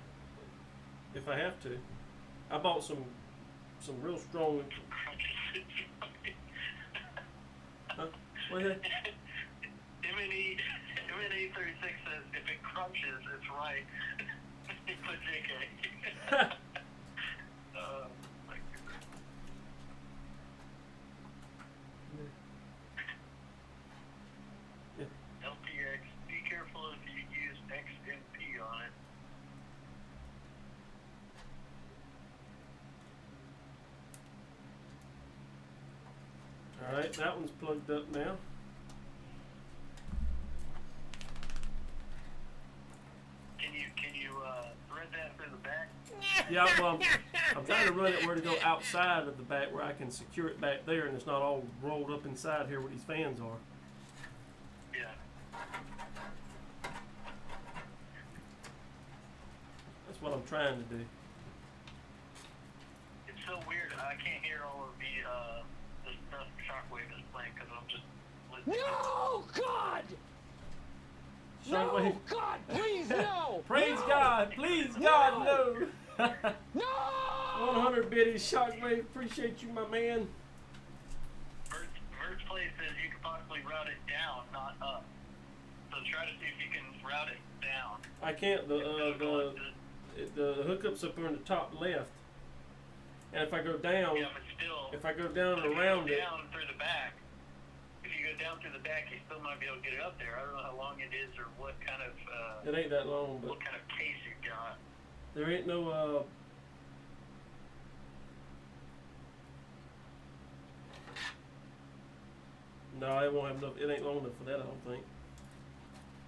if I have to. I bought some real strong. Huh? What is that? MNE 36 says if it crunches, it's right. He put JK. My goodness. LPX, be careful if you use XMP on it. All right, that one's plugged up now. Can you thread that through the back? Yeah, well, I'm trying to run it where to go outside of the back where I can secure it back there and it's not all rolled up inside here where these fans are. Yeah. That's what I'm trying to do. It's so weird. I can't hear all of the stuff Shockwave is playing because I'm just listening. No, God! Shockwave. No, God, please, no! Praise no! God, please God, no. No! 100 biddies, Shockwave, appreciate you, my man. Merge Play says you could possibly route it down, not up. So try to see if you can route it down. I can't. The hookup's up on the top left, and if I go down, Yeah, but still. if I go down if and you around go it, down through the back. If you go down through the back, you still might be able to get it up there. I don't know how long it is or what kind of it ain't that long, but what kind of case you got. there ain't no. No, it won't have enough. It ain't long enough for that, I don't think.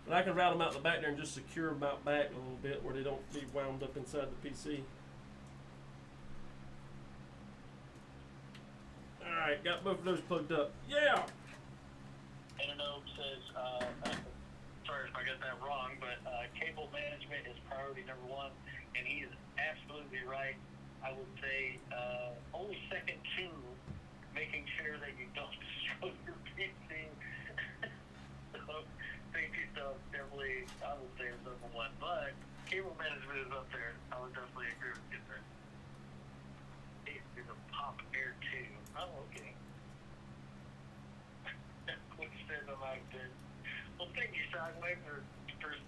But I can route them out the back there and just secure them out back a little bit where they don't be wound up inside the PC. Alright, got both of those plugged up. Yeah! Anano says, sorry if I got that wrong, but cable management is priority number one, and he is absolutely right. I would say only second to making sure that you don't destroy your PC. So, safety stuff definitely, I would say, is number one. But cable management is up there. I would definitely agree with you there. It's a Pop Air 2. Oh, okay. Which says I'm out of bed. Well, thank you, Shockwave, for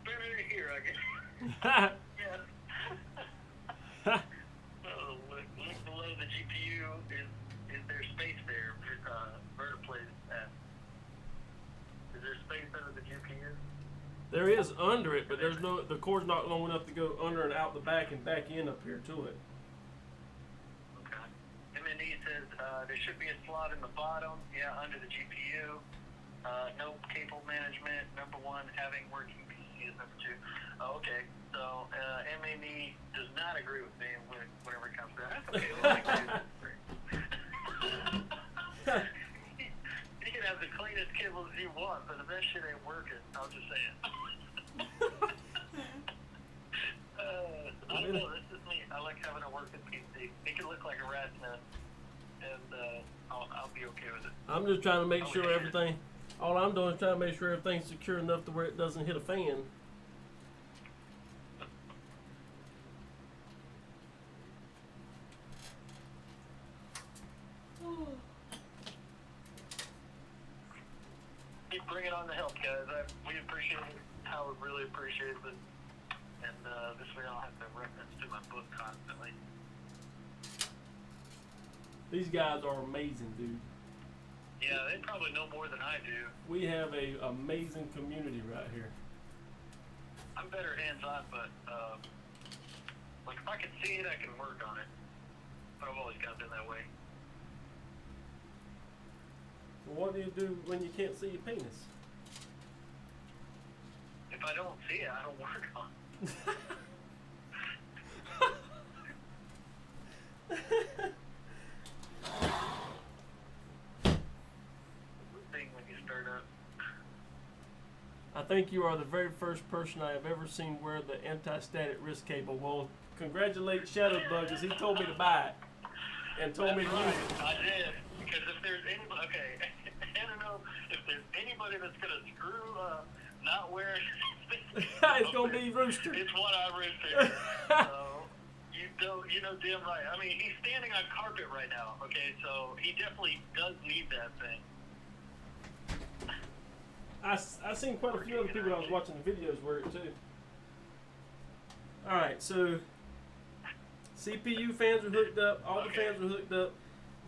spinning it here, I guess. Yeah. Look below the GPU. Is there space there? Vertiplate at. Is there space under the GPU? There is under it, but there's no. The cord's not long enough to go under and out the back and back in up here to it. Okay. MNE says there should be a slot in the bottom. Yeah, under the GPU. No cable management. Number one, having working PC is number two. Oh, okay. So MNE does not agree with me whenever it comes to that. That's okay. We'll make that. You can have the cleanest cables you want, but if that shit ain't working, I'll just say it. I don't know, this is me. I like having a working PC. It can look like a rat's nest, and I'll be okay with it. I'm just trying to make sure everything. All I'm doing is trying to make sure everything's secure enough to where it doesn't hit a fan. Keep bringing on the help, guys. We appreciate it. Howard really appreciates it. And this way I'll have to reference to my book constantly. These guys are amazing, dude. Yeah, they probably know more than I do. We have a amazing community right here. I'm better hands-on, but like if I can see it, I can work on it. But I've always kind of been that way. Well, what do you do when you can't see your penis? If I don't see it, I don't work on it. Thing when you start up. I think you are the very first person I have ever seen wear the anti-static wrist cable. Well, congratulate Shadowbug, because he told me to buy it and told me to use it. I did, because if there's anybody, okay, I don't know if there's anybody that's gonna screw not wearing. It's gonna be Rooster. It's one eye Rooster. So you know damn right. I mean, he's standing on carpet right now. Okay, so he definitely does need that thing. I seen quite a few other people I was watching the videos wear it too. Alright, so CPU fans are hooked up, all the fans are hooked up,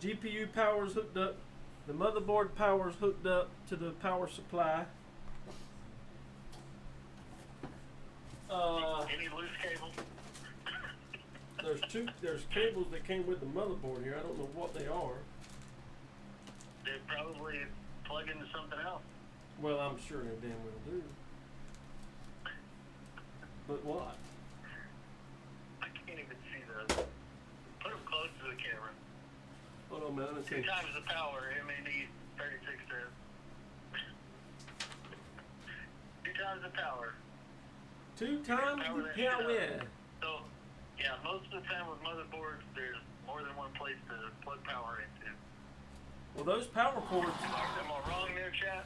GPU power is hooked up, the motherboard power is hooked up to the power supply. Any loose cables? There's cables that came with the motherboard here. I don't know what they are. They probably plug into something else. Well, I'm sure they damn well do. But what? I can't even see those. Put them close to the camera. Hold on, man. Let's 2 see. times the power, MAD 36 says. 2 times the power. 2 times Power the that shit up. power. So, yeah, most of the time with motherboards, there's more than one place to plug power into. Well, those power cords. Am I wrong there, chat?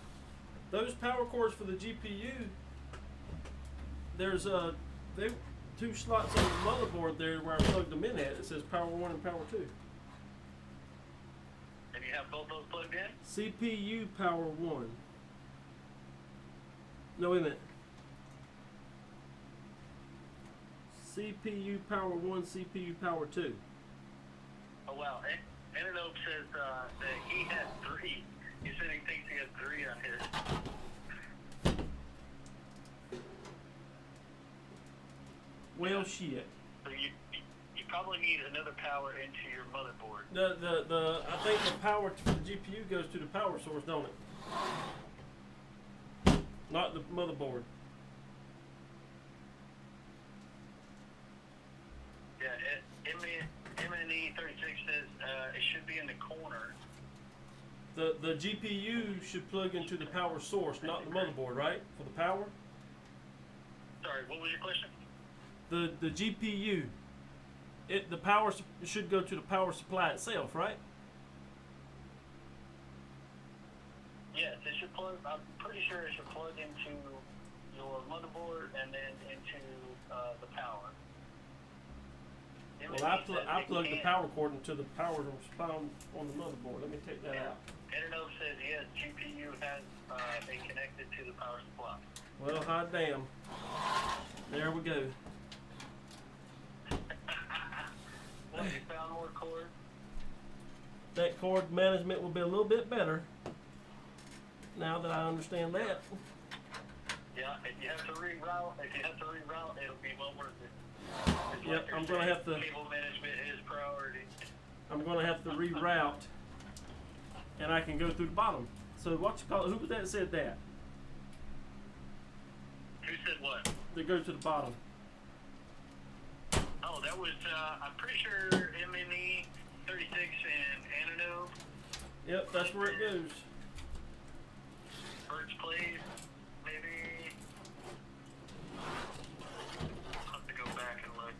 Those power cords for the GPU, there's 2 slots on the motherboard there where I plugged them in at. It says power 1 and power 2. And you have both those plugged in? CPU power 1. No, wait a minute. CPU power 1, CPU power 2. Oh, wow. Ananope says that he has 3. He said he thinks he has 3 on his. Well, shit. So you probably need another power into your motherboard. I think the power for the GPU goes to the power source, don't it? Not the motherboard. Yeah, MNE 36 says it should be in the corner. The GPU should plug into the power source, not the motherboard, right? For the power? Sorry, what was your question? The GPU, the power should go to the power supply itself, right? Yes, it should plug. I'm pretty sure it should plug into your motherboard and then into the power. Well, I plugged the power cord into the power supply on the motherboard. Let me take that out. Internet says yes, GPU has been connected to the power supply. Well, hot damn. There we go. Well, you found more cord? That cord management will be a little bit better now that I understand that. Yeah, if you have to reroute, it'll be well worth it. It's Yep, they're I'm gonna saying have to. Cable management is priority. I'm gonna have to reroute, and I can go through the bottom. So what you call it? Who was that said that? Who said what? They go to the bottom. Oh, that was, I'm pretty sure MNE 36 and Anano. Yep, that's where it goes. Birch Place, maybe. I'll have to go back and look.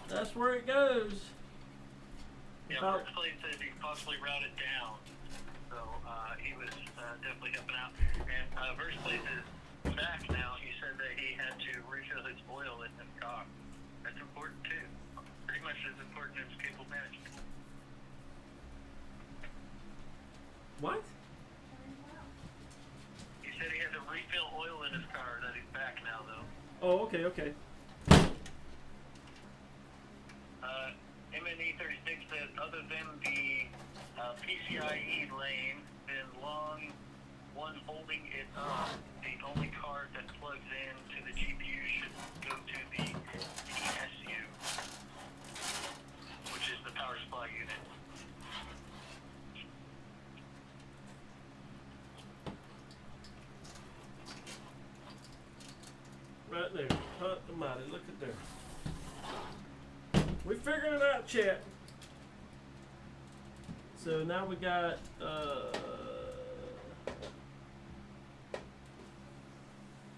That's where it goes. Yeah, About- Birch Place says he possibly routed down. So, he was definitely helping out. And Birch Place is back now. He said that he had to refill his oil in his car. That's important too. Pretty much as important as cable management. What? He said he had to refill oil in his car. That he's back now though. Oh, okay, okay. MNE 36 says other than the PCIe lane, then long one holding it up, the only card that plugs in to the GPU should go to the PSU, which is the power supply unit. Right there. Hot almighty, look at there. We're figuring it out, chat. So now we got I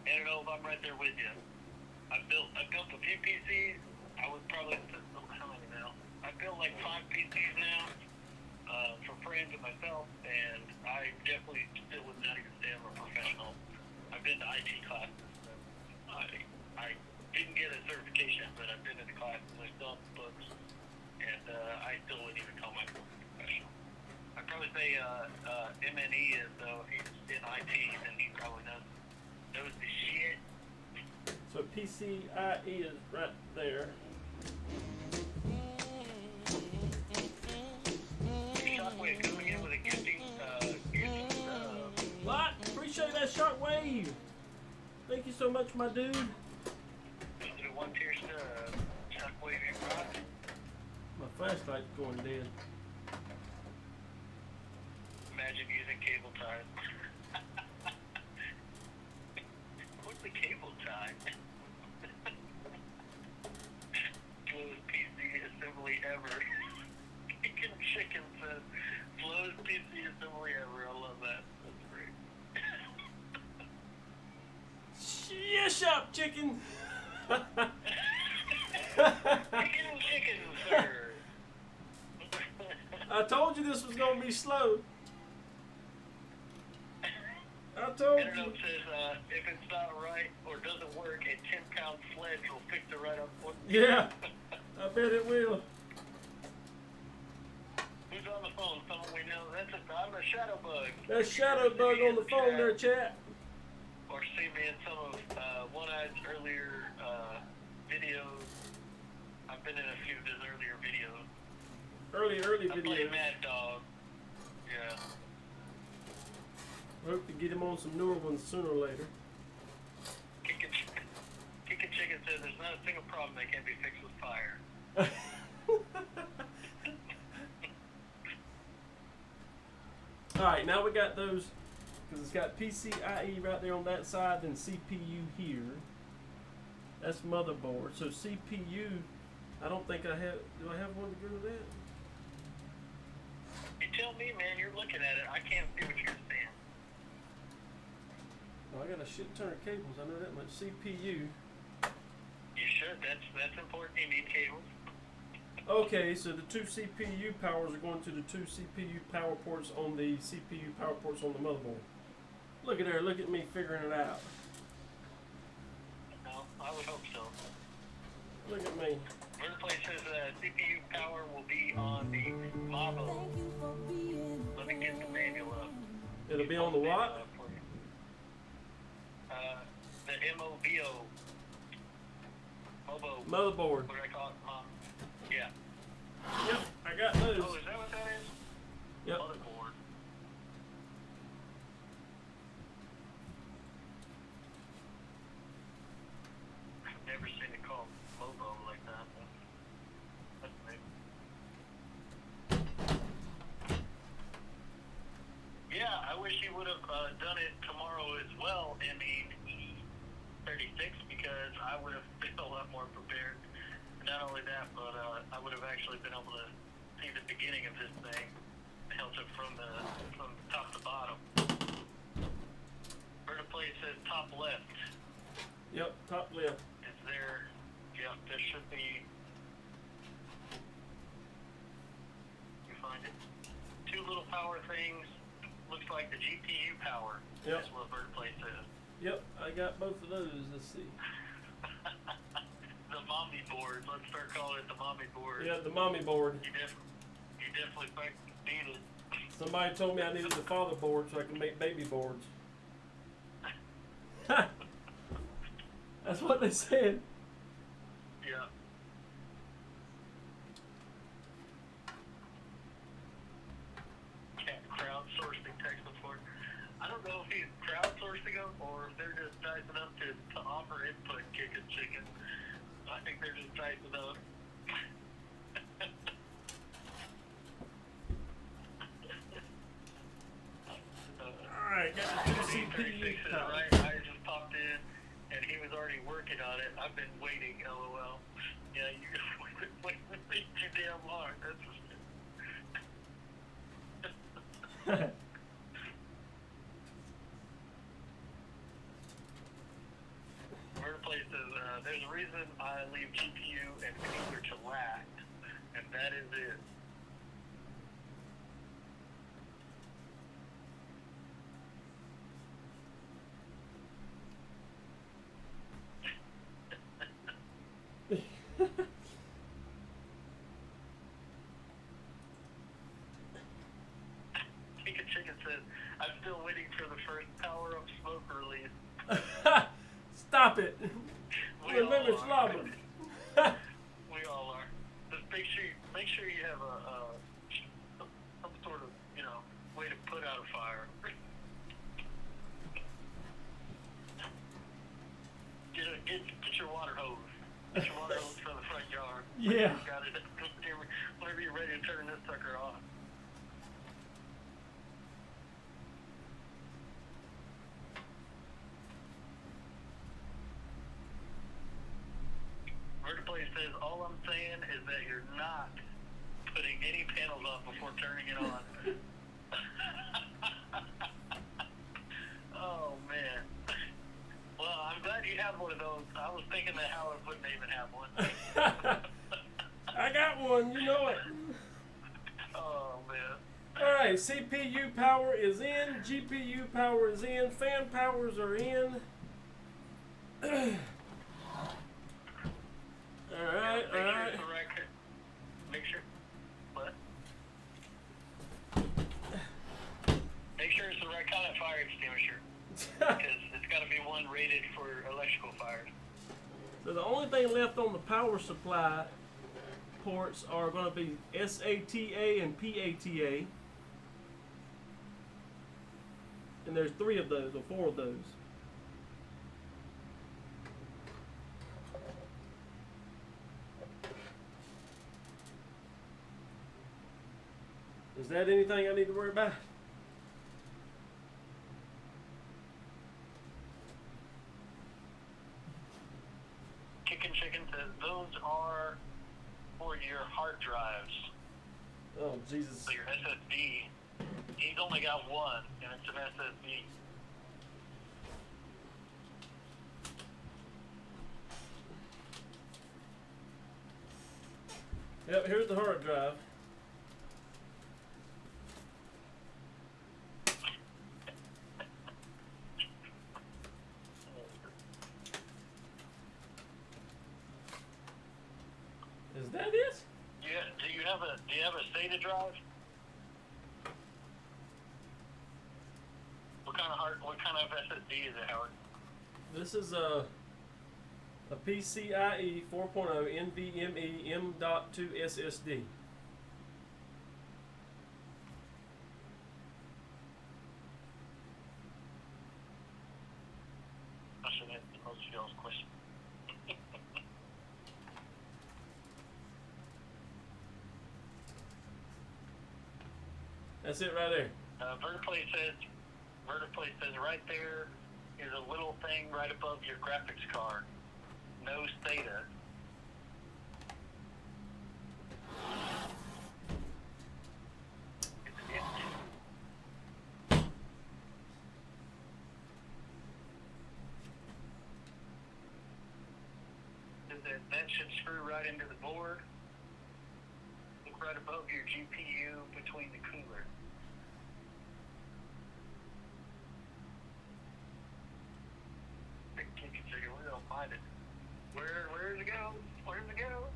don't know if I'm right there with you. I built a few PCs. I would probably how many now? I built like 5 PCs now for friends and myself, and I definitely still would not even say I'm a professional. I've been to IT classes. I didn't get a certification, but I've been in the classes. I still have the books, and I still wouldn't even call myself a professional. I'd probably say MNE is though he's in IT, and he probably knows the shit. so PCIe is right there. Shockwave coming in with a gifting. Lot, appreciate that shockwave. Thank you so much, my dude. Is it a 1-tier Shockwave you brought? My flashlight's going dead. Imagine using cable tie. What's the cable tie? Slowest PC assembly ever. Kicking Chicken says, slowest PC assembly ever. I love that. That's great. Yes, up, chicken. Chicken, sir. I told you this was gonna be slow. I told Internet you. says if it's not right or doesn't work, a 10-pound sledge will fix it right up. Yeah, I bet it will. Who's on the phone? Someone we know. I'm a shadow bug. That shadow bug on the phone there, chat. Or see me in some of One-Eye's earlier videos. I've been in a few of his earlier videos. Early I play videos. Mad Dog. Yeah. Hope to get him on some newer ones sooner or later. Kicking Chicken says there's not a single problem that can't be fixed with fire. All right, now we got those because it's got PCIe right there on that side, then CPU here. That's motherboard. So CPU, I don't think I have. Do I have one to go to that? You tell me, man. You're looking at it. I can't see what you're seeing. Oh, I got a shit ton of cables. I know that much. CPU. You should. That's important. You need cables. Okay, so the two CPU powers are going to the two CPU power ports on the CPU power ports on the motherboard. Look at there. Look at me figuring it out. No, I would hope so. Look at me. Where the place says CPU power will be on the Mavo. Thank you for being a Let me get the manual up. It'll be on the what? The MOBO. Mobo. Motherboard. What do I call it? Yeah. Yep, I got those. Oh, is that what that is? Yep. Motherboard. I've never seen it called Mobo like that. That's amazing. Yeah, I wish he would have done it tomorrow as well in the E36 because I would have been a lot more prepared. Not only that, but I would have actually been able to see the beginning of this thing, held it from top to bottom. Where the place says top left. Yep, top left. Is there? Yep, there should be. You find it? Two little power things. Looks like the GPU power. Yep. That's what bird place is. Yep, I got both of those. Let's see. The mommy board. Let's start calling it the mommy board. Yeah, the mommy board. You definitely fucking need it. Somebody told me I needed the father board so I can make baby boards. That's what they said. Yeah. Crowdsourcing tech support. I don't know if he's crowdsourcing them or if they're just typing up to offer input kicking chicken. I think they're just typing up. Alright, got the two CPU power. Right, I just popped in and he was already working on it. I've been waiting, LOL. Yeah, you wait too damn long. That's just Where the place is, there's a reason I leave GPU and cooler to last, and that is it. Chicken says, I'm still waiting for the first power up smoke release. Stop it. We Remember all are. slobber. We all are. Just make sure you have some sort of, way to put out a fire. Get your water hose. Get your water hose from the front yard. Yeah. Got it. Whenever you're ready to turn this sucker off. Place says, all I'm saying is that you're not putting any panels on before turning it on. Oh, man. Well, I'm glad you have one of those. I was thinking that Howard wouldn't even have one. I got one, you know it. Oh, man. Alright, CPU power is in, GPU power is in, fan powers are in. Alright, alright. Make sure. What? Make sure it's the right kind of fire extinguisher. Because it's got to be one rated for electrical fires. So the only thing left on the power supply ports are going to be SATA and PATA. And there's 3 of those, or 4 of those. Is that anything I need to worry about? Chicken says those are for your hard drives. Oh, Jesus. So your SSD. He's only got one, and it's an SSD. Yep, here's the hard drive. Is that it? Yeah. Do you have a SATA drive? What kind of SSD is it, Howard? This is a PCIe 4.0 NVMe M.2 SSD. I should have most of y'all's question. That's it right there. Vertiplay says right there is a little thing right above your graphics card. No SATA. It's empty. That should screw right into the board. Look right above your GPU between the cooler. You can figure we don't find it. Where's it go? Where's it go?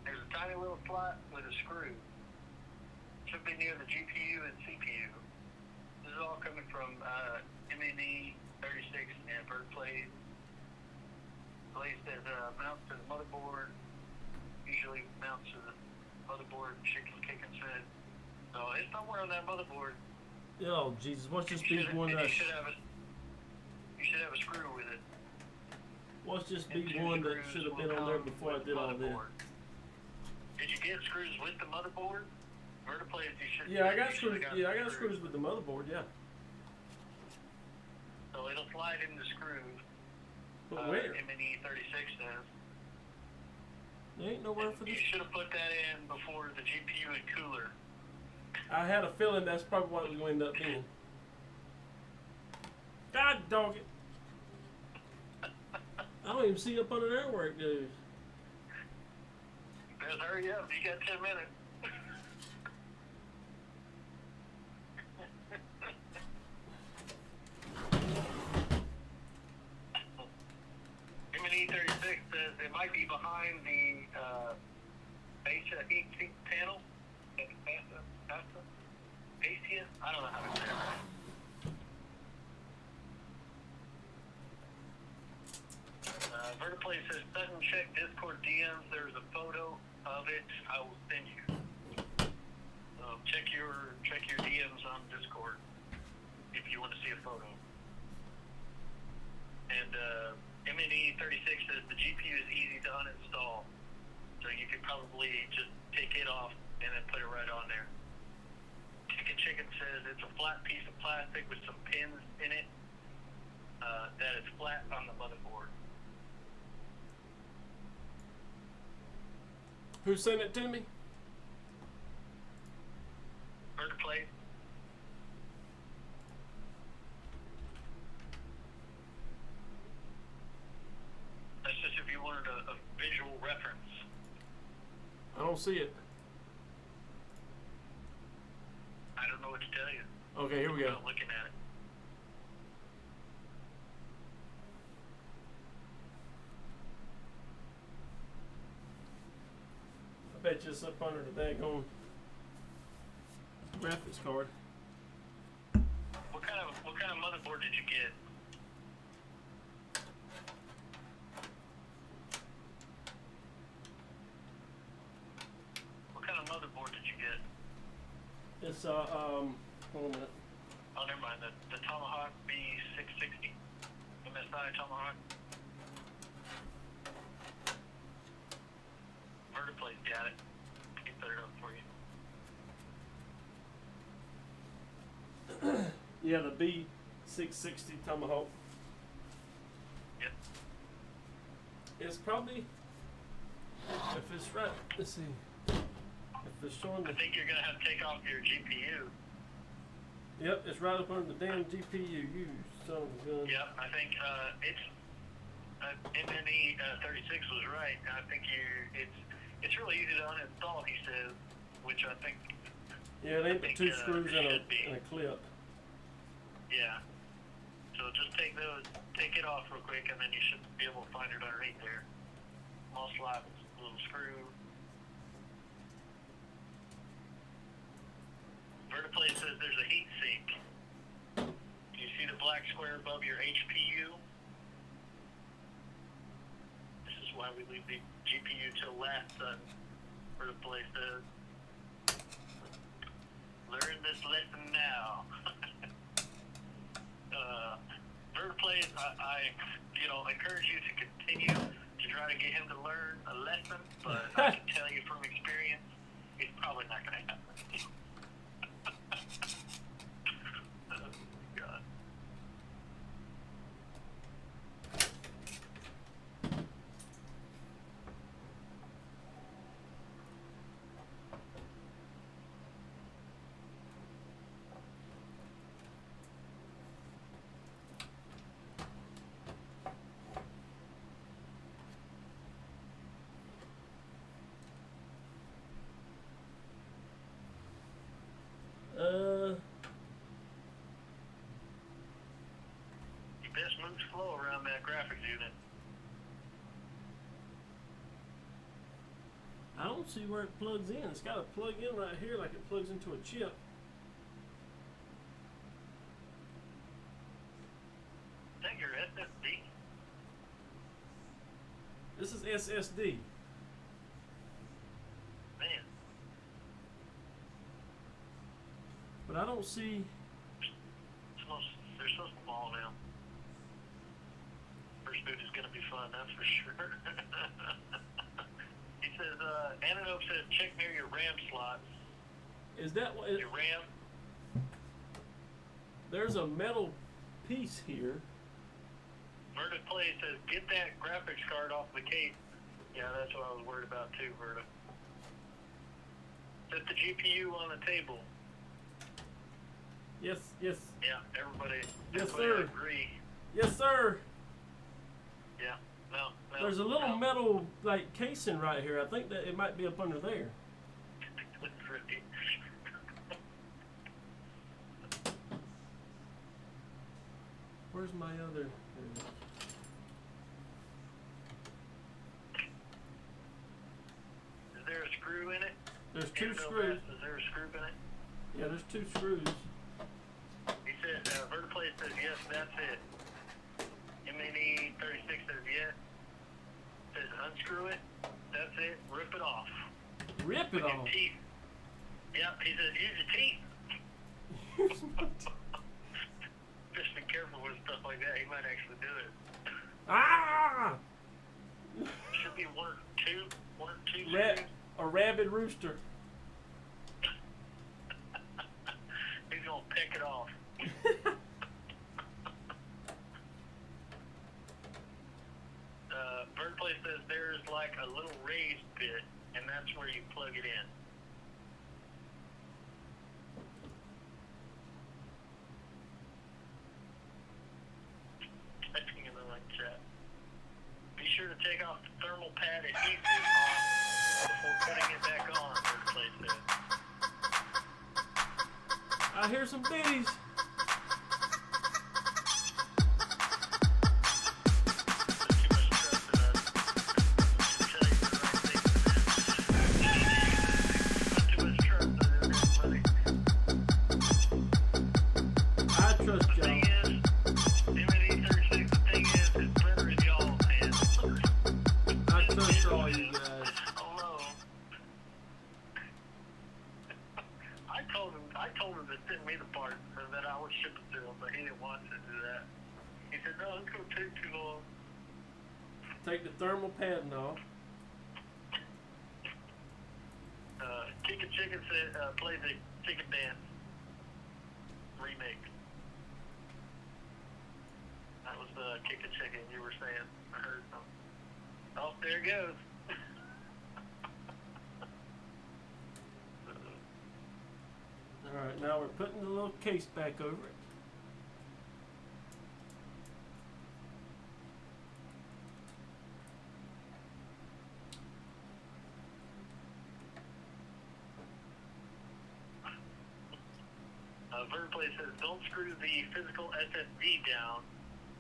There's a tiny little slot with a screw. Should be near the GPU and CPU. This is all coming from MNE 36 and Birdplay. Blaze says mounts to the motherboard. Usually mounts to the motherboard. Chicken kicking said. So it's somewhere on that motherboard. Oh, Jesus. What's this be one that... You should have a screw with it. What's this And be two one that screws should have will been on there come before I with did the all this? motherboard. Did you get screws with the motherboard? Vertiplay, you should. Yeah, I got you should've screws. Yeah, I got screws with the motherboard. Yeah. So it'll slide in the screw. But where? MNE 36 says. There ain't nowhere for You this. should have put that in before the GPU and cooler. I had a feeling that's probably what it was going to end up being. God dog it. I don't even see up under there where it goes. Better hurry up. You got 10 minutes. MNE 36 says it might be behind the base heat sink panel. Asia? I don't know how to say that. Vertiplay says sudden check Discord DMs. There's a photo of it. I will send you. Check your DMs on Discord if you want to see a photo. And MNE 36 says the GPU is easy to uninstall, so you could probably just take it off and then put it right on there. Chicken says it's a flat piece of plastic with some pins in it that is flat on the motherboard. Who sent it to me? Vertiplay. That's just if you wanted a visual reference. I don't see it. I don't know what to tell you. Okay, here we go. Without looking at it. I bet you it's up under the daggone graphics card. What kind of motherboard did you get? What kind of motherboard did you get? It's hold on a minute. Oh, never mind. The Tomahawk B660 MSI Tomahawk. Vertiplay's got it. He put it up for you. Yeah, the B660 Tomahawk. Yep. It's probably, if it's right, let's see. If it's showing I the, think you're gonna have to take off your GPU. yep, it's right up under the damn GPU. You son of a gun. Yep, I think it's MNE 36 was right. I think it's really easy to uninstall. He says, which I think. Yeah, they ain't but two screws it in should be. a clip. Yeah. So just take it off real quick, and then you should be able to find it underneath there. Small slot, little screw. Vertiplay says there's a heat sink. Do you see the black square above your HPU? This is why we leave the GPU till last, son. Vertiplay says. Learn this lesson now. Vertiplay, I encourage you to continue to try to get him to learn a lesson, but I can tell you from experience, it's probably not going to happen. Oh, God. You best move slow around that graphics unit. I don't see where it plugs in. It's got to plug in right here like it plugs into a chip. Is that your SSD? This is SSD. Man, But I don't see. they're so small now. First boot is going to be fun, that's for sure. He says, Ananope says, check near your RAM slots. Is that what? Your RAM? There's a metal piece here. Verta Play says, get that graphics card off the case. Yeah, that's what I was worried about too, Verta. Set the GPU on the table. Yes, yes, Yeah, everybody Yes, sir. agree. yes, sir. Yeah, no. There's a little no. metal like casing right here. I think that it might be up under there. Pretty. Where's my other? Is there a screw in it? There's two Ananope screws. asks, is there a screw in it? Yeah, there's two screws. He said, Vertiplay says, yes, that's it. MNE 36 says, yes. Says, unscrew it. That's it. Rip it off. Rip it With your off. teeth. Yeah, he says, use your teeth. Just be careful with stuff like that. He might actually do it. Ah! Should be one or two Rat, screws. a rabid rooster. He's gonna pick it off. Vertiplay says there's like a little raised bit, and that's where you plug it in. Typing in the right chat. Be sure to take off the thermal pad adhesive before putting it back on, Vertiplay says. I hear some biddies. I trust y'all. I trust all you guys. I told him to send me the part so that I would ship it to him, but he didn't want to do that. He said, no, it's going to take too long. Take the thermal padding off. Chicken Chicken said, play the Chicken Dance remake. That was Chicken Chicken you were saying. I heard something. goes. Alright, now we're putting the little case back over it. Vertiplay says, don't screw the physical SSD down.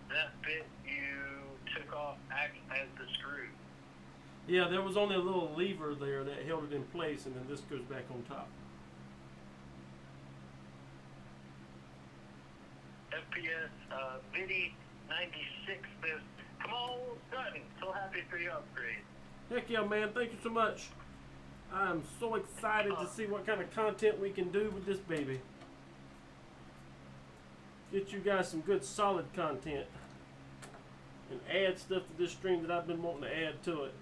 That bit you took off acts as the screw. Yeah, there was only a little lever there that held it in place, and then this goes back on top. FPS Vidi 96 says, come on, Sutton. So happy for your upgrade. Heck yeah, man. Thank you so much. I'm so excited to see what kind of content we can do with this baby. Get you guys some good solid content. And add stuff to this stream that I've been wanting to add to it.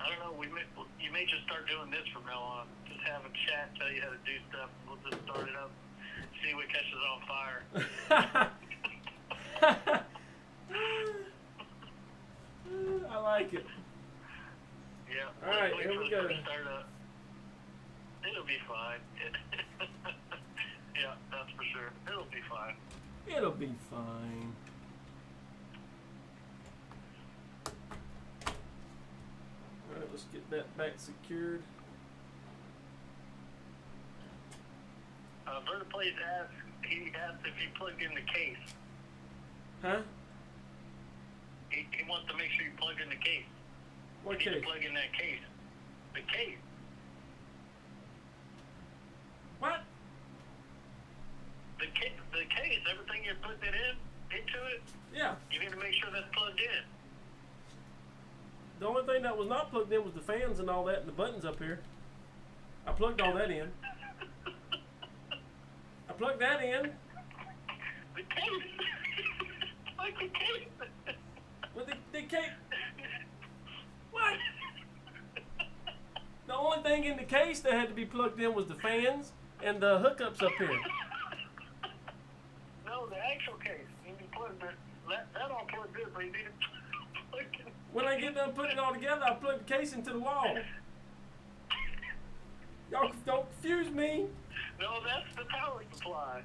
I don't know, you may just start doing this from now on. Just have a chat, tell you how to do stuff, and we'll just start it up, see what catches on fire. I like it. Yeah. Alright, wait here for we the go. first startup. It'll be fine. Yeah, that's for sure. It'll be fine. It'll be fine. Alright, let's get that back secured. Vertiplays he asked if you plugged in the case. Huh? He wants to make sure you plug in the case. What You need case? to plug in that case. The case. What? The case, everything you're putting it into it, Yeah. you need to make sure that's plugged in. The only thing that was not plugged in was the fans and all that and the buttons up here. I plugged all that in. I plugged that in. The case. Like the case. With the case. What? The only thing in the case that had to be plugged in was the fans and the hookups up here. No, the actual case. You need to plug that all plugged in, but you need to plug in. When I get done putting it all together, I plug the case into the wall. Y'all don't confuse me. No, that's the power supply.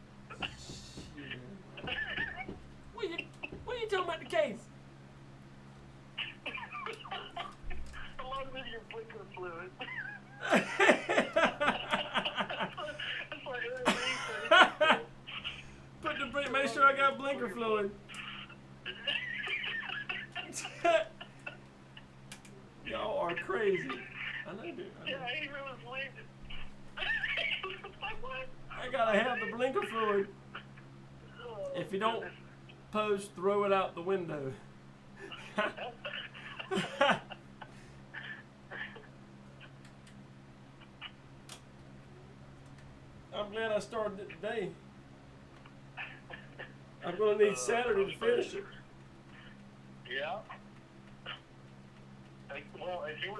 What are you talking about the case? Along with your blinker fluid. Make sure I got blinker fluid. Y'all are crazy. I know, dude. Yeah, he really believed it. Like what? I gotta have the blinker fluid. If you don't post, throw it out the window. I'm glad I started it today. I'm gonna need Saturday to finish it. Yeah. Well, if you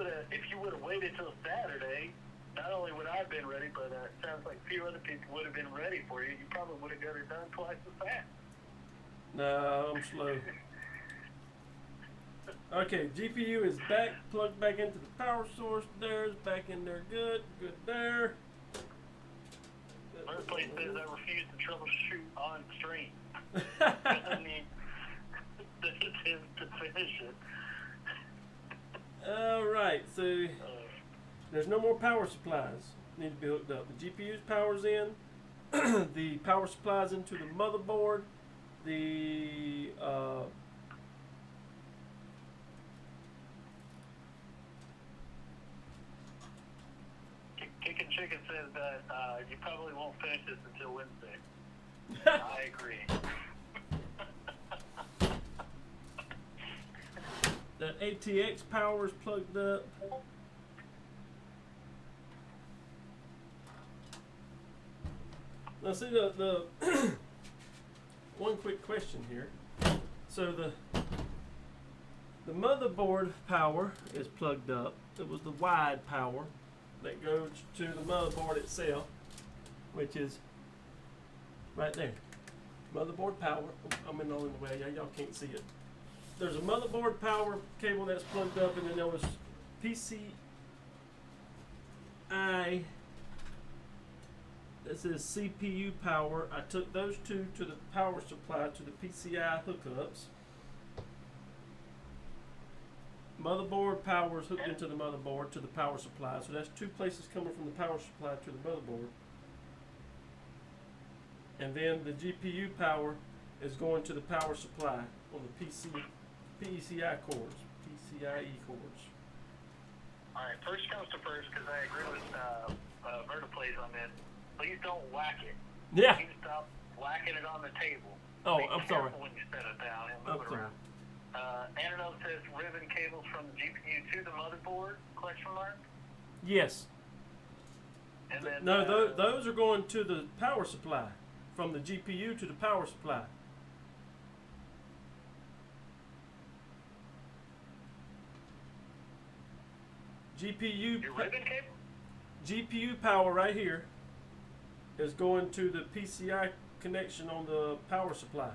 would have waited till Saturday, not only would I have been ready, but it sounds like a few other people would have been ready for you. You probably would have got it done twice as fast. No, I'm slow. Okay, GPU is back, plugged back into the power source. There's back in there, good there. First place says I refuse to troubleshoot on stream. I mean, to finish it. Alright, so there's no more power supplies need to be hooked up. The GPU's power's in, the power supplies into the motherboard, the Kickin' Chicken says that you probably won't finish this until Wednesday. I agree. that ATX power's plugged up. Now see the one quick question here. So the motherboard power is plugged up. It was the wide power that goes to the motherboard itself, which is right there. Motherboard power. Oh, I'm in the only way. Y'all can't see it. there's a motherboard power cable that's plugged up, and then there was PCI that says CPU power. I took those two to the power supply to the PCI hookups. Motherboard power is hooked into the motherboard to the power supply, so that's two places coming from the power supply to the motherboard. And then the GPU power is going to the power supply on the PCI cords, PCIe cords. Alright, first comes to first, because I agree with Vertiplays on this. Please don't whack it. Yeah. Please stop whacking it on the table. Oh, Be I'm sorry. careful when you set it down and I'm move it sorry. around. Antidote says ribbon cables from the GPU to the motherboard, question mark? Yes. And then, No, those are going to the power supply, from the GPU to the power supply. GPU your ribbon cable? GPU power right here is going to the PCI connection on the power supply.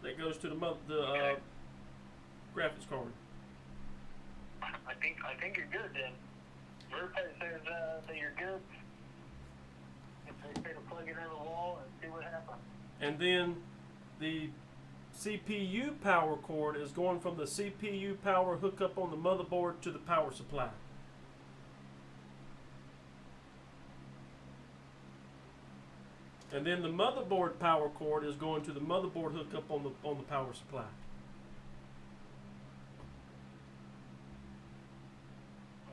That goes to the Okay. graphics card. I think you're good then. Vertiplays says that you're good. If they say to plug it in the wall and see what happens. And then the CPU power cord is going from the CPU power hookup on the motherboard to the power supply. And then the motherboard power cord is going to the motherboard hookup on the power supply.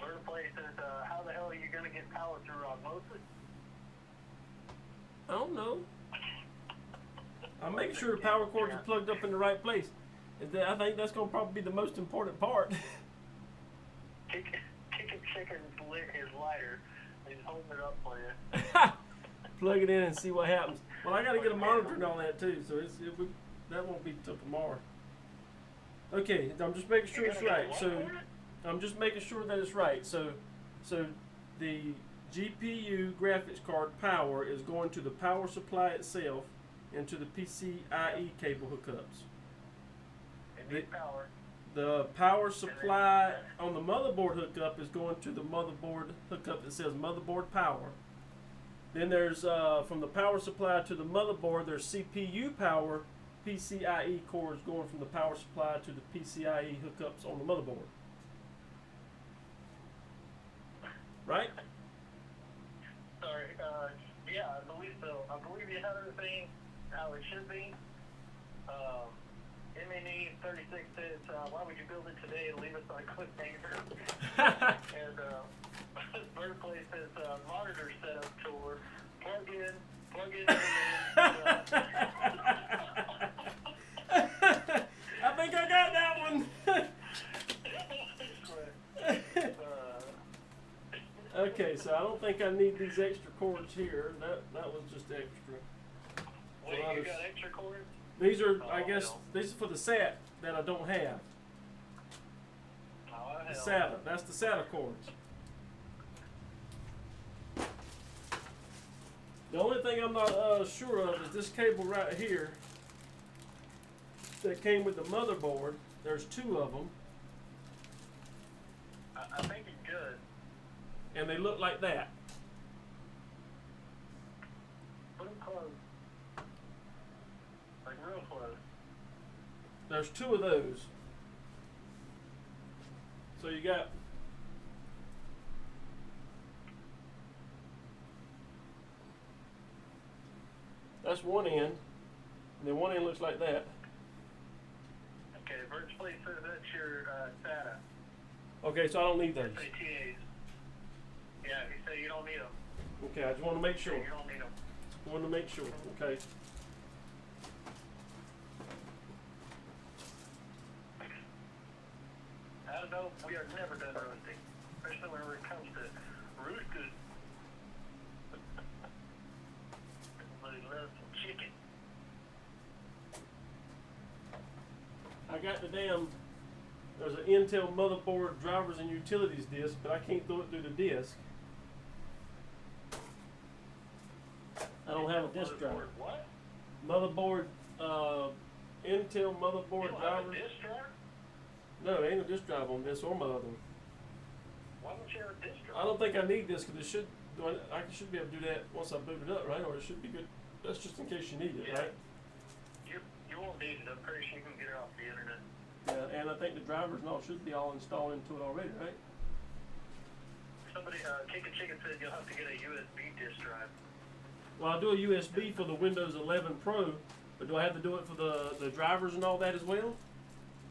Vertiplays says, how the hell are you going to get power through osmosis? I don't know. I'm making sure the power cords are plugged up in the right place. I think that's going to probably be the most important part. Chicken lit his lighter. He's holding it up for you. Plug it in and see what happens. Well, I got to get a monitor and all that too, so that won't be till tomorrow. Okay, I'm just making sure it's right. So I'm just making sure that it's right. So the GPU graphics card power is going to the power supply itself and to the PCIe cable hookups. It needs power. The power supply on the motherboard hookup is going to the motherboard hookup that says motherboard power. Then there's from the power supply to the motherboard, there's CPU power, PCIe cords going from the power supply to the PCIe hookups on the motherboard. Right? Sorry, yeah, I believe so. I believe you have everything how it should be. MNE 36 says, why would you build it today and leave us on a cliffhanger? And Vertiplays says, monitor setup tour. Plug in, I think I got that one. Okay, so I don't think I need these extra cords here. That was just extra. Wait, you got extra cords? These are, I guess, these are for the SAT that I don't have. Oh, The hell. SATA. That's the SATA cords. The only thing I'm not sure of is this cable right here that came with the motherboard. There's two of them, I think it's good. and they look like that. Put them close. Like real close. There's two of those. So you got that's one end, and then one end looks like that. Okay, virtually says that's your SATA. Okay, so I don't need those. SATAs. Yeah, he said you don't need them. Okay, I just want to make sure. You don't need them. Want to make sure. Okay. I don't know, we are never done roasting. Especially whenever it comes to roosters. Everybody loves some chicken. I got the damn. There's an Intel motherboard drivers and utilities disc, but I can't throw it through the disc. I don't have a disk drive. What? Motherboard Intel You motherboard don't have a drivers. disk drive? No, there ain't no disk drive on this or my other one. Why don't you have a disk drive? I don't think I need this because it should. I should be able to do that once I boot it up, right? Or it should be good. That's just in case you need it, Yeah. right? You won't need it. I'm pretty sure you can get it off the internet. Yeah, and I think the drivers and all should be all installed into it already, right? Somebody, Chicken said you'll have to get a USB disk drive. Well, I'll do a USB for the Windows 11 Pro, but do I have to do it for the drivers and all that as well?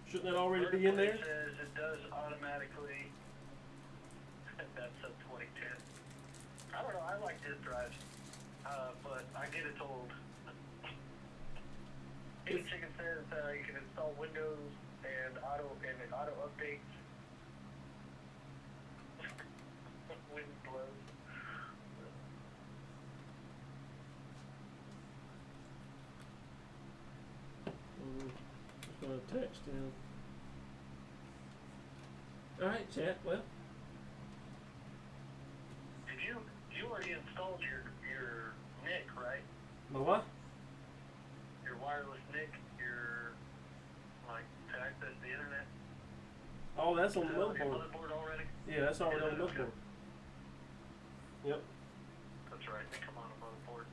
Shouldn't that already be in there? It says it does automatically. That's a 2010. I don't know. I like disk drives, but I get it told. Chicken says you can install Windows and it auto updates. Wind blows. Just gonna text him. All right, chat. Well, Did you already installed your NIC, right? my what? Your wireless NIC, your like to access the internet. Oh, that's on Is the that on your motherboard. motherboard already? Yeah, that's already on the Okay. motherboard. Yep. That's right. They come on a motherboard.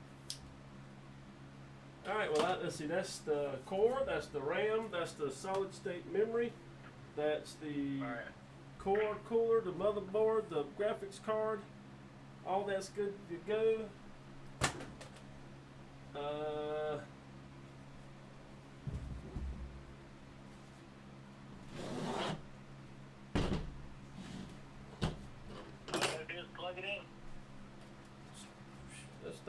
All right. Well, let's see. That's the core. That's the RAM. That's the solid state memory. That's the All right. core cooler, the motherboard, the graphics card. All that's good to go. All you gotta do is plug it in.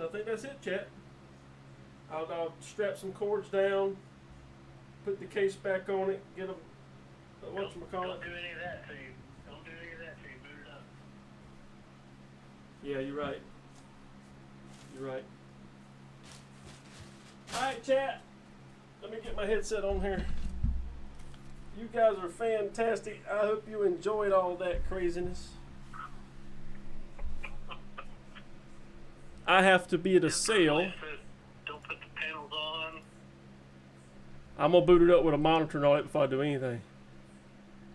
I think that's it, chat. I'll strap some cords down, put the case back on it, get a whatchamacallit. Don't do any of that till you boot it up. Yeah, you're right. You're right. Alright, chat. Let me get my headset on here. You guys are fantastic. I hope you enjoyed all that craziness. I have to be at a sale. Don't put the panels on. I'm gonna boot it up with a monitor and all that before I do anything.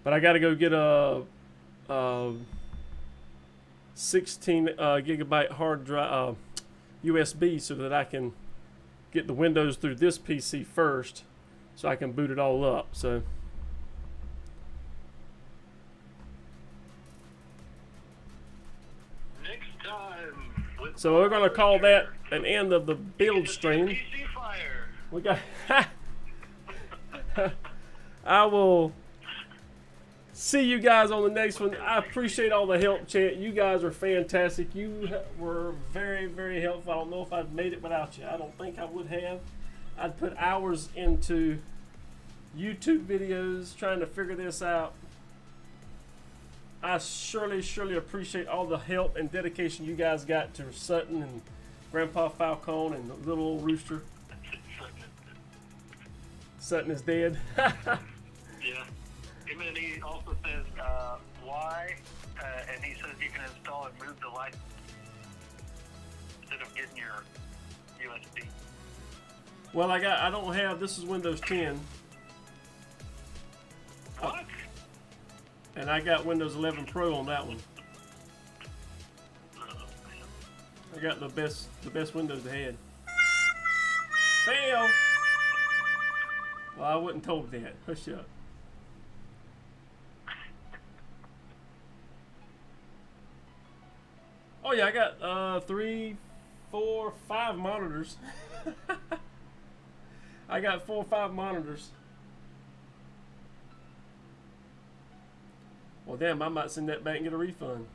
But I gotta go get a 16 gigabyte hard drive USB so that I can get the Windows through this PC first, so I can boot it all up. So Next time. so we're gonna call that an end of the build stream. PC fire. We got. I will see you guys on the next one. I appreciate all the help, chat. You guys are fantastic. You were very, very helpful. I don't know if I'd made it without you. I don't think I would have. I'd put hours into YouTube videos trying to figure this out. I surely appreciate all the help and dedication you guys got to Sutton and Grandpa Falcone and the little old rooster. Sutton is dead. Yeah. And then he also says why, and he says you can install and move the light instead of getting your USB. Well, I don't have. This is Windows 10, What? and I got Windows 11 Pro on that one. Oh, man. I got the best Windows they had. Fail. Well, I wasn't told that. Hush up. Oh yeah, I got 3, 4, 5 monitors. I got 4 or 5 monitors. Well, damn, I might send that back and get a refund.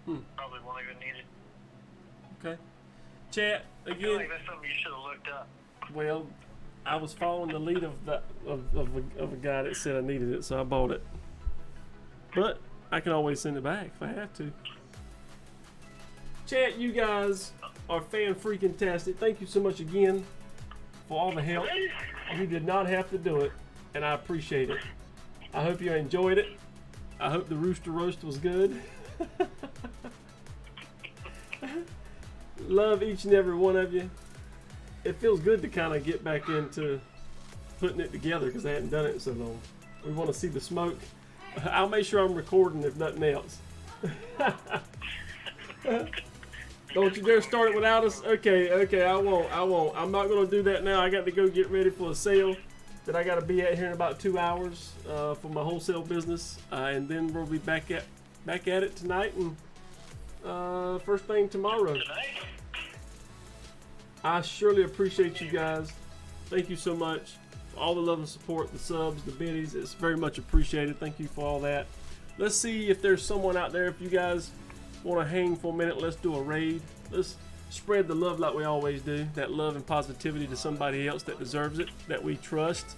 Yeah. Probably won't even need it. Okay. Chat I feel again. like that's something you should have looked up. Well, I was following the lead of a guy that said I needed it, so I bought it. But I can always send it back if I have to. Chat, you guys are fan-freaking-tastic. Thank you so much again for all the help. You did not have to do it, and I appreciate it. I hope you enjoyed it. I hope the rooster roast was good. Love each and every one of you. It feels good to kind of get back into putting it together because I hadn't done it in so long. We want to see the smoke. I'll make sure I'm recording if nothing else. Don't you dare start it without us. Okay, I won't. I'm not going to do that now. I got to go get ready for a sale that I got to be at here in about 2 hours for my wholesale business. And then we'll be back at it tonight and first thing tomorrow. Tonight? I surely appreciate you guys. Thank you so much for all the love and support, the subs, the biddies. It's very much appreciated. Thank you for all that. Let's see if there's someone out there. If you guys want to hang for a minute, let's do a raid. Let's spread the love like we always do. That love and positivity to somebody else that deserves it, that we trust.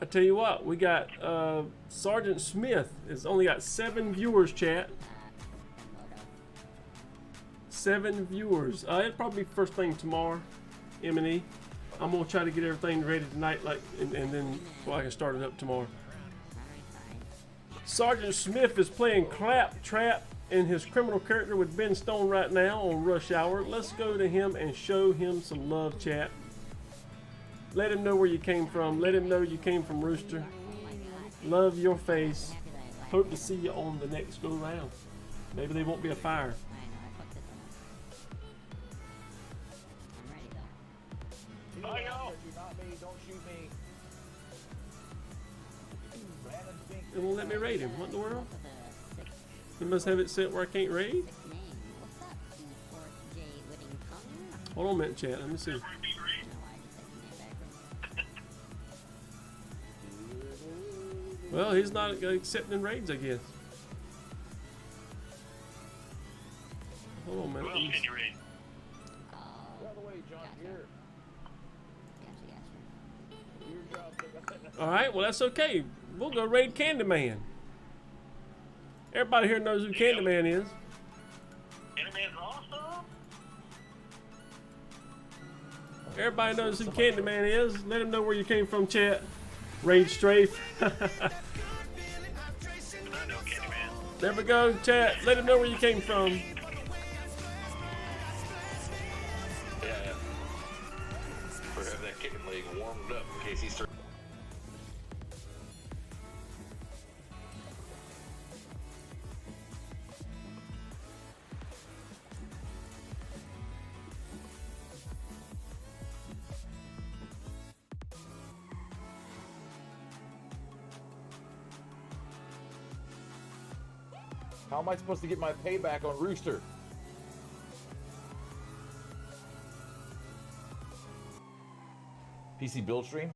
I tell you what, we got Sergeant Smith has only got 7 viewers, chat. 7 viewers. It'll probably be first thing tomorrow, M&E. I'm gonna try to get everything ready tonight, and then so I can start it up tomorrow. Sergeant Smith is playing Claptrap in his criminal character with Ben Stone right now on Rush Hour. Let's go to him and show him some love, chat. Let him know where you came from. Let him know you came from Rooster. Love your face. Hope to see you on the next go round. Maybe there won't be a fire. I know. It won't let me raid him. What in the world? He must have it set where I can't raid? Hold on a minute, chat. Let me see. Well, he's not accepting raids, I guess. Hold on a Who minute. else can you read? Alright, well that's okay. We'll go raid Candyman. Everybody here knows who Candyman is. Candyman's awesome. Everybody knows who Candyman is. Let him know where you came from, chat. Raid Strafe. I know Candyman. There we go, chat. Let him know where you came from. Yeah. We're having that kicking leg warmed up in case he starts. How am I supposed to get my payback on Rooster? PC build stream?